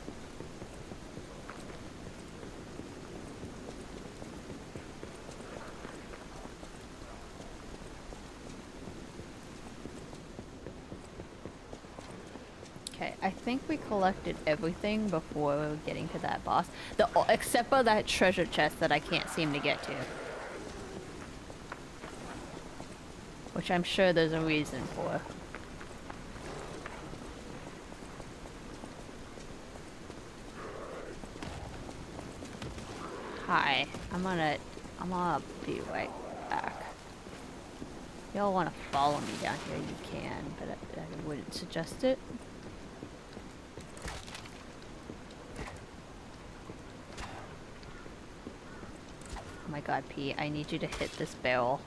Okay, I think we collected everything before getting to that boss. Except for that treasure chest that I can't seem to get to. Which I'm sure there's a reason for. Hi, I'm gonna be right back. Y'all wanna follow me down here, you can, but I wouldn't suggest it. Oh my god, P, I need you to hit this barrel.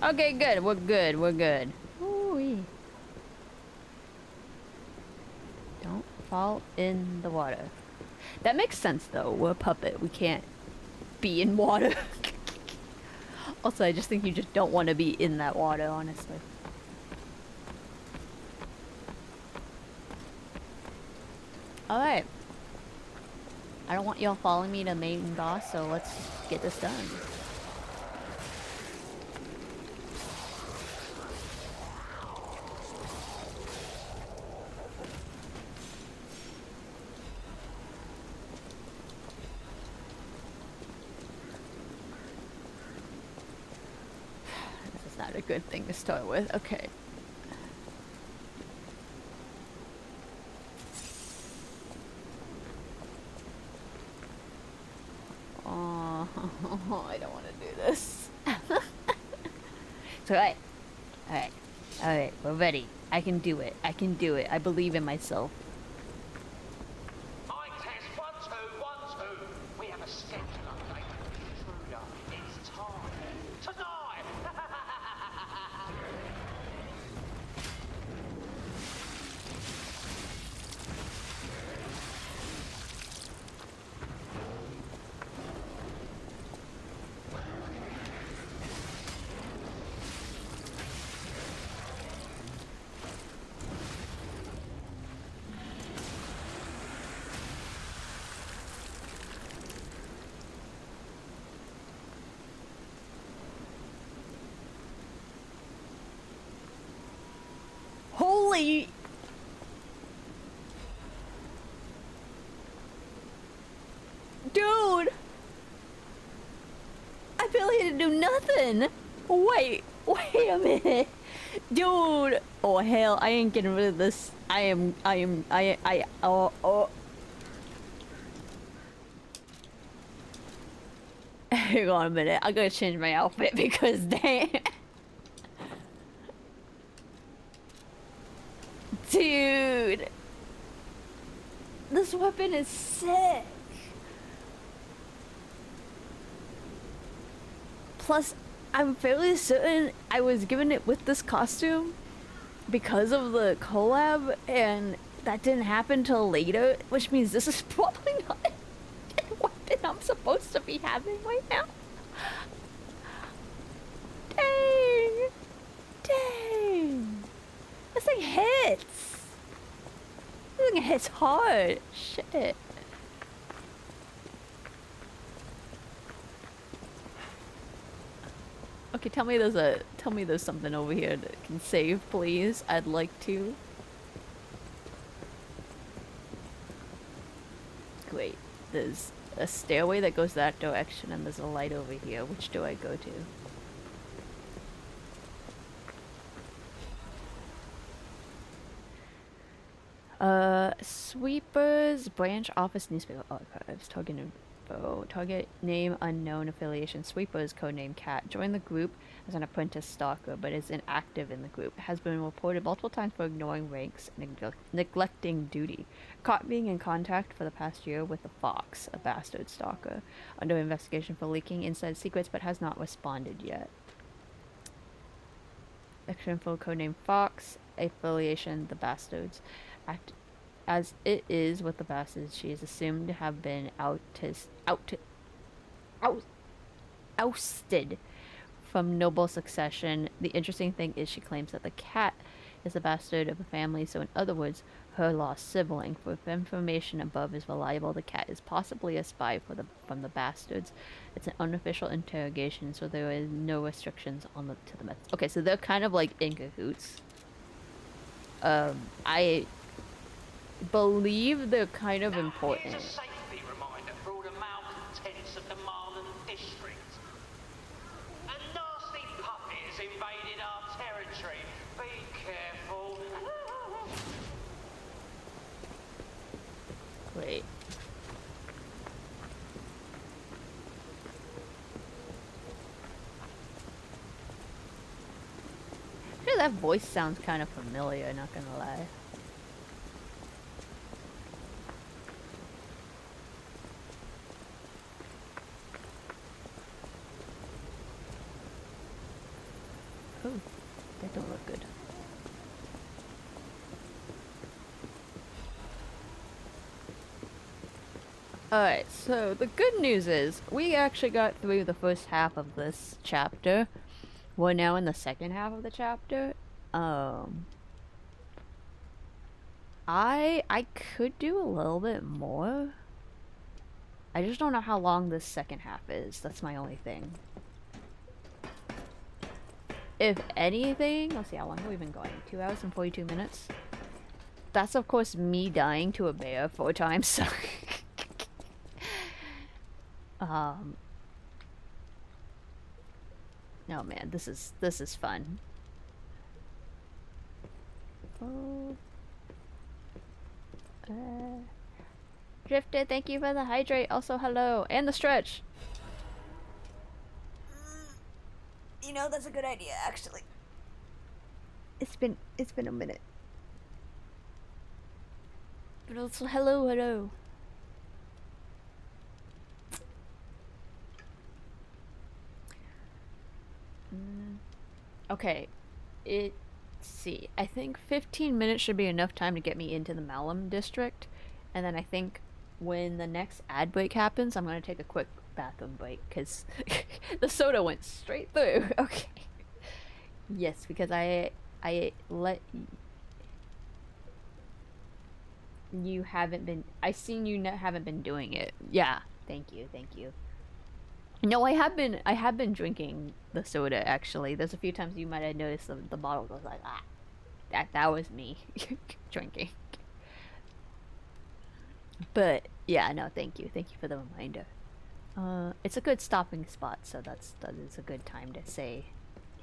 Okay, good, we're good. Ooh-wee. Don't fall in the water. That makes sense though, we're a puppet, we can't be in water. Also, I just think you just don't want to be in that water, honestly. Alright. I don't want y'all following me to main boss, so let's get this done. This is not a good thing to start with. Okay. Oh, I don't want to do this. So, alright, we're ready. I can do it. I believe in myself. I test 1, 2, 1, 2. We have a schedule update. Intruder, it's time. Tonight! Holy... do nothing. Wait a minute. Dude. Oh, hell, I ain't getting rid of this. Oh. Hang on a minute. I gotta change my outfit because dang. Dude. This weapon is sick. Plus, I'm fairly certain I was given it with this costume because of the collab, and that didn't happen till later, which means this is probably not the weapon I'm supposed to be having right now. Dang! Dang! This thing hits! This thing hits hard! Shit. Okay, tell me there's something over here that can save, please. I'd like to. Great. There's a stairway that goes that direction, and there's a light over here. Which do I go to? Sweepers, branch office, newspaper archives, target info, target name unknown, affiliation, Sweepers, codename Cat. Joined the group as an apprentice stalker, but is inactive in the group. Has been reported multiple times for ignoring ranks and neglecting duty. Caught being in contact for the past year with the Fox, a bastard stalker. Under investigation for leaking inside secrets, but has not responded yet. Extra info, codename Fox, affiliation, the Bastards. As it is with the Bastards, she is assumed to have been ousted from noble succession. The interesting thing is she claims that the cat is a bastard of the family, so in other words, her lost sibling. For if information above is reliable, the cat is possibly a spy from the Bastards. It's an unofficial interrogation, so there is no restrictions on to the methods. Okay, so they're kind of like in cahoots. I believe they're kind of important. Here's a safety reminder for all the malcontents of the Marlin district. A nasty puppet has invaded our territory. Be careful. Wait. Hey, that voice sounds kind of familiar, not gonna lie. Oh, that don't look good. Alright, so the good news is we actually got through the first half of this chapter. We're now in the second half of the chapter. I could do a little bit more. I just don't know how long this second half is. That's my only thing. If anything, let's see, how long have we been going? 2 hours and 42 minutes? That's of course me dying to a bear 4 times, so oh man, this is fun. Oh. Drifted, thank you for the hydrate. Also, hello, and the stretch. You know, that's a good idea, actually. It's been a minute. But also, hello. Okay, let's see. I think 15 minutes should be enough time to get me into the Malum district, and then I think when the next ad break happens, I'm gonna take a quick bathroom break because the soda went straight through. Okay. Yes, because I let you haven't been. I seen you haven't been doing it. Yeah. Thank you. No, I have been drinking the soda, actually. There's a few times you might have noticed the bottle goes like, that was me drinking. But, yeah, no, thank you for the reminder. It's a good stopping spot, so that is a good time to say,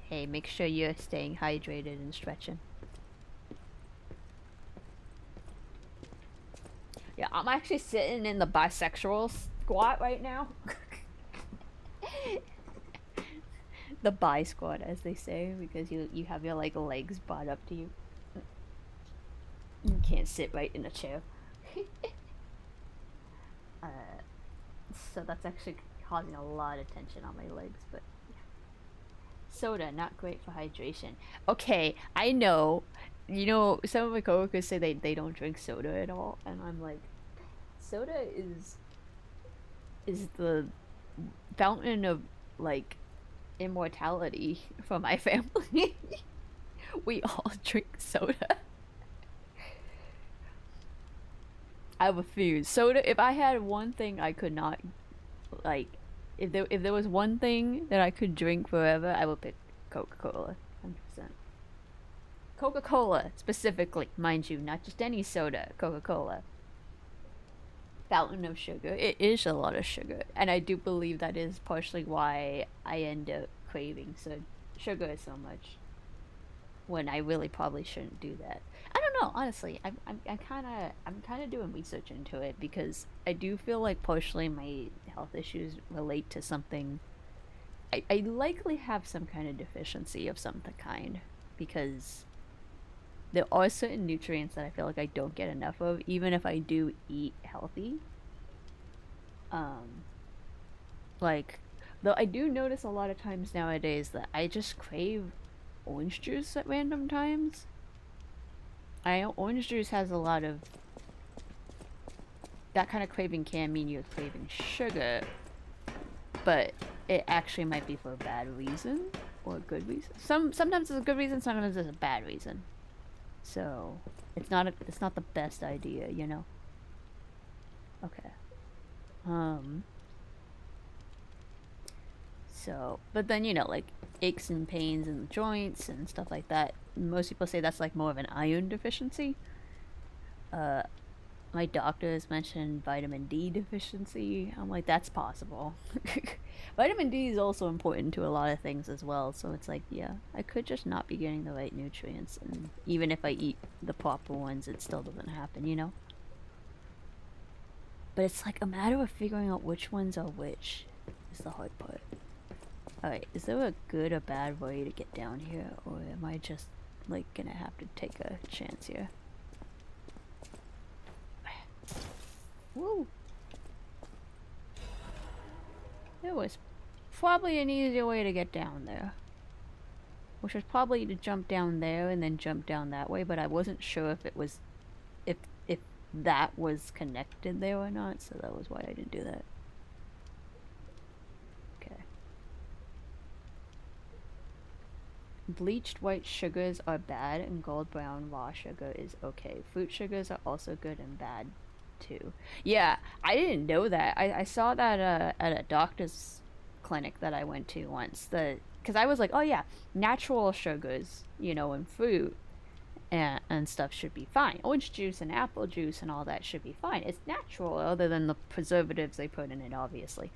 hey, make sure you're staying hydrated and stretching. Yeah, I'm actually sitting in the bisexual squat right now. The bi squat, as they say, because you have your like legs brought up to you. You can't sit right in a chair. So that's actually causing a lot of tension on my legs, but yeah. Soda, not great for hydration. Okay, I know. You know, some of my coworkers say they don't drink soda at all, and I'm like, soda is the fountain of like immortality for my family. We all drink soda. I refuse. Soda, if I had one thing I could not like, if there was one thing that I could drink forever, I would pick Coca-Cola. 100%. Coca-Cola specifically, mind you, not just any soda. Coca-Cola. Fountain of sugar. It is a lot of sugar, and I do believe that is partially why I end up craving sugar so much when I really probably shouldn't do that. I don't know, honestly. I'm kind of doing research into it because I do feel like partially my health issues relate to something. I likely have some kind of deficiency of some kind because there are certain nutrients that I feel like I don't get enough of, even if I do eat healthy. Like, though I do notice a lot of times nowadays that I just crave orange juice at random times. I know orange juice has a lot of that kind of craving can mean you're craving sugar, but it actually might be for a bad reason or a good reason. Sometimes it's a good reason, sometimes it's a bad reason. So it's not the best idea, you know. Okay. So, but then, you know, like aches and pains in the joints and stuff like that. Most people say that's like more of an iron deficiency. My doctors mentioned vitamin D deficiency. I'm like, that's possible. Vitamin D is also important to a lot of things as well. So it's like, yeah, I could just not be getting the right nutrients. And even if I eat the proper ones, it still doesn't happen, you know? But it's like a matter of figuring out which ones are which is the hard part. Alright, is there a good or bad way to get down here? Or am I just, like, gonna have to take a chance here? Woo! There was probably an easier way to get down there. Which was probably to jump down there and then jump down that way, but I wasn't sure if it was... if that was connected there or not, so that was why I didn't do that. Okay. Bleached white sugars are bad and gold brown raw sugar is okay. Fruit sugars are also good and bad too. Yeah, I didn't know that. I saw that at a doctor's clinic that I went to once. Because I was like, oh yeah, natural sugars, you know, in fruit and stuff should be fine. Orange juice and apple juice and all that should be fine. It's natural, other than the preservatives they put in it, obviously.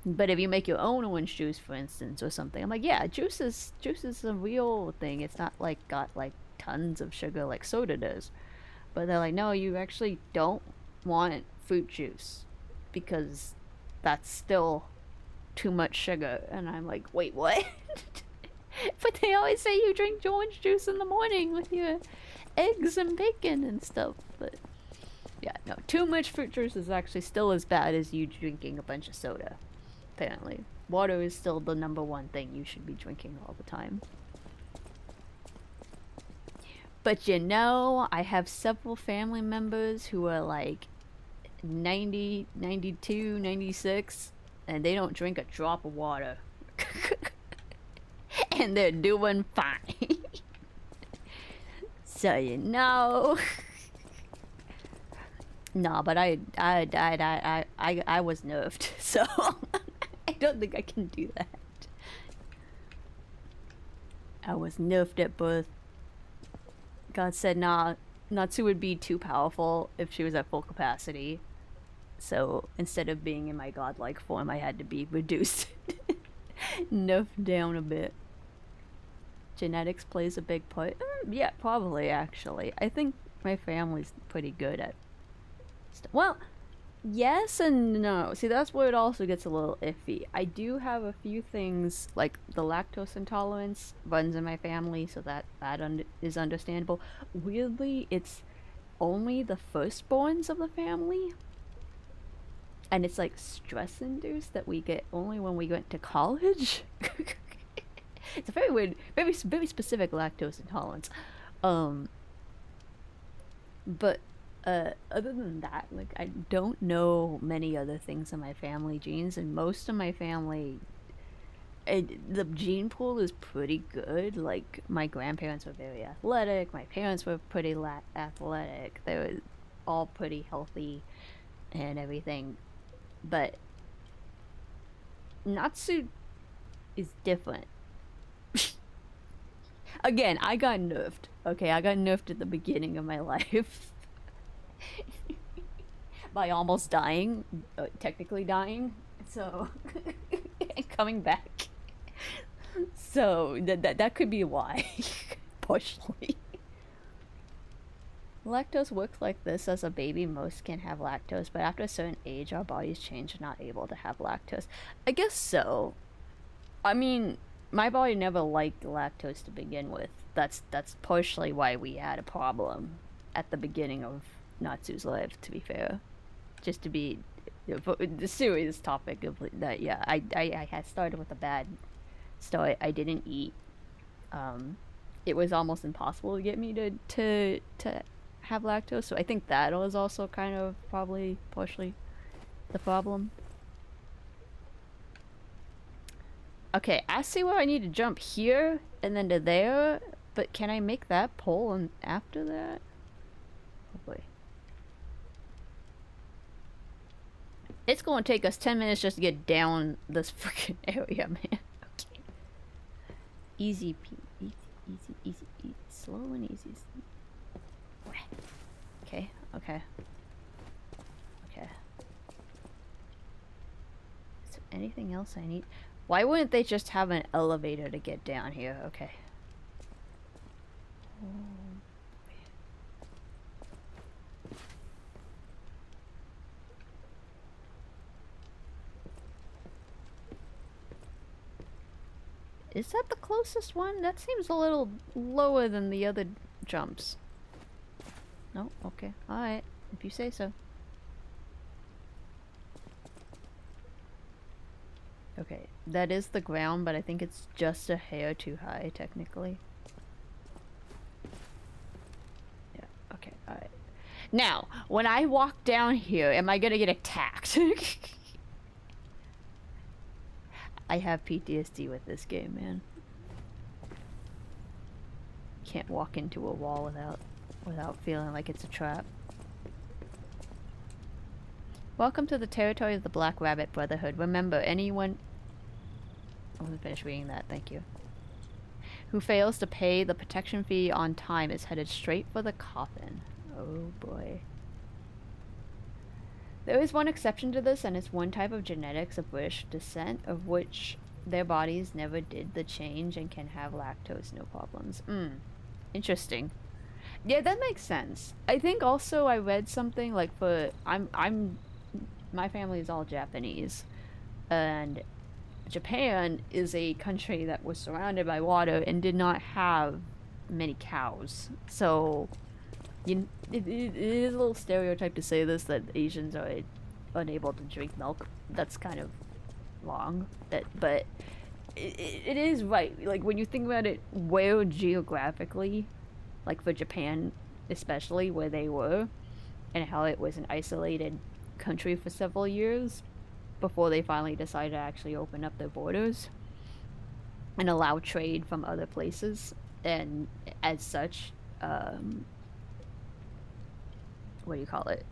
But if you make your own orange juice, for instance, or something, I'm like, yeah, juice is a real thing. It's not like got like tons of sugar like soda does. But they're like, no, you actually don't want fruit juice because that's still too much sugar. And I'm like, wait, what? But they always say you drink orange juice in the morning with your eggs and bacon and stuff. But yeah, no, too much fruit juice is actually still as bad as you drinking a bunch of soda. Apparently, water is still the #1 thing you should be drinking all the time. But you know, I have several family members who are like 90, 92, 96, and they don't drink a drop of water. And they're doing fine. So you know. No, but I was nerfed, so I don't think I can do that. I was nerfed at birth. God said, nah, Natsu would be too powerful if she was at full capacity. So instead of being in my godlike form, I had to be reduced. Nerfed down a bit. Genetics plays a big part. Yeah, probably, actually. I think my family's pretty good at... well, yes and no. See, that's where it also gets a little iffy. I do have a few things, like the lactose intolerance runs in my family, so that is understandable. Weirdly, it's only the firstborns of the family. And it's like stress-induced that we get only when we went to college. It's a very weird, very specific lactose intolerance. But other than that, like, I don't know many other things in my family genes, and most of my family, the gene pool is pretty good. Like, my grandparents were very athletic, my parents were pretty athletic, they were all pretty healthy and everything. But Natsu is different. Again, I got nerfed. Okay, I got nerfed at the beginning of my life. By almost dying. Technically dying. So, coming back. So, that could be why. Partially. Lactose works like this. As a baby, most can have lactose, but after a certain age, our bodies change and not able to have lactose. I guess so. I mean, my body never liked lactose to begin with. That's partially why we had a problem at the beginning of Natsu's life, to be fair. Just to be the serious topic of that, yeah, I had started with a bad start. I didn't eat. It was almost impossible to get me to have lactose, so I think that was also kind of probably partially the problem. Okay, I see where I need to jump here and then to there, but can I make that pole and after that? Oh boy. It's going to take us 10 minutes just to get down this freaking area, man. Okay. Easy, easy. Slow and easy. Okay. Is there anything else I need? Why wouldn't they just have an elevator to get down here? Okay. Is that the closest one? That seems a little lower than the other jumps. No? Okay. Alright. If you say so. Okay. That is the ground, but I think it's just a hair too high, technically. Yeah. Okay. Alright. Now, when I walk down here, am I gonna get attacked? I have PTSD with this game, man. Can't walk into a wall without feeling like it's a trap. Welcome to the territory of the Black Rabbit Brotherhood. Remember, anyone... I wasn't finished reading that, thank you. Who fails to pay the protection fee on time is headed straight for the coffin. Oh boy. There is one exception to this, and it's one type of genetics of British descent, of which their bodies never did the change and can have lactose, no problems. Interesting. Yeah, that makes sense. I think also I read something like my family is all Japanese, and Japan is a country that was surrounded by water and did not have many cows. So it is a little stereotype to say this, that Asians are unable to drink milk. That's kind of wrong. But it is right. Like, when you think about it, where geographically, like for Japan especially, where they were, and how it was an isolated country for several years before they finally decided to actually open up their borders and allow trade from other places, and as such, what do you call it?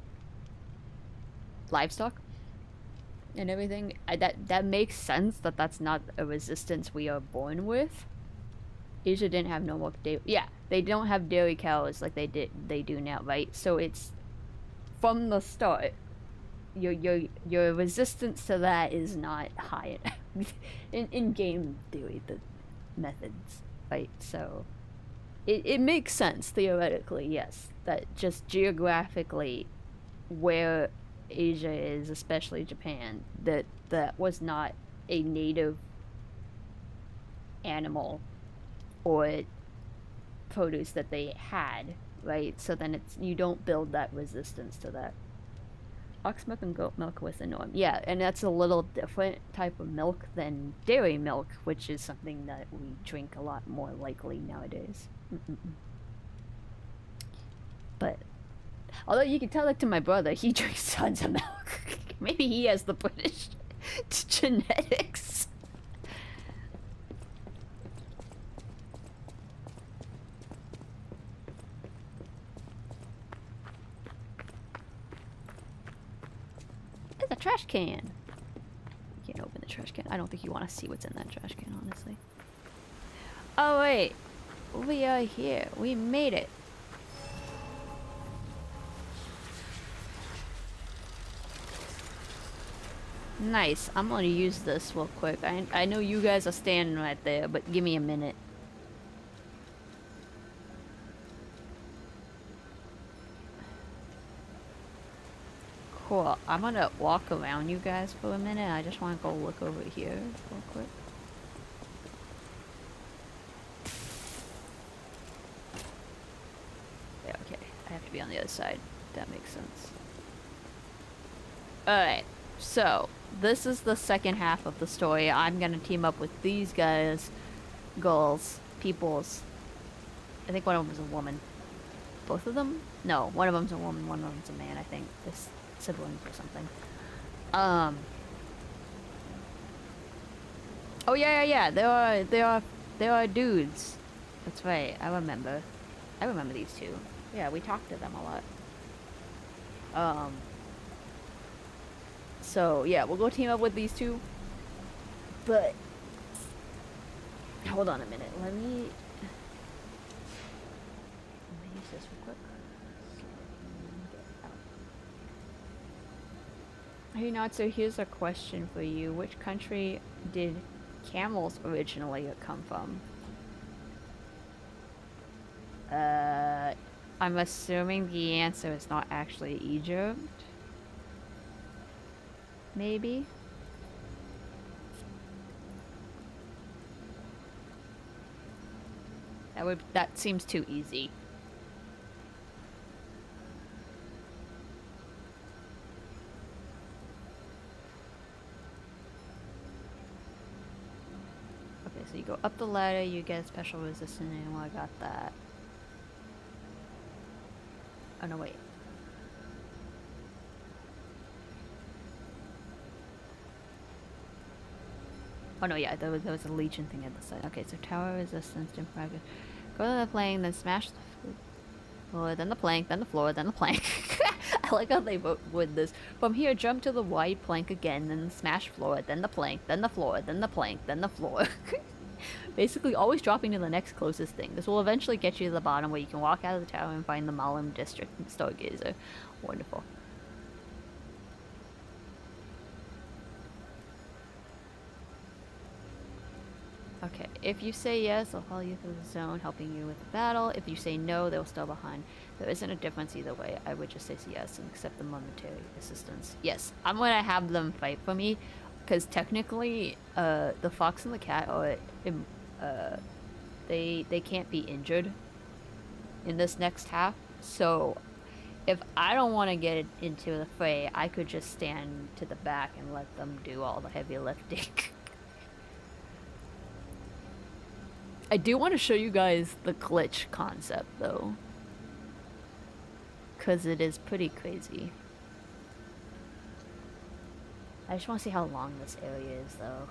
Livestock and everything. That makes sense that that's not a resistance we are born with. Asia didn't have normal dairy. Yeah, they don't have dairy cows like they do now, right? So it's from the start. your resistance to that is not high enough. in game theory, the methods, right? So it makes sense theoretically, yes, that just geographically where Asia is, especially Japan, that was not a native animal or produce that they had, right? So then it's, you don't build that resistance to that. Ox milk and goat milk was the norm. Yeah, and that's a little different type of milk than dairy milk, which is something that we drink a lot more likely nowadays. But although you can tell that to my brother, he drinks tons of milk. Maybe he has the British genetics. There's a trash can. You can't open the trash can. I don't think you want to see what's in that trash can, honestly. Oh wait, we are here. We made it. Nice. I'm gonna use this real quick. I know you guys are standing right there, but give me a minute. Cool. I'm gonna walk around you guys for a minute. I just want to go look over here real quick. Yeah, okay. I have to be on the other side. That makes sense. Alright. So, this is the second half of the story. I'm gonna team up with these guys, girls, peoples. I think one of them is a woman. Both of them? No, one of them's a woman, one of them's a man, I think. This siblings or something. Oh yeah. There are dudes. That's right. I remember these two. Yeah, we talked to them a lot. So yeah, we'll go team up with these two. But hold on a minute. Let me use this real quick. Hey Natsu, here's a question for you. Which country did camels originally come from? I'm assuming the answer is not actually Egypt. Maybe? That seems too easy. Okay, so you go up the ladder, you get special resistance animal, I got that. Oh no, wait. Oh no, yeah, there was a legion thing at the side. Okay, so tower resistance, dim fragment. Go to the plank, then smash the floor, then the plank, then the floor, then the plank. I like how they would this. From here, jump to the wide plank again, then smash floor, then the plank, then the floor, then the plank, then the floor. Basically, always dropping to the next closest thing. This will eventually get you to the bottom where you can walk out of the tower and find the Malum District and Stargazer. Wonderful. Okay, if you say yes, they'll follow you through the zone, helping you with the battle. If you say no, they'll stay behind. There isn't a difference either way. I would just say yes and accept the momentary assistance. Yes, I'm gonna have them fight for me, because technically, the fox and the cat are, they can't be injured in this next half. So, if I don't want to get into the fray, I could just stand to the back and let them do all the heavy lifting. I do want to show you guys the glitch concept, though. Because it is pretty crazy. I just want to see how long this area is, though.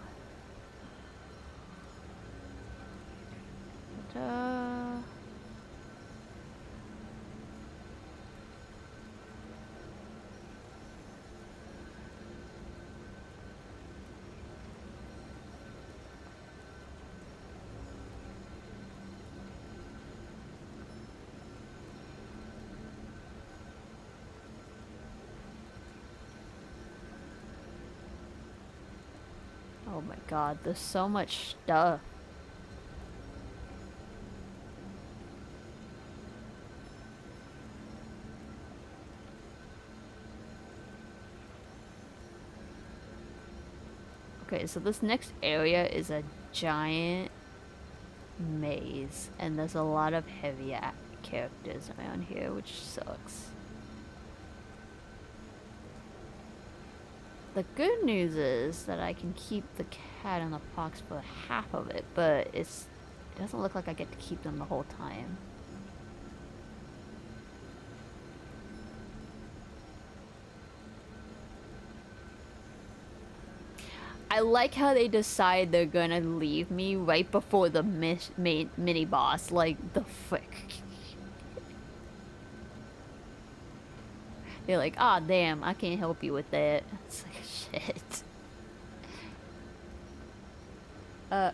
Ta-da! my god, there's so much stuff. Okay, so this next area is a giant maze, and there's a lot of heavy characters around here, which sucks. The good news is that I can keep the cat in the box for half of it, but it doesn't look like I get to keep them the whole time. I like how they decide they're gonna leave me right before the mini boss. Like, the frick. They're like, ah, damn, I can't help you with that. It's like, shit.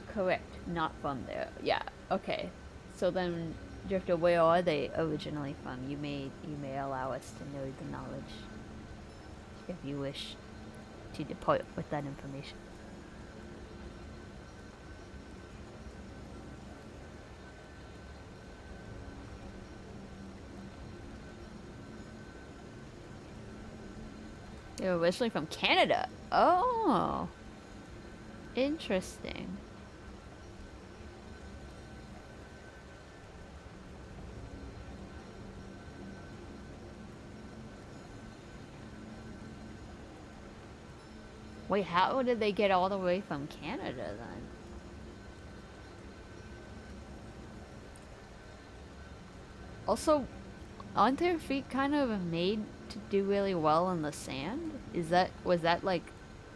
Correct. Not from there. Yeah, okay. So then, Drifter, where are they originally from? You may allow us to know the knowledge, if you wish to depart with that information. They're originally from Canada. Oh. Interesting. Wait, how did they get all the way from Canada then? Also, aren't their feet kind of made to do really well in the sand? Was that like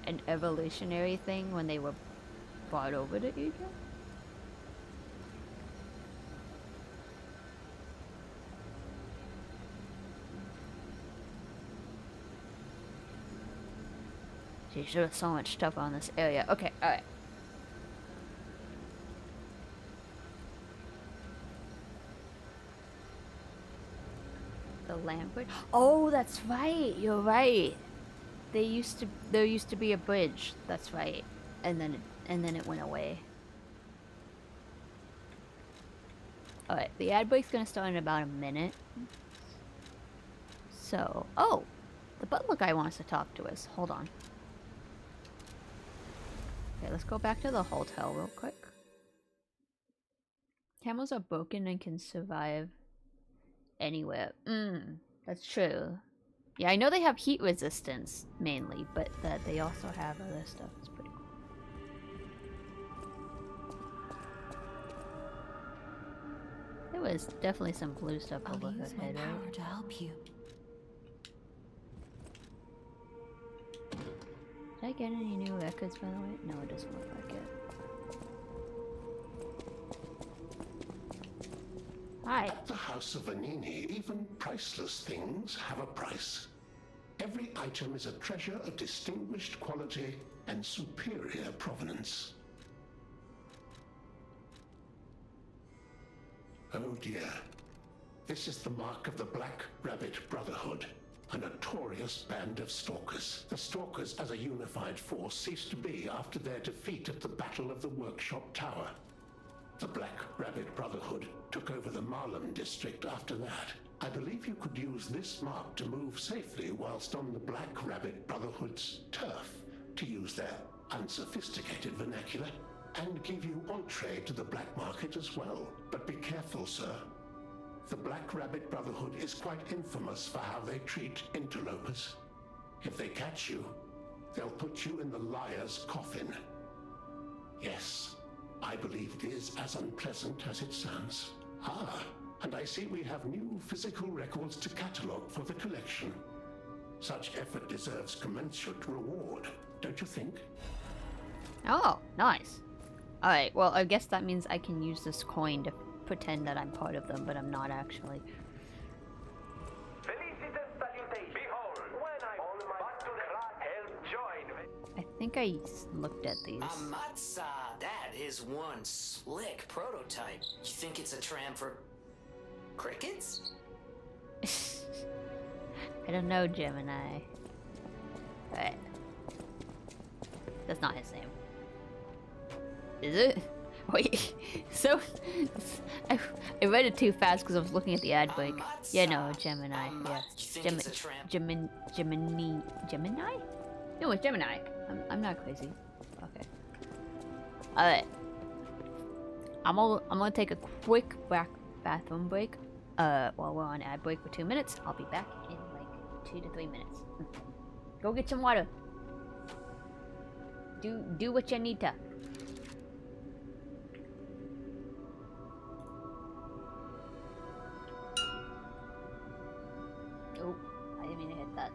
an evolutionary thing when they were brought over to Egypt? Geez, there's so much stuff on this area. Okay, alright. The language? Oh, that's right. You're right. There used to be a bridge. That's right. And then it went away. All right, the ad break's gonna start in about a minute. So, oh, the butler guy wants to talk to us. Hold on. Okay, let's go back to the hotel real quick. Camels are broken and can survive anywhere. That's true. Yeah, I know they have heat resistance mainly, but that they also have other stuff. It's pretty cool. There was definitely some blue stuff I'll over her use my head, power right? to help you. Did I get any new records, by the way? No, it doesn't look like it. Hi. At the House of Vanini, even priceless things have a price. Every item is a treasure of distinguished quality and superior provenance. Oh dear. This is the mark of the Black Rabbit Brotherhood, a notorious band of stalkers. The stalkers as a unified force ceased to be after their defeat at the Battle of the Workshop Tower. The Black Rabbit Brotherhood took over the Marlem district after that. I believe you could use this mark to move safely whilst on the Black Rabbit Brotherhood's turf, to use their unsophisticated vernacular, and give you entree to the black market as well. But be careful, sir. The Black Rabbit Brotherhood is quite infamous for how they treat interlopers. If they catch you, they'll put you in the liar's coffin. Yes, I believe it is as unpleasant as it sounds. Ah, and I see we have new physical records to catalogue for the collection. Such effort deserves commensurate reward, don't you think? Oh, nice. Alright, well, I guess that means I can use this coin to pretend that I'm part of them, but I'm not actually. I think I looked at these. Amatsa, that is one slick prototype. You think it's a tram for crickets? I don't know, Gemini. Alright. That's not his name. Is it? Wait, so I read it too fast because I was looking at the ad break. Yeah, no, Gemini. Yeah, You think it's a tramp? Gemini? No, it's Gemini. I'm not crazy. Okay. All right. I'm gonna take a quick bathroom break. While we're on ad break for 2 minutes, I'll be back in like 2 to 3 minutes. Go get some water. Do what you need to. Oh, I didn't mean to hit that.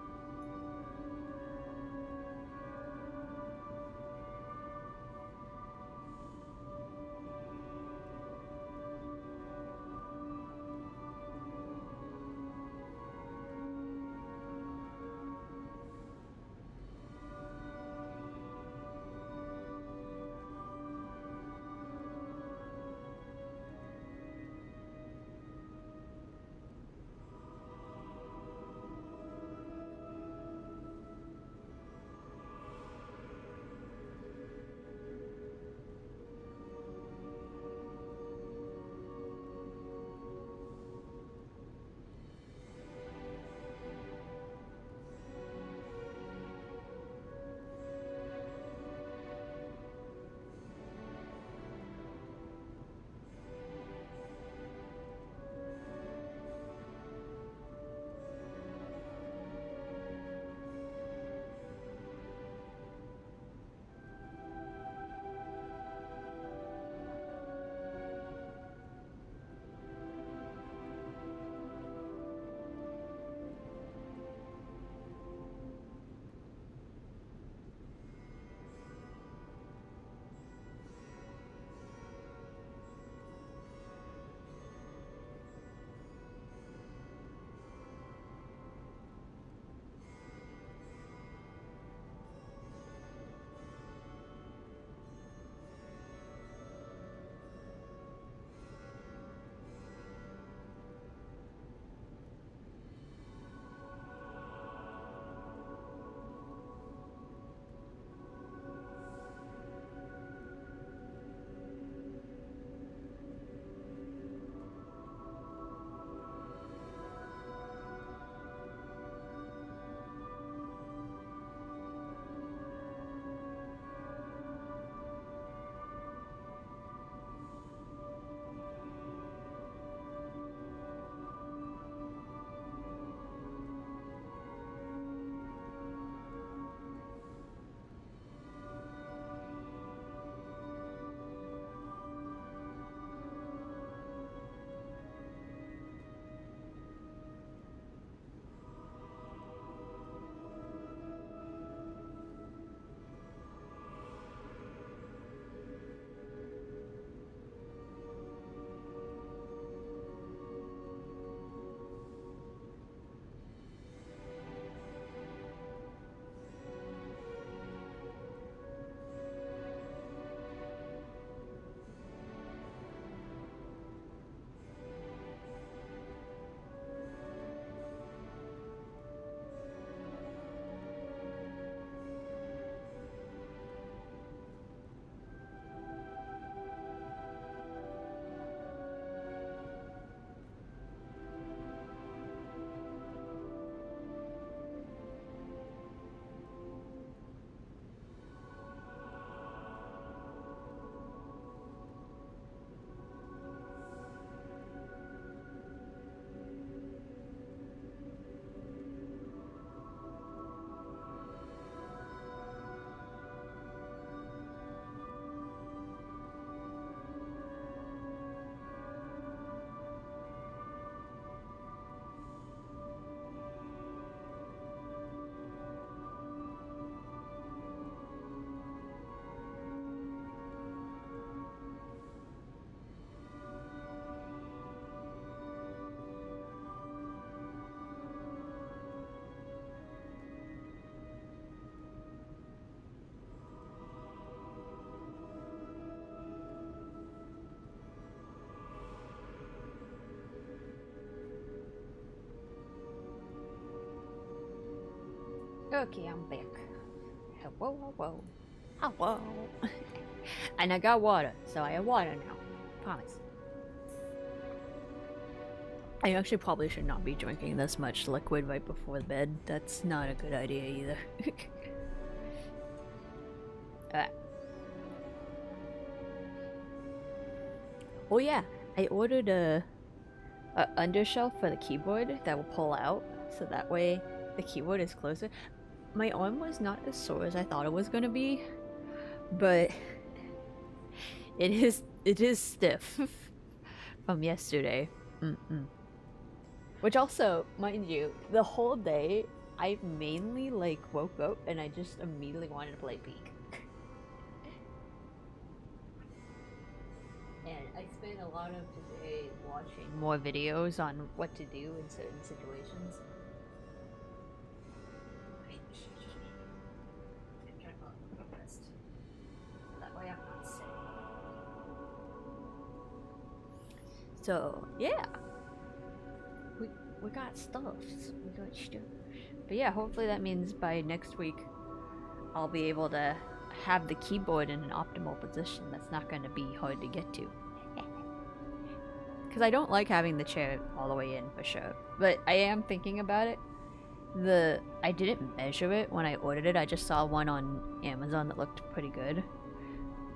Okay, I'm back. Hello, hello. Hello. And I got water, so I have water now. Promise. I actually probably should not be drinking this much liquid right before bed. That's not a good idea either. Oh yeah, I ordered a undershelf for the keyboard that will pull out, so that way the keyboard is closer. My arm was not as sore as I thought it was gonna be, but it is stiff from yesterday. Which also, mind you, the whole day I mainly like woke up and I just immediately wanted to play Peak. And I spent a lot of today watching more videos on what to do in certain situations. I'm trying to follow the rest. That way I'm not sick. So, yeah. We got stuff. We got stuff. But yeah, hopefully that means by next week I'll be able to have the keyboard in an optimal position that's not going to be hard to get to. Because I don't like having the chair all the way in for sure. But I am thinking about it. I didn't measure it when I ordered it. I just saw one on Amazon that looked pretty good.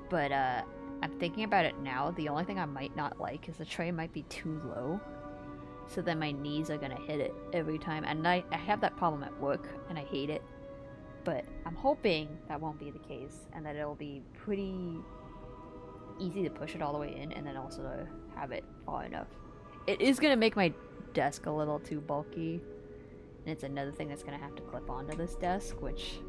But I'm thinking about it now. The only thing I might not like is the tray might be too low. So then my knees are gonna hit it every time. And I have that problem at work and I hate it. But I'm hoping that won't be the case and that it'll be pretty easy to push it all the way in and then also to have it far enough. It is gonna make my desk a little too bulky. And it's another thing that's gonna have to clip onto this desk, which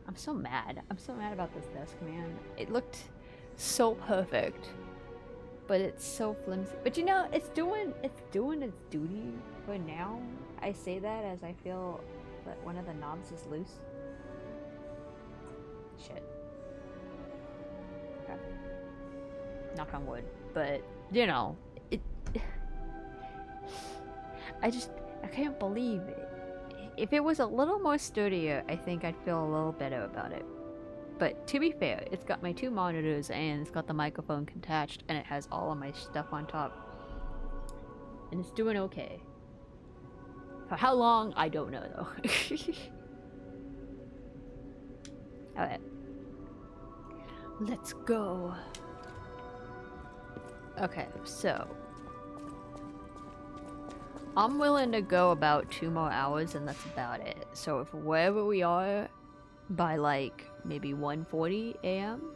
I'm so mad. I'm so mad about this desk, man. It looked so perfect. But it's so flimsy. But you know, it's doing its duty for now. I say that as I feel that one of the knobs is loose. Shit. Okay. Knock on wood. But, you know, I can't believe it. If it was a little more sturdier, I think I'd feel a little better about it. But to be fair, it's got my 2 monitors and it's got the microphone attached and it has all of my stuff on top. And it's doing okay. For how long, I don't know though. Alright. Let's go. Okay, so I'm willing to go about 2 more hours and that's about it. So if wherever we are by like maybe 1:40 a.m.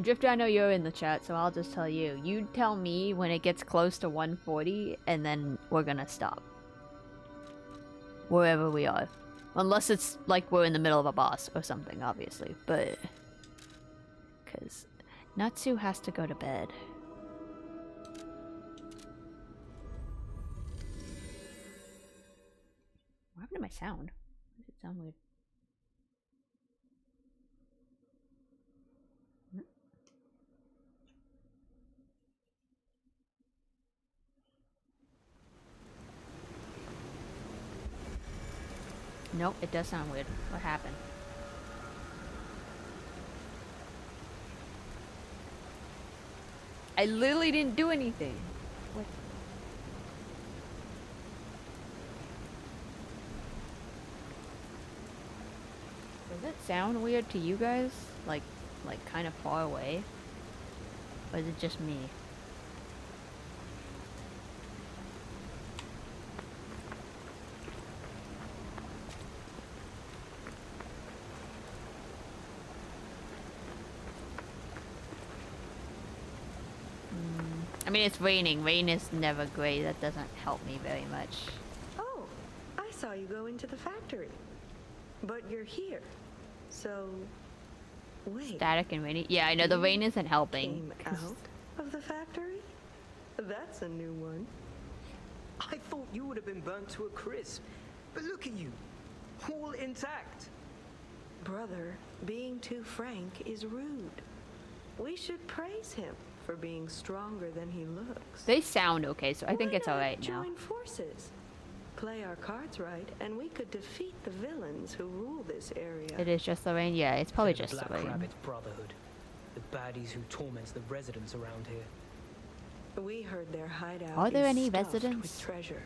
Drifter, I know you're in the chat, so I'll just tell you. You tell me when it gets close to 1:40 and then we're gonna stop. Wherever we are. Unless it's like we're in the middle of a boss or something, obviously. But because Natsu has to go to bed. What happened to my sound? Why does it sound weird? Nope, it does sound weird. What happened? I literally didn't do anything. What? Does it sound weird to you guys? Like kind of far away? Or is it just me? I mean, it's raining. Rain is never great. That doesn't help me very much. Oh, I saw you go into the factory. But you're here. So, wait. Static and rainy. Yeah, I know the rain isn't helping. Came out of the factory? That's a new one. I thought you would have been burnt to a crisp. But look at you. All intact. Brother, being too frank is rude. We should praise him for being stronger than he looks. They sound okay, so I think Why it's not alright now. join forces. play our cards right, and we could defeat the villains who rule this area. It is just the rain? Yeah, it's probably They're just the the Black rain. Rabbit Brotherhood. The baddies who torments the residents around here. We heard their hideout Are there is any stuffed residents? with treasure.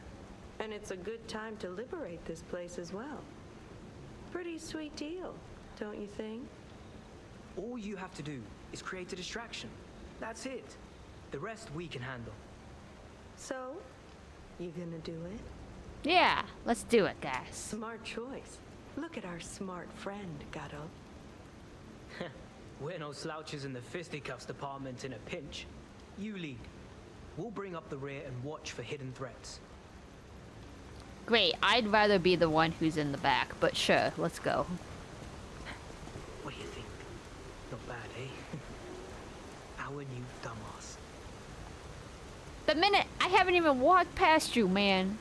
And it's a good time to liberate this place as well. Pretty sweet deal, don't you think? All you have to do is create a distraction. That's it. The rest we can handle. So, you gonna do it? Yeah, let's do it, guys. Smart choice. Look at our smart friend, Gato. We're no slouches in the fisticuffs department in a pinch. You lead. We'll bring up the rear and watch for hidden threats. Great, I'd rather be the one who's in the back, but sure, let's go. What do you think? Not bad, eh? Our new dumbass. The minute I haven't even walked past you, man.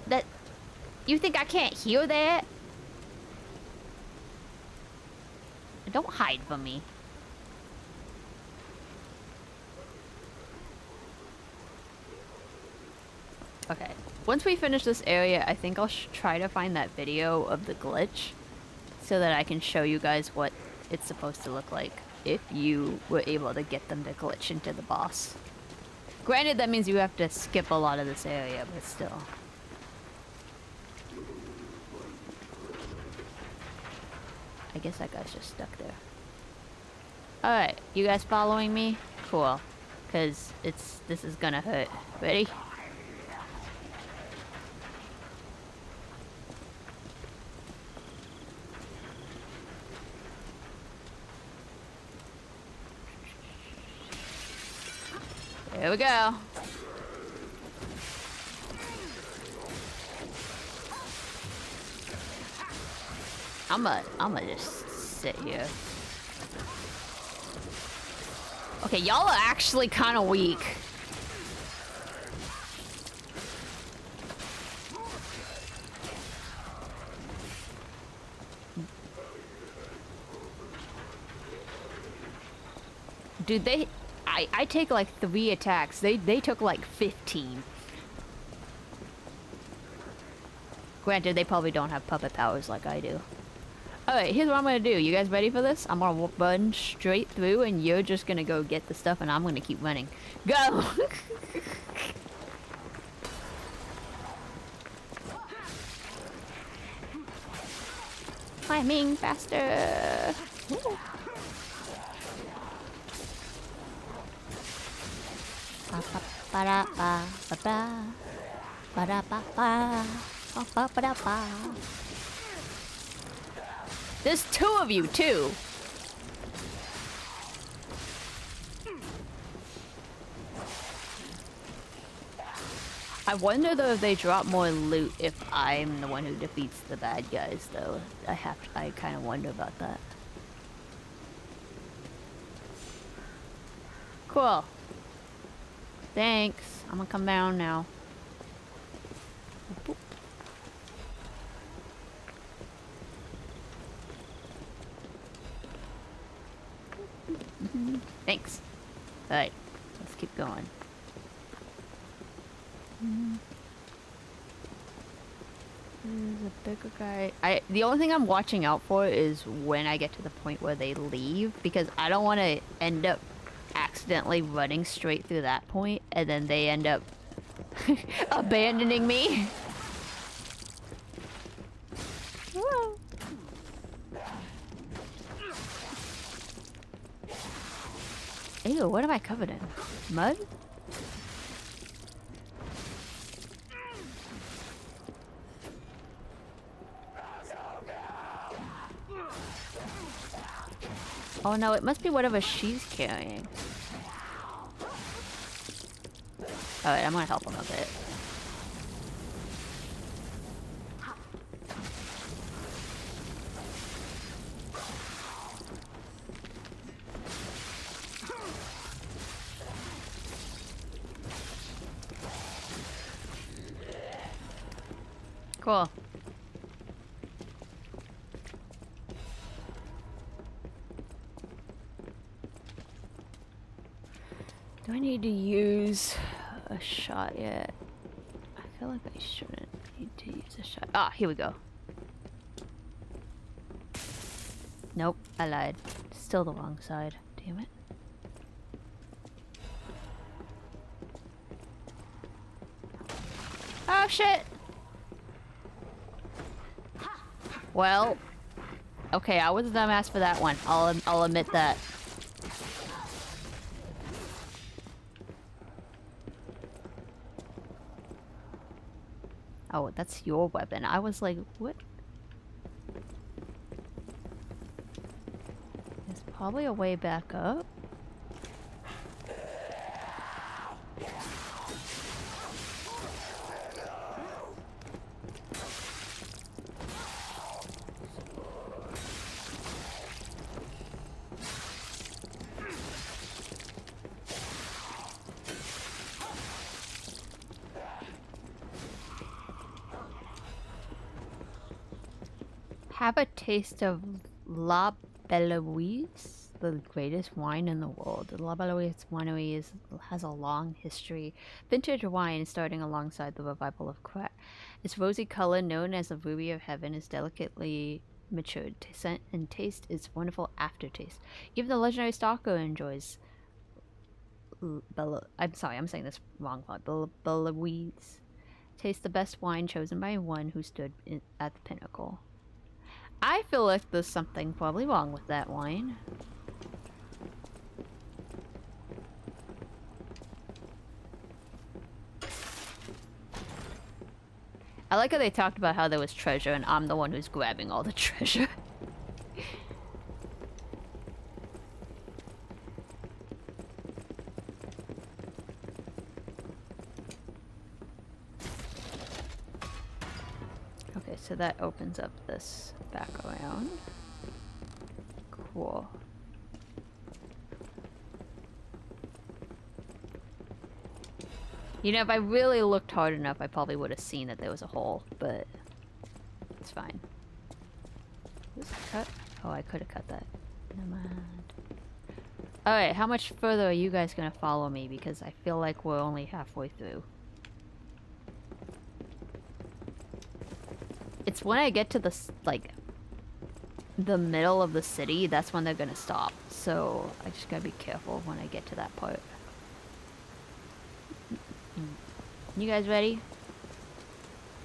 That you think I can't hear that? Don't hide from me. Okay. Once we finish this area, I think I'll try to find that video of the glitch so that I can show you guys what it's supposed to look like if you were able to get them to glitch into the boss. Granted, that means you have to skip a lot of this area, but still. I guess that guy's just stuck there. Alright, you guys following me? Cool. Cause this is gonna hurt. Ready? Here we go. I'ma just sit here. Okay, y'all are actually kind of weak. Dude, I take like 3 attacks. They took like 15. Granted, they probably don't have puppet powers like I do. Alright, here's what I'm gonna do. You guys ready for this? I'm gonna run straight through and you're just gonna go get the stuff and I'm gonna keep running. Go! Climbing faster! Woo. There's 2 of you, too. I wonder though if they drop more loot if I'm the one who defeats the bad guys though. I kind of wonder about that. Cool. Thanks. I'm gonna come down now. Boop. Thanks. Alright, let's keep going. There's a bigger guy. The only thing I'm watching out for is when I get to the point where they leave, because I don't want to end up accidentally running straight through that point and then they end up abandoning me. Whoa. Ew, what am I covered in? Mud? Oh no, it must be whatever she's carrying. Alright, I'm gonna help him a bit. Cool. Do I need to use a shot yet? feel like I shouldn't need to use a shot. Ah, here we go. Nope, I lied. Still the wrong side. Damn it. Oh shit! Well, okay, I was a dumbass for that one. I'll admit that. Oh, that's your weapon. I was like, what? There's probably a way back up. Have a taste of La Beloise, the greatest wine in the world. The La Beloise winery has a long history. Vintage wine starting alongside the revival of Krat. Its rosy color, known as the ruby of heaven, is delicately matured. Scent and taste its wonderful aftertaste. Even the legendary stalker enjoys. I'm sorry, I'm saying this wrong. Beloise. Taste the best wine chosen by one who stood at the pinnacle. I feel like there's something probably wrong with that wine. I like how they talked about how there was treasure and I'm the one who's grabbing all the treasure. Okay, so that opens up this back around. Cool. You know, if I really looked hard enough, I probably would have seen that there was a hole, but it's fine. Was it cut? Oh, I could have cut that. Never mind. Alright, how much further are you guys gonna follow me? Because I feel like we're only halfway through. It's when I get to the, like, the middle of the city, that's when they're gonna stop. So, I just gotta be careful when I get to that part. You guys ready?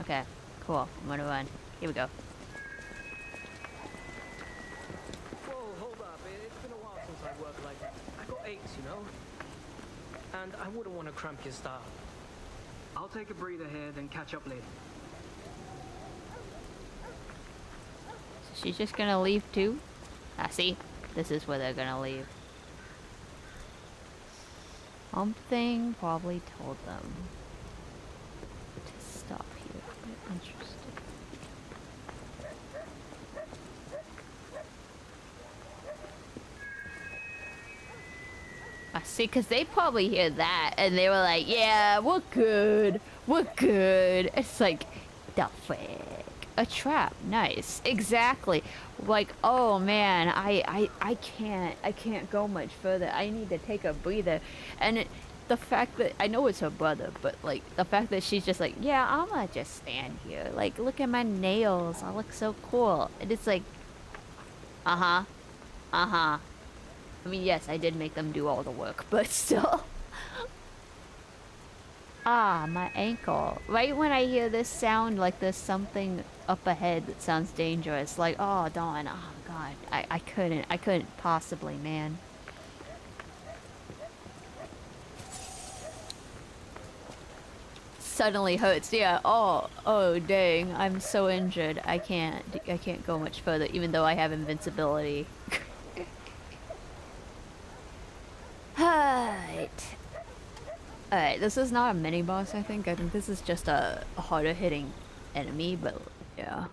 Okay, cool. I'm gonna run. Here we go. Whoa, hold up. It's been a while since I worked like that. I got aches, you know? And I wouldn't want to cramp your style. I'll take a breather here, then catch up later. So she's just gonna leave too? Ah, see? This is where they're gonna leave. Something probably told them to stop here. Interesting. I see, because they probably hear that and they were like, yeah, we're good. We're good. It's like, the frick? A trap. Nice. Exactly. Like, oh man, I can't go much further. I need to take a breather. And the fact that, I know it's her brother, but like, the fact that she's just like, yeah, I'm gonna just stand here. Like, look at my nails. I look so cool. And it's like, uh-huh. Uh-huh. I mean, yes, I did make them do all the work, but still. Ah, my ankle. Right when I hear this sound, like there's something up ahead that sounds dangerous. Like, oh, darn, oh god, I couldn't possibly, man. Suddenly hurts, yeah. Oh, dang, I'm so injured. I can't go much further, even though I have invincibility. Alright, this is not a mini boss, I think. I think this is just a harder hitting enemy, but yeah.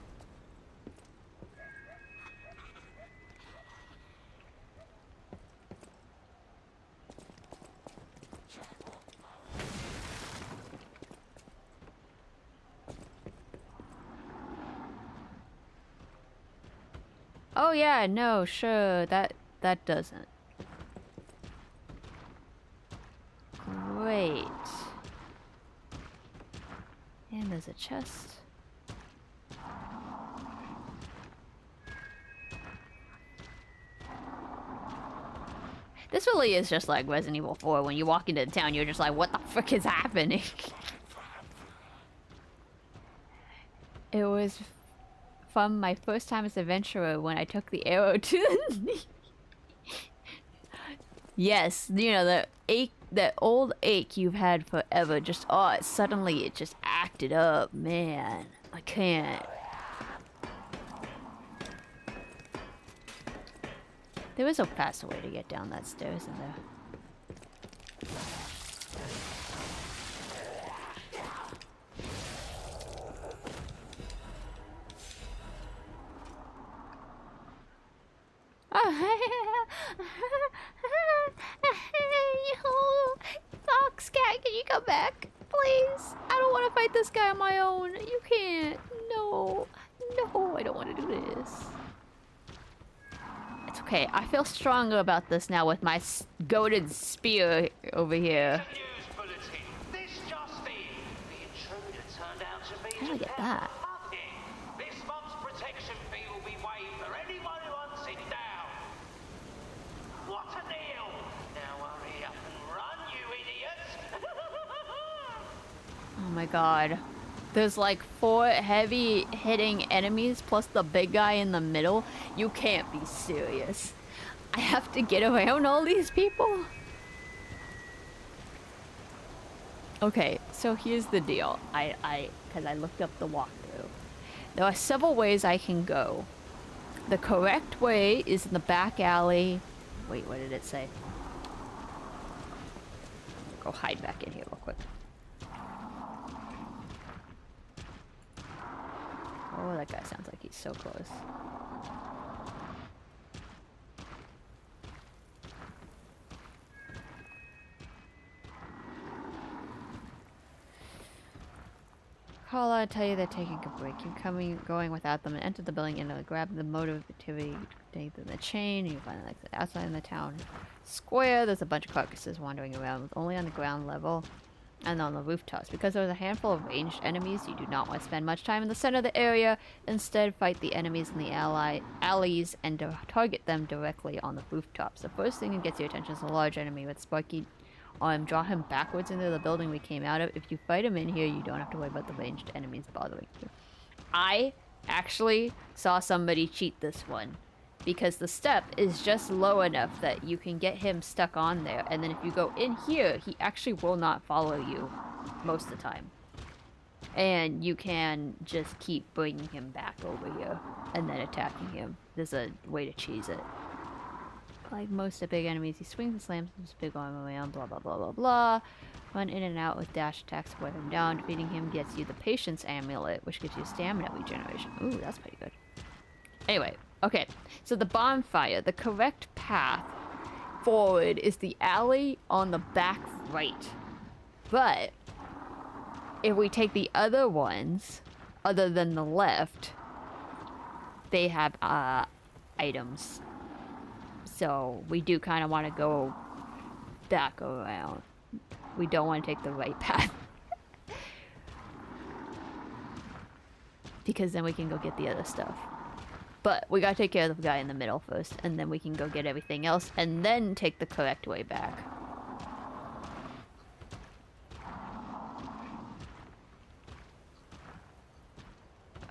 Oh yeah, no, sure, that doesn't. Great. And there's a chest. This really is just like Resident Evil 4. When you walk into the town, you're just like, what the frick is happening? It was from my first time as adventurer when I took the arrow to the knee. Yes, you know, the ache, that old ache you've had forever, just, oh, suddenly it just acted up, man. I can't. There was a faster way to get down that stairs in there. Foxcat, can you come back? Please? I don't want to fight this guy on my own. You can't. No. No, I don't want to do this. It's okay. I feel stronger about this now with my goated spear over here. How do I get that? This month's protection fee will be waived for anyone who hunts it down. What a deal! Now hurry up and run, you idiots! Oh my god. There's like 4 heavy hitting enemies plus the big guy in the middle. You can't be serious. I have to get around all these people? Okay, so here's the deal. Because I looked up the walkthrough. There are several ways I can go. The correct way is in the back alley. Wait, what did it say? Go hide back in here real quick. Oh, that guy sounds like he's so close. Call out, tell you they're taking a break. Keep going without them, and enter the building and grab the motive activity, take the chain, and you find it like outside in the town square. There's a bunch of carcasses wandering around, only on the ground level and on the rooftops. Because there's a handful of ranged enemies, you do not want to spend much time in the center of the area. Instead, fight the enemies in the alleys and target them directly on the rooftops. The first thing that gets your attention is a large enemy with spiky arm. Draw him backwards into the building we came out of. If you fight him in here, you don't have to worry about the ranged enemies bothering you. I actually saw somebody cheat this one, because the step is just low enough that you can get him stuck on there, and then if you go in here, he actually will not follow you most of the time. And you can just keep bringing him back over here and then attacking him. There's a way to cheese it. Like most of the big enemies, he swings and slams his big arm around, blah blah blah blah blah. Run in and out with dash attacks to wear him down. Defeating him gets you the Patience Amulet, which gives you stamina regeneration. Ooh, that's pretty good. Anyway, okay, so the bonfire, the correct path forward is the alley on the back right. But if we take the other ones, other than the left, they have items. So we do kind of want to go back around. We don't want to take the right path. Because then we can go get the other stuff. But we gotta take care of the guy in the middle first, and then we can go get everything else, and then take the correct way back.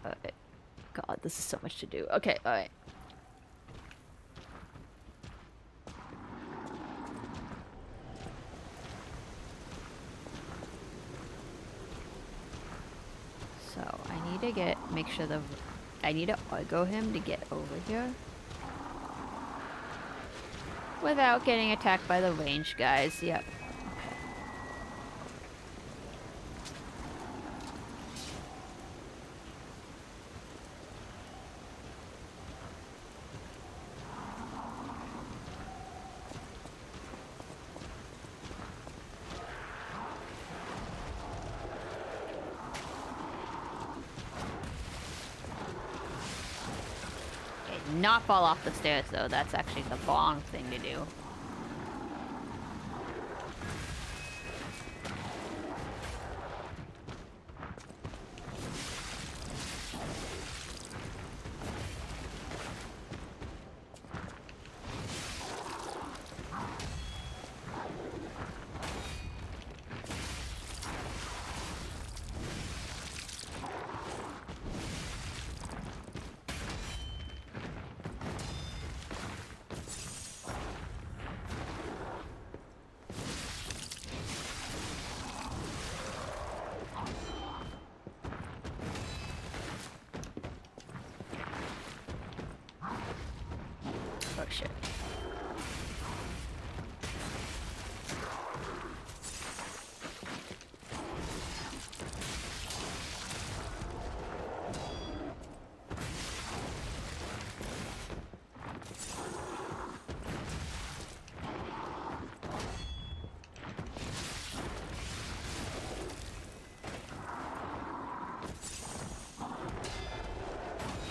Alright. God, this is so much to do. Okay, alright. So, I need to make sure I need to argo him to get over here. Without getting attacked by the ranged guys, yep. Okay. Not fall off the stairs though, that's actually the wrong thing to do.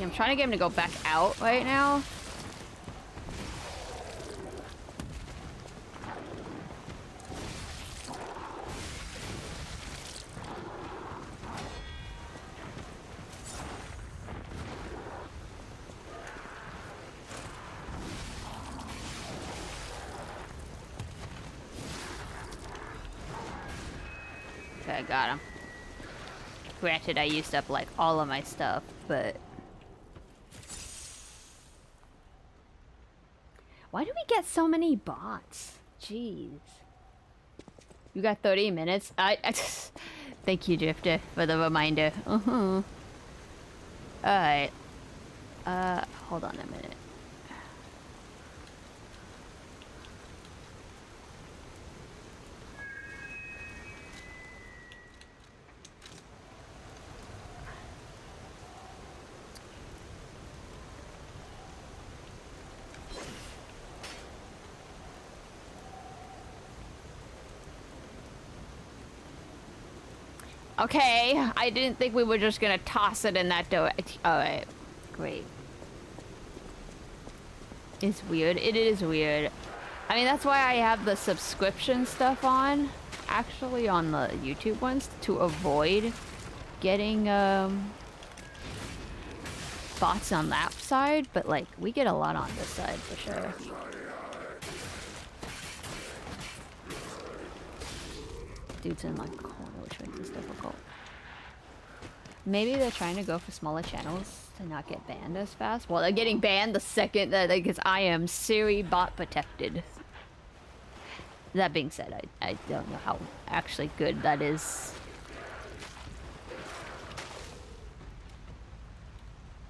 I'm trying to get him to go back out right now. Okay, I got him. Granted, I used up like all of my stuff, but why do we get so many bots? Jeez. You got 30 minutes? Thank you, Drifter, for the reminder. Alright. Hold on a minute. Okay, I didn't think we were just gonna toss it in that direction. Alright, great. It's weird. It is weird. I mean, that's why I have the subscription stuff on, actually on the YouTube ones, to avoid getting bots on that side, but like, we get a lot on this side for sure. Dude's in like a corner, which makes this difficult. Maybe they're trying to go for smaller channels to not get banned as fast. Well, they're getting banned the second that, because I am Siri bot protected. That being said, I don't know how actually good that is.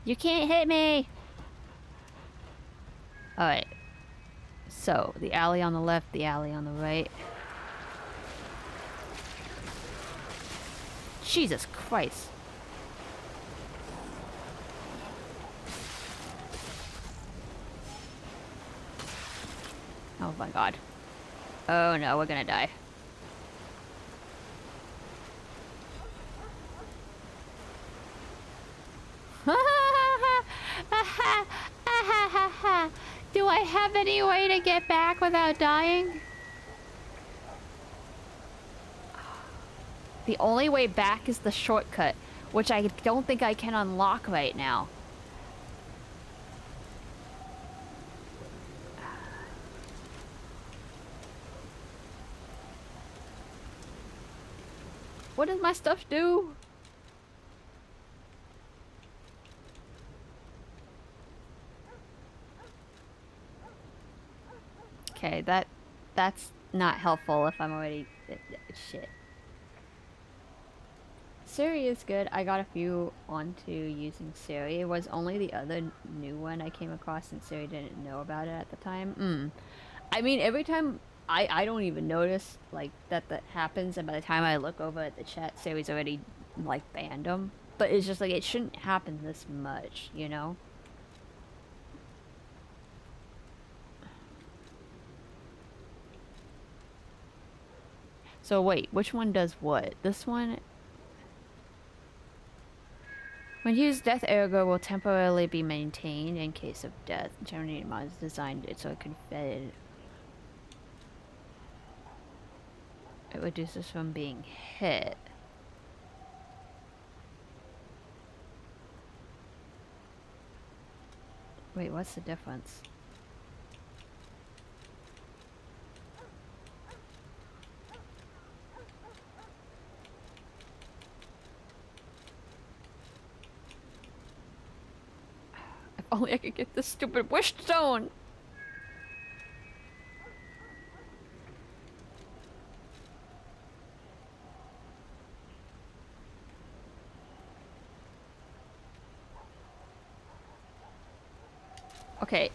You can't hit me! Alright. So, the alley on the left, the alley on the right. Jesus Christ. Oh my god. Oh no, we're gonna die. Do I have any way to get back without dying? The only way back is the shortcut, which I don't think I can unlock right now. What does my stuff do? Okay, that's not helpful if I'm already... shit. Siri is good. I got a few onto using Siri. It was only the other new one I came across and Siri didn't know about it at the time. I mean, every time I don't even notice like that happens, and by the time I look over at the chat, Siri's already like banned them. But it's just like, it shouldn't happen this much, you know? So wait, which one does what? This one? When used, Death Ergo will temporarily be maintained in case of death. Generating mods designed it so it can fed. It reduces from being hit. Wait, what's the difference? If only I could get this stupid wish stone! Okay,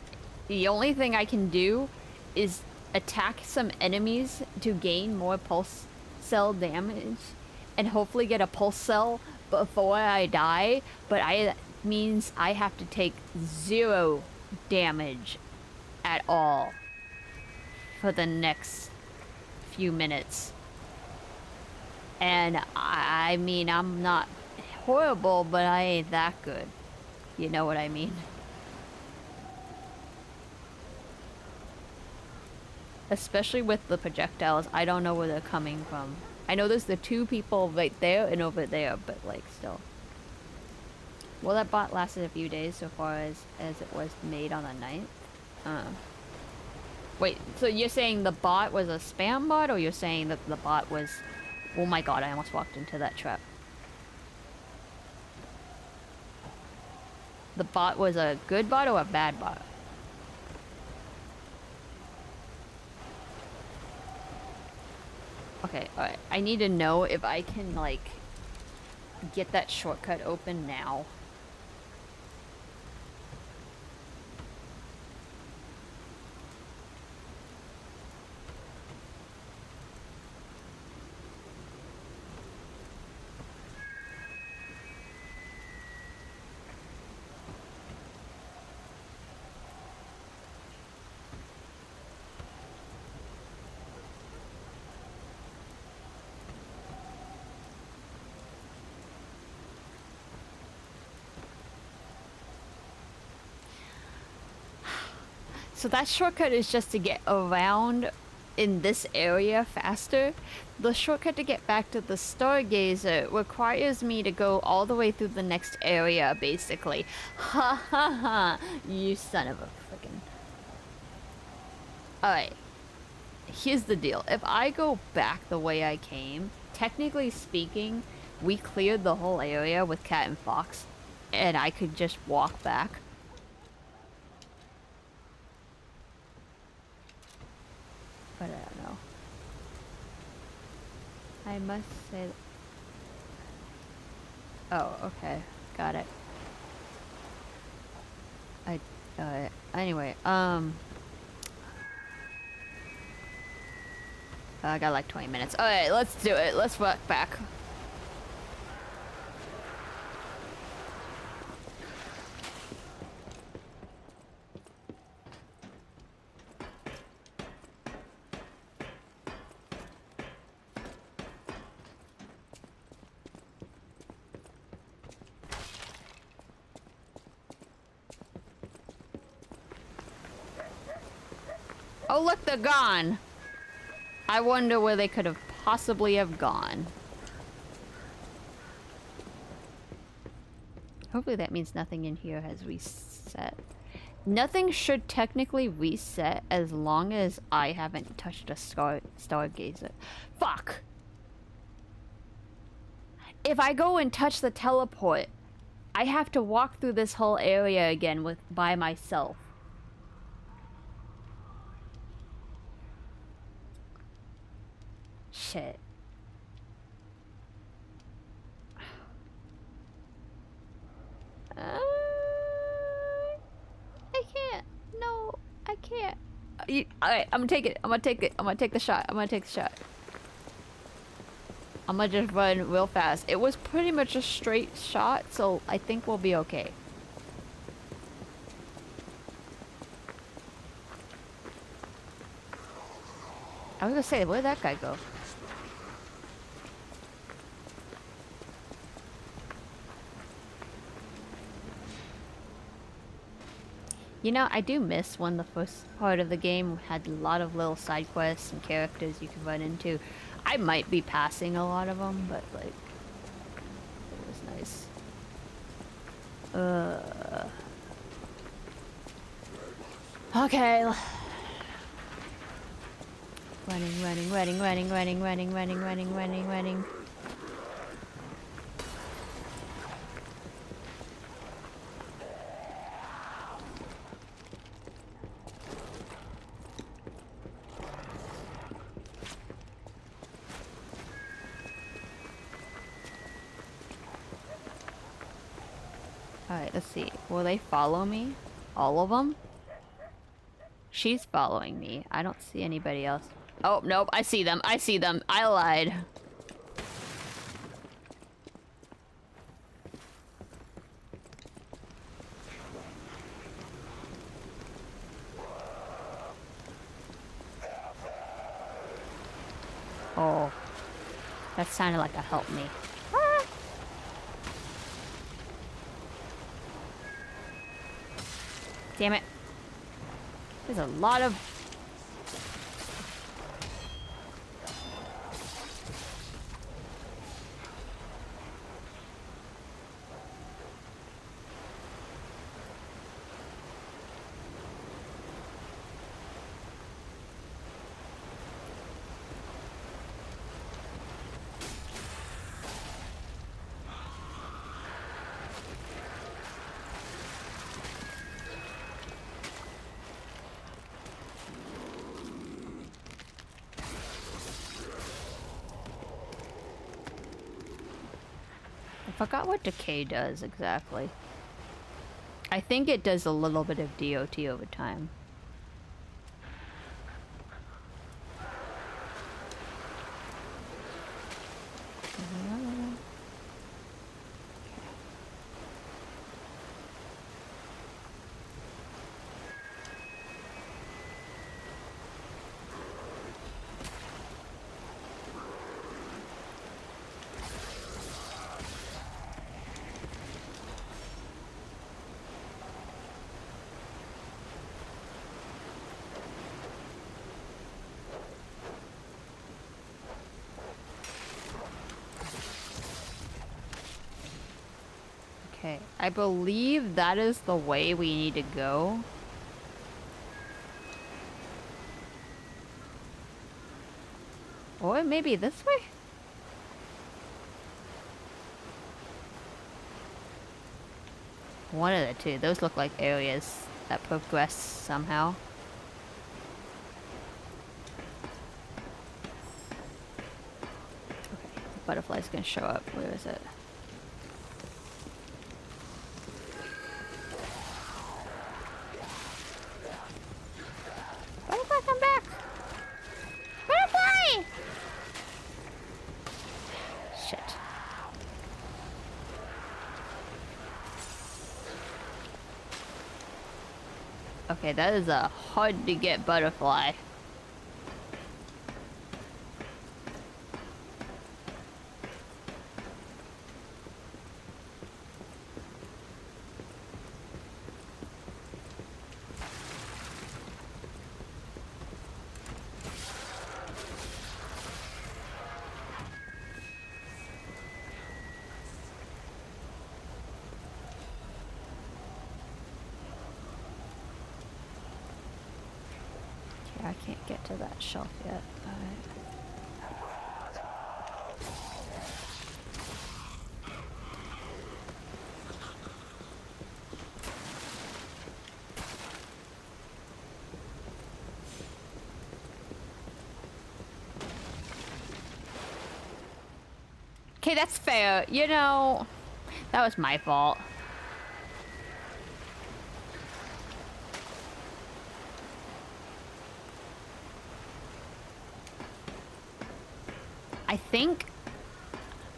the only thing I can do is attack some enemies to gain more pulse cell damage and hopefully get a pulse cell before I die, but means I have to take 0 damage at all for the next few minutes. And I mean, I'm not horrible, but I ain't that good. You know what I mean? Especially with the projectiles, I don't know where they're coming from. I know there's the two people right there and over there, but like still. Well, that bot lasted a few days so far as it was made on the 9th. Wait, so you're saying the bot was a spam bot, or you're saying that the bot was... Oh my god, I almost walked into that trap. The bot was a good bot or a bad bot? Okay, alright. I need to know if I can, like, get that shortcut open now. So that shortcut is just to get around in this area faster. The shortcut to get back to the Stargazer requires me to go all the way through the next area, basically. Ha ha ha! You son of a frickin'... Alright. Here's the deal. If I go back the way I came, technically speaking, we cleared the whole area with Cat and Fox, and I could just walk back. But I don't know. I must say... Oh, okay. Got it. Anyway, I got like 20 minutes. Alright, let's do it. Let's walk back. Oh, look, they're gone. I wonder where they could have possibly have gone. Hopefully that means nothing in here has reset. Nothing should technically reset as long as I haven't touched a stargazer. Fuck! If I go and touch the teleport, I have to walk through this whole area again by myself. Shit. I can't. No, I can't. Alright, I'm gonna take it. I'm gonna take it. I'm gonna take the shot. I'm gonna take the shot. I'm gonna just run real fast. It was pretty much a straight shot, so I think we'll be okay. I was gonna say, where'd that guy go? You know, I do miss when the first part of the game had a lot of little side quests and characters you could run into. I might be passing a lot of them, but like, it was nice. Okay. Running. Alright, let's see. Will they follow me? All of them? She's following me. I don't see anybody else. Oh, nope. I see them. I lied. Oh. That sounded like a help me. Damn it. There's a lot of... I forgot what decay does exactly. I think it does a little bit of DOT over time. Okay, I believe that is the way we need to go. Or maybe this way? One of the two. Those look like areas that progress somehow. Okay, the butterfly's gonna show up. Where is it? Butterfly, come back! Butterfly! Shit. Okay, that is a hard to get butterfly. I can't get to that shelf yet, but... Okay, that's fair. You know, that was my fault. I think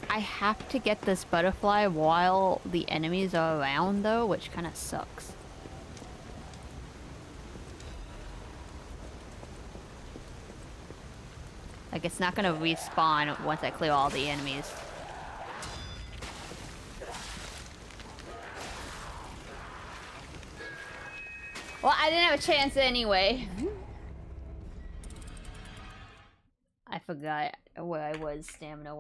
I have to get this butterfly while the enemies are around, though, which kind of sucks. Like, it's not gonna respawn once I clear all the enemies. Well, I didn't have a chance anyway. I forgot where I was stamina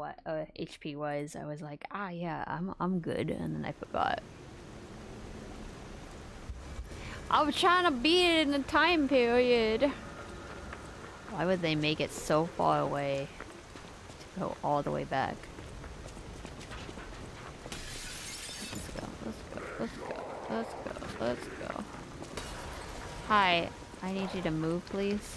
HP wise. I was like, ah yeah, I'm good, and then I forgot. I was trying to beat it in a time period. Why would they make it so far away to go all the way back? Let's go, let's go, let's go, let's go, let's go. Hi, I need you to move, please.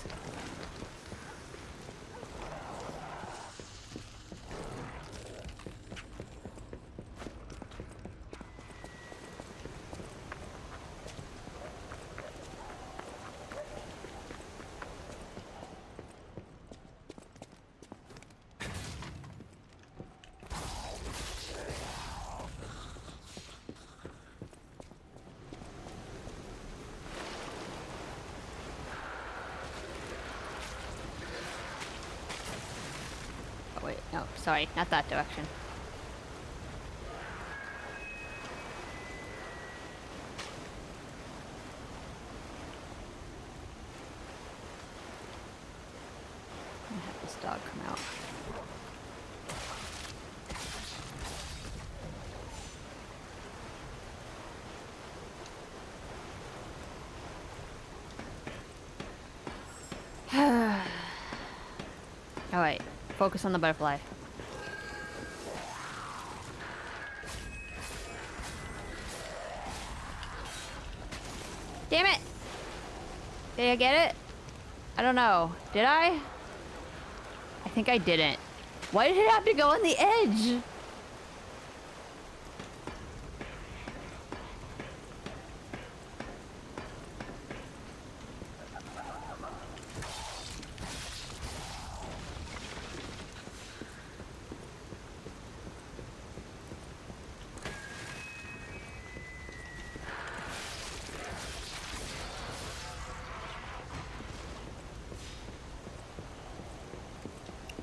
No, sorry, not that direction. Focus on the butterfly. Damn it! Did I get it? I don't know. Did I? I think I didn't. Why did it have to go on the edge?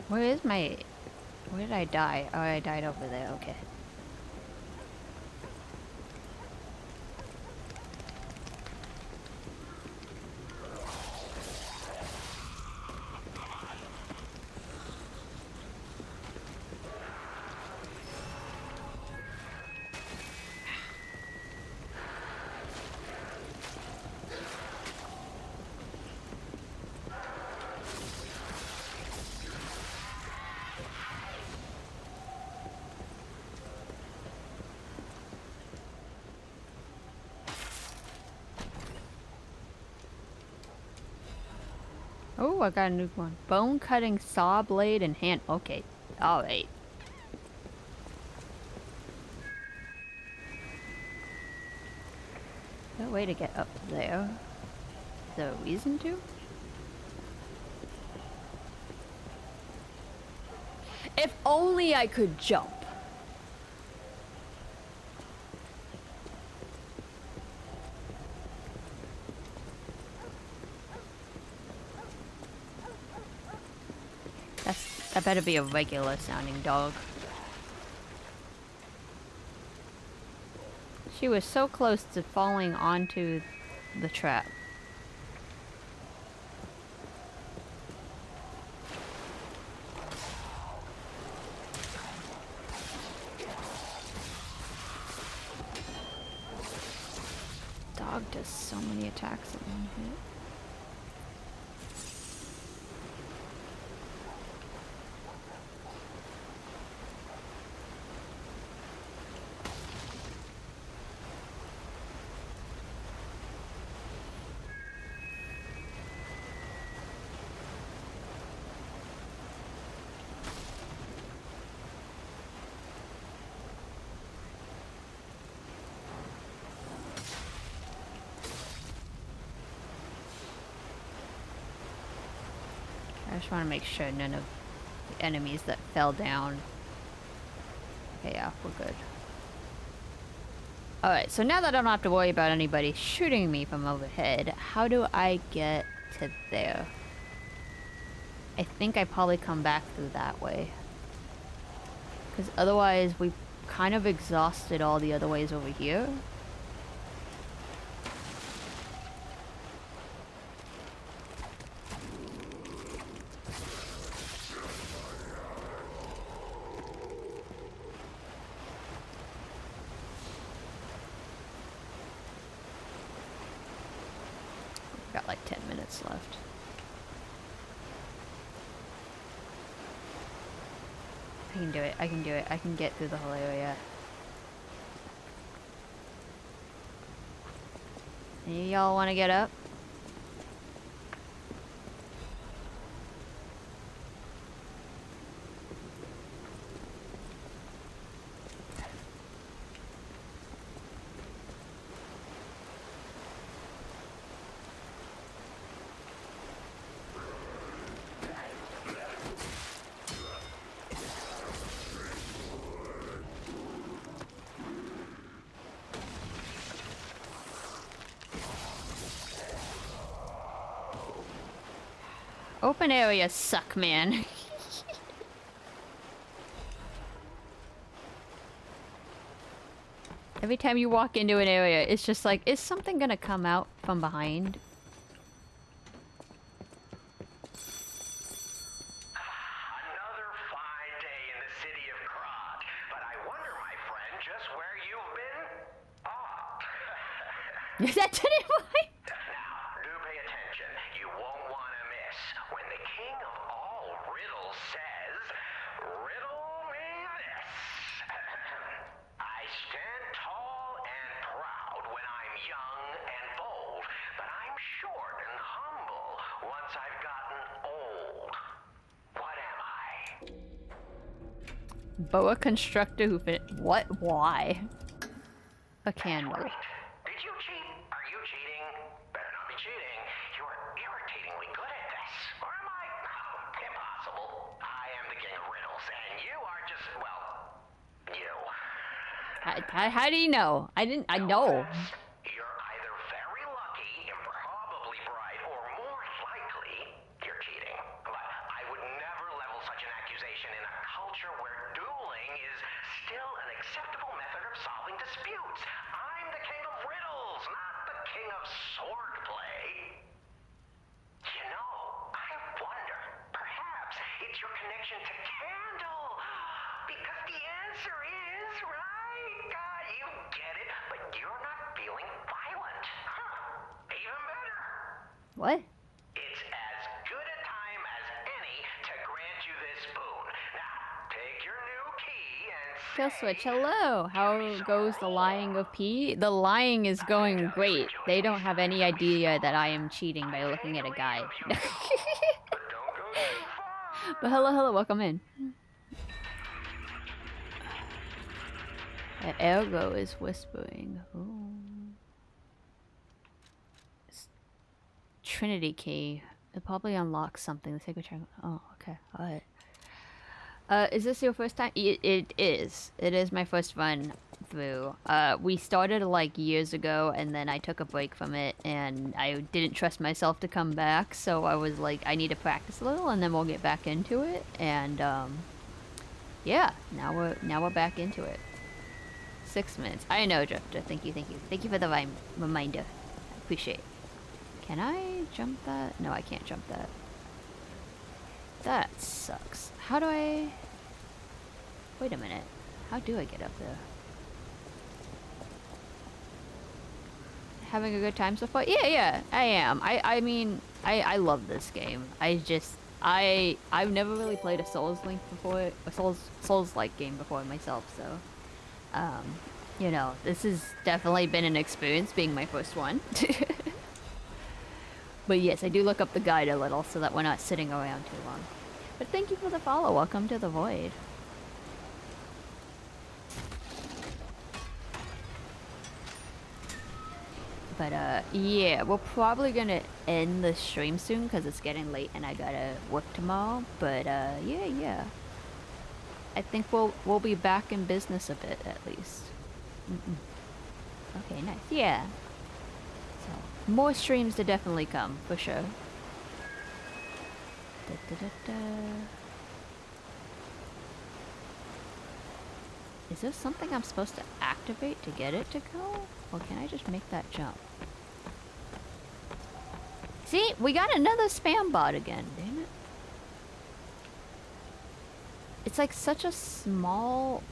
Where is my... Where did I die? Oh, I died over there. Okay. Oh, I got a new one. Bone cutting saw blade and hand. Okay. Alright. No way to get up there. Is there a reason to? If only I could jump. That better be a regular sounding dog. She was so close to falling onto the trap. Dog does so many attacks at one hit. I just want to make sure none of the enemies that fell down. Okay, yeah, we're good. Alright, so now that I don't have to worry about anybody shooting me from overhead, how do I get to there? I think I probably come back through that way. Because otherwise we've kind of exhausted all the other ways over here. Got like 10 minutes left. I can do it, I can do it, I can get through the whole area. Any of y'all want to get up? Open areas suck, man. Every time you walk into an area, it's just like, is something gonna come out from behind? Another fine day in the city of Krat, but I wonder, my friend, just where you've been? Ah. Is that today? Now, do pay attention. You won't want to miss. When the king of all riddles says, Boa constructor who fit. What? Why? A candle. Right. Did you cheat? Are you cheating? Better not be cheating. You're irritatingly good at this. Or am I? Oh, impossible. I am the king of riddles, and you are just, well, you. How do you know? I know. You're either very lucky, improbably bright, or more likely, you're cheating. But I would never level such an accusation in a culture where dueling is still an acceptable method of solving disputes. I'm the king of riddles, not the king of swordplay. You know, I wonder, perhaps it's your connection to Candle. Because the answer is, right? You get it, but you're not feeling violent. Huh. Even better. What? It's as good a time as any to grant you this boon. Now, take your new key and Kill say... switch. Hello. How goes the lying of P? The lying is going great. They don't have any idea that I am cheating by looking at a guy. But don't go too far. But hello, welcome in. Ergo is whispering. Ooh. Trinity key. It probably unlocks something. The sacred triangle. Oh, okay. Alright. Is this your first time? It is. It is my first run through. We started like years ago, and then I took a break from it, and I didn't trust myself to come back, so I was like, I need to practice a little, and then we'll get back into it. And yeah, now we're back into it. 6 minutes. I know, Drifter. Thank you for the reminder. I appreciate it. Can I jump that? No, I can't jump that. That sucks. How do I... Wait a minute. How do I get up there? Having a good time so far? Yeah, I am. I mean, I love this game. I've never really played a Souls-like before, a Souls-like game before myself, so... you know, this has definitely been an experience being my first one. But yes, I do look up the guide a little so that we're not sitting around too long. But thank you for the follow. Welcome to the Void. But yeah, we're probably gonna end the stream soon because it's getting late and I gotta work tomorrow. But yeah. I think we'll be back in business a bit at least. Okay, nice. Yeah. So more streams to definitely come for sure. Is there something I'm supposed to activate to get it to go? Or can I just make that jump? See, we got another spam bot again, damn it. It's like such a small...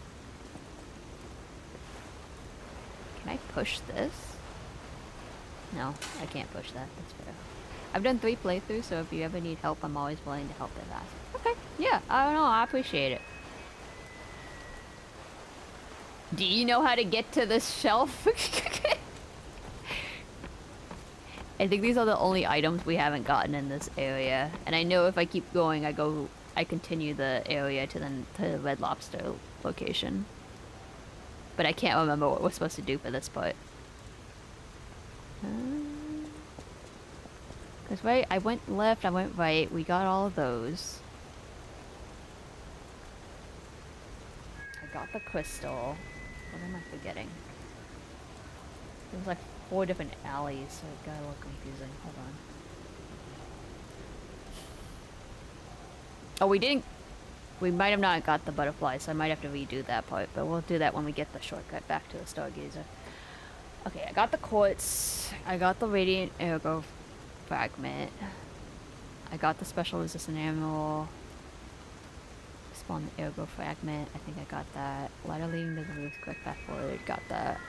Can I push this? No, I can't push that. That's fair. I've done 3 playthroughs, so if you ever need help, I'm always willing to help if asked. Okay, yeah, I don't know. I appreciate it. Do you know how to get to this shelf? I think these are the only items we haven't gotten in this area. And I know if I keep going, I continue the area to the Red Lobster location. But I can't remember what we're supposed to do for this part. Because right, I went left, I went right, we got all of those. I got the crystal. What am I forgetting? There's like 4 different alleys, so it got a little confusing. Hold on. Oh, we might have not got the butterfly, so I might have to redo that part, but we'll do that when we get the shortcut back to the Stargazer. Okay, I got the quartz, I got the radiant ergo fragment, I got the special resistant animal, spawn the ergo fragment, I think I got that, ladder leading to the roof, click back forward, got that.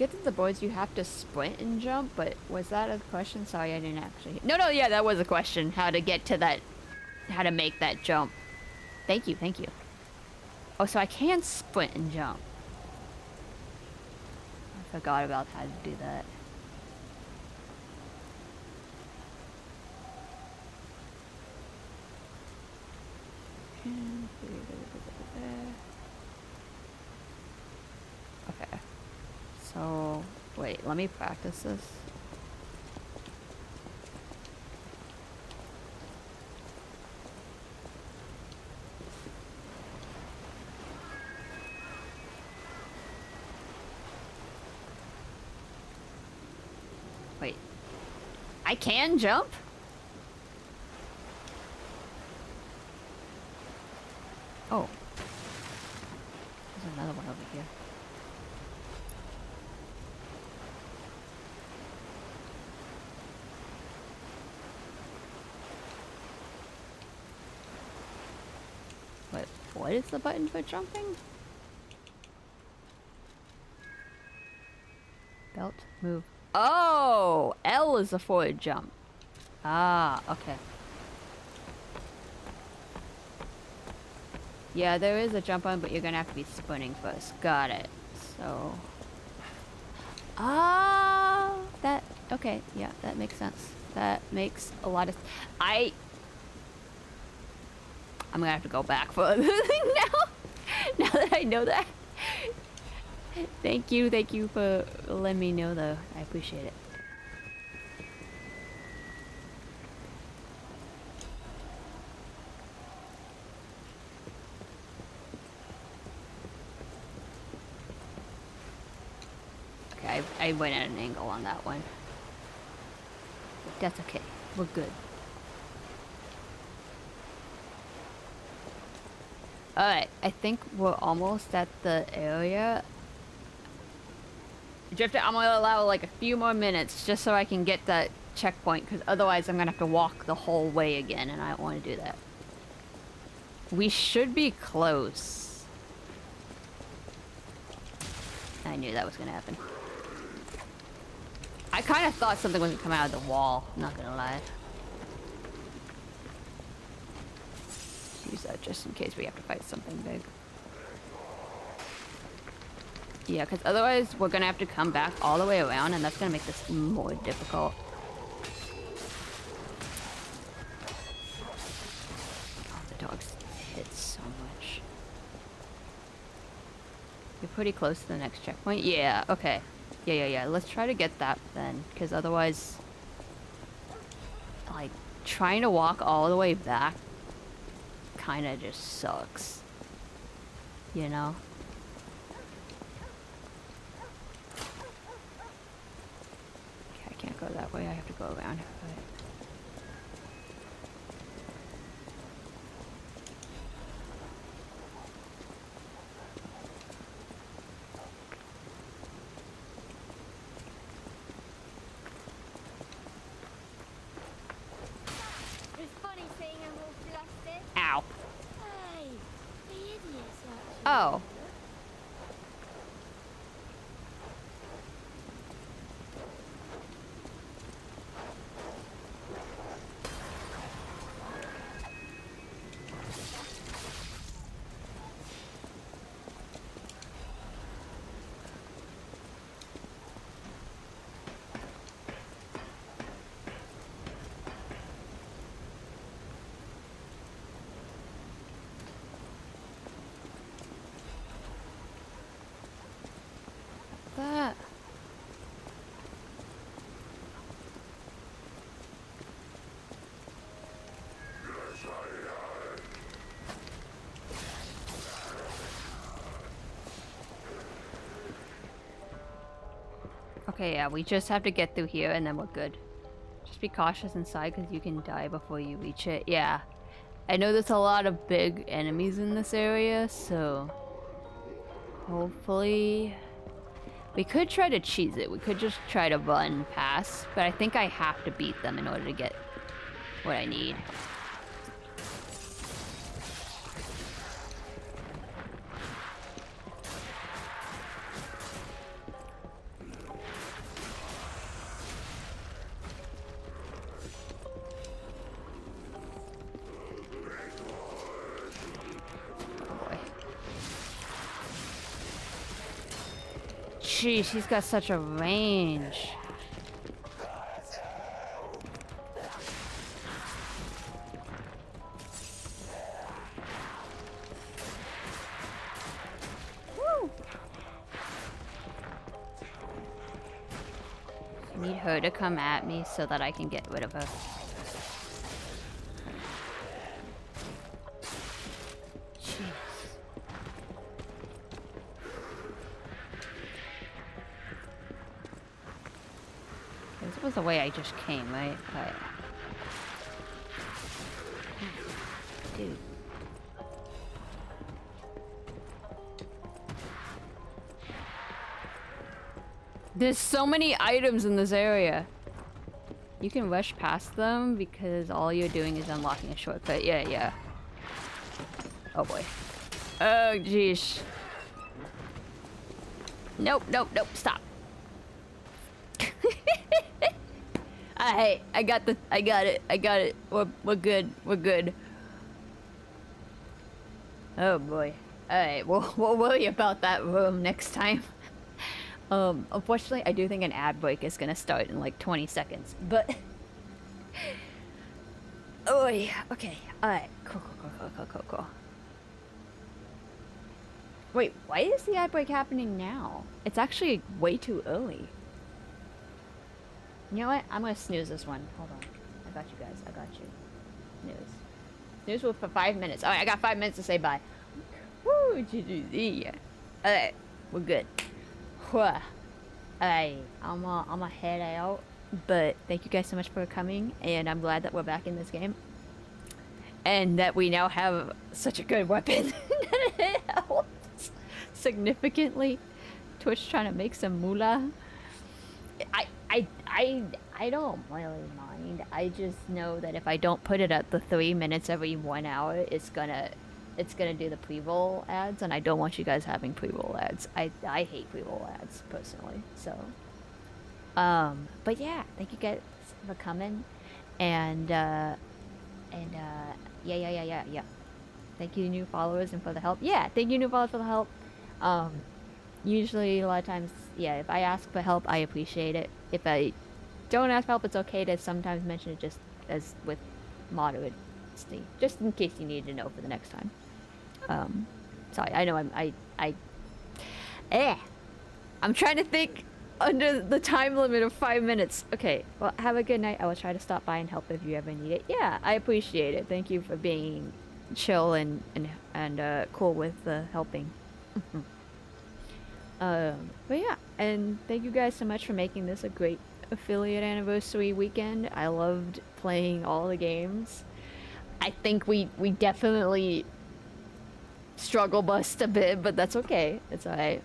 get to the boards, you have to sprint and jump, but was that a question? Sorry, I didn't actually... No, yeah, that was a question. How to get to that... How to make that jump. Thank you. Oh, so I can sprint and jump. I forgot about how to do that. Okay. So, wait, let me practice this. Wait. I can jump? Oh. There's another one over here. Wait, what is the button for jumping? Belt, move. Oh! L is the forward jump. Ah, okay. Yeah, there is a jump on, but you're gonna have to be sprinting first. Got it. So... Ah, that... Okay, yeah, that makes sense. That makes a lot of... I'm gonna have to go back for now. Now that I know that. Thank you for letting me know though. I appreciate it. Okay, I went at an angle on that one. That's okay. We're good. Alright, I think we're almost at the area. Drifter, I'm gonna allow like a few more minutes just so I can get that checkpoint, because otherwise I'm gonna have to walk the whole way again, and I don't want to do that. We should be close. I knew that was gonna happen. I kind of thought something was gonna come out of the wall, not gonna lie. Use that just in case we have to fight something big. Yeah, because otherwise we're gonna have to come back all the way around, and that's gonna make this more difficult. Oh, the dogs hit so much. You're pretty close to the next checkpoint? Yeah, okay. Yeah. Let's try to get that then, because otherwise... Like, trying to walk all the way back kinda just sucks. You know? Okay, I can't go that way, I have to go around. But... Ow. Hey, the idiots actually. Oh. That. Okay, yeah, we just have to get through here and then we're good. Just be cautious inside because you can die before you reach it. Yeah. I know there's a lot of big enemies in this area, so... Hopefully... We could try to cheese it. We could just try to run past, but I think I have to beat them in order to get what I need. Jeez, he's got such a range. Woo! I need her to come at me so that I can get rid of her. This was the way I just came, right? But... Dude. There's so many items in this area. You can rush past them because all you're doing is unlocking a shortcut. Yeah, yeah. Oh boy. Oh, jeez. Nope, nope, nope, stop. I got it. We're good. Oh boy. Alright, we'll worry about that room next time. Unfortunately, I do think an ad break is gonna start in like 20 seconds, but... Oh yeah, okay. Alright, cool. Wait, why is the ad break happening now? It's actually way too early. You know what? I'm gonna snooze this one. Hold on. I got you guys. I got you. Snooze for 5 minutes. Alright, I got 5 minutes to say bye. Woo! Yeah. Alright, we're good. Alright, I'ma head out. But thank you guys so much for coming, and I'm glad that we're back in this game. And that we now have such a good weapon. It helps significantly. Twitch trying to make some moolah. I don't really mind. I just know that if I don't put it at the 3 minutes every 1 hour, it's gonna do the pre-roll ads, and I don't want you guys having pre-roll ads. I hate pre-roll ads personally. So, but yeah, thank you guys for coming, and yeah. Thank you new followers and for the help. Yeah, thank you new followers for the help. Usually a lot of times, yeah, if I ask for help, I appreciate it. If I don't ask for help, it's okay to sometimes mention it just as with moderacy, just in case you need to know for the next time. Sorry, I know I'm trying to think under the time limit of 5 minutes. Okay, well, have a good night. I will try to stop by and help if you ever need it. Yeah, I appreciate it. Thank you for being chill and cool with helping. But yeah, and thank you guys so much for making this a great affiliate anniversary weekend. I loved playing all the games. I think we definitely struggle bust a bit, but that's okay. It's alright.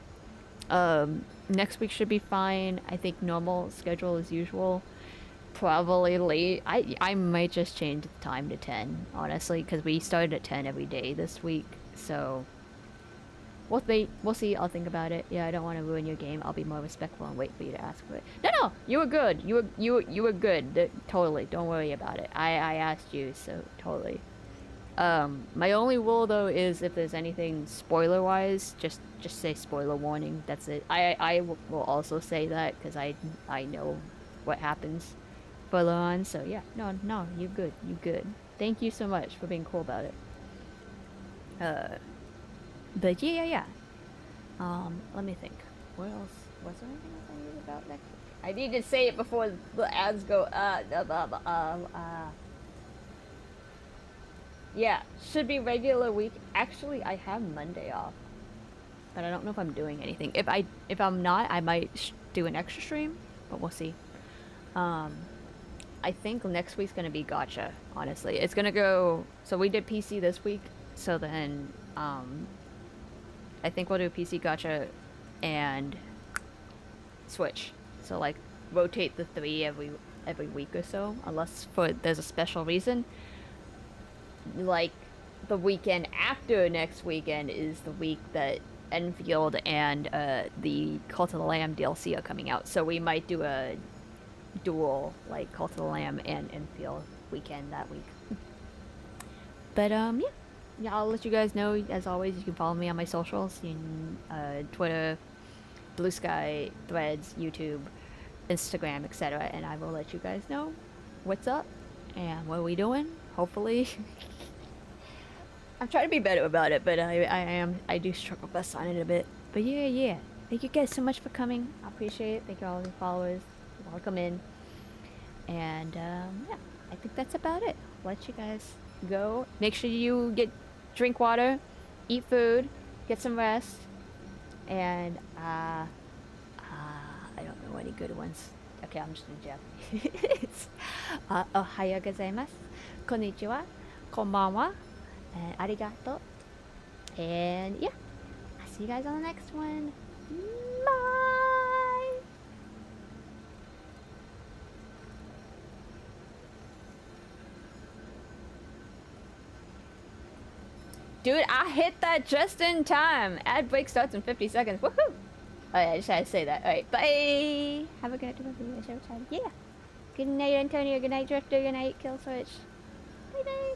Next week should be fine. I think normal schedule as usual. Probably late. I might just change the time to 10, honestly, because we started at 10 every day this week, so we'll see. I'll think about it. Yeah, I don't want to ruin your game. I'll be more respectful and wait for you to ask for it. No, you were good. You were good. Totally. Don't worry about it. I asked you, so totally. My only rule though is if there's anything spoiler wise, just say spoiler warning. That's it. I will also say that because I know what happens further on. So yeah, no, you good. Thank you so much for being cool about it. But yeah. Let me think. What else? Was there anything else I need about next week? I need to say it before the ads go. Yeah, should be regular week. Actually, I have Monday off, but I don't know if I'm doing anything. If I'm not, I might do an extra stream, but we'll see. I think next week's gonna be gacha. Honestly, it's gonna go. So we did PC this week, so then I think we'll do PC gacha and Switch. So like rotate the 3 every week or so, unless there's a special reason. Like the weekend after next weekend is the week that Enfield and the Cult of the Lamb DLC are coming out. So we might do a dual like Cult of the Lamb and Enfield weekend that week. But yeah, I'll let you guys know. As always, you can follow me on my socials, in Twitter, Blue Sky, Threads, YouTube, Instagram, etc. And I will let you guys know what's up and what are we doing. Hopefully. I'm trying to be better about it, but I do struggle best on it a bit. But yeah. Thank you guys so much for coming. I appreciate it. Thank you all the followers. Welcome in. And yeah, I think that's about it. I'll let you guys go. Make sure you drink water, eat food, get some rest, and I don't know any good ones. Okay, I'm just in Japanese. Ohayou gozaimasu, konnichiwa, konbanwa, and arigato. And yeah, I'll see you guys on the next one. Bye! Dude, I hit that just in time. Ad break starts in 50 seconds. Woohoo! Oh yeah, I just had to say that. Alright, bye! Have a good night. Yeah. Good night, Antonio. Good night, Drifter. Good night, Kill Switch. Bye bye.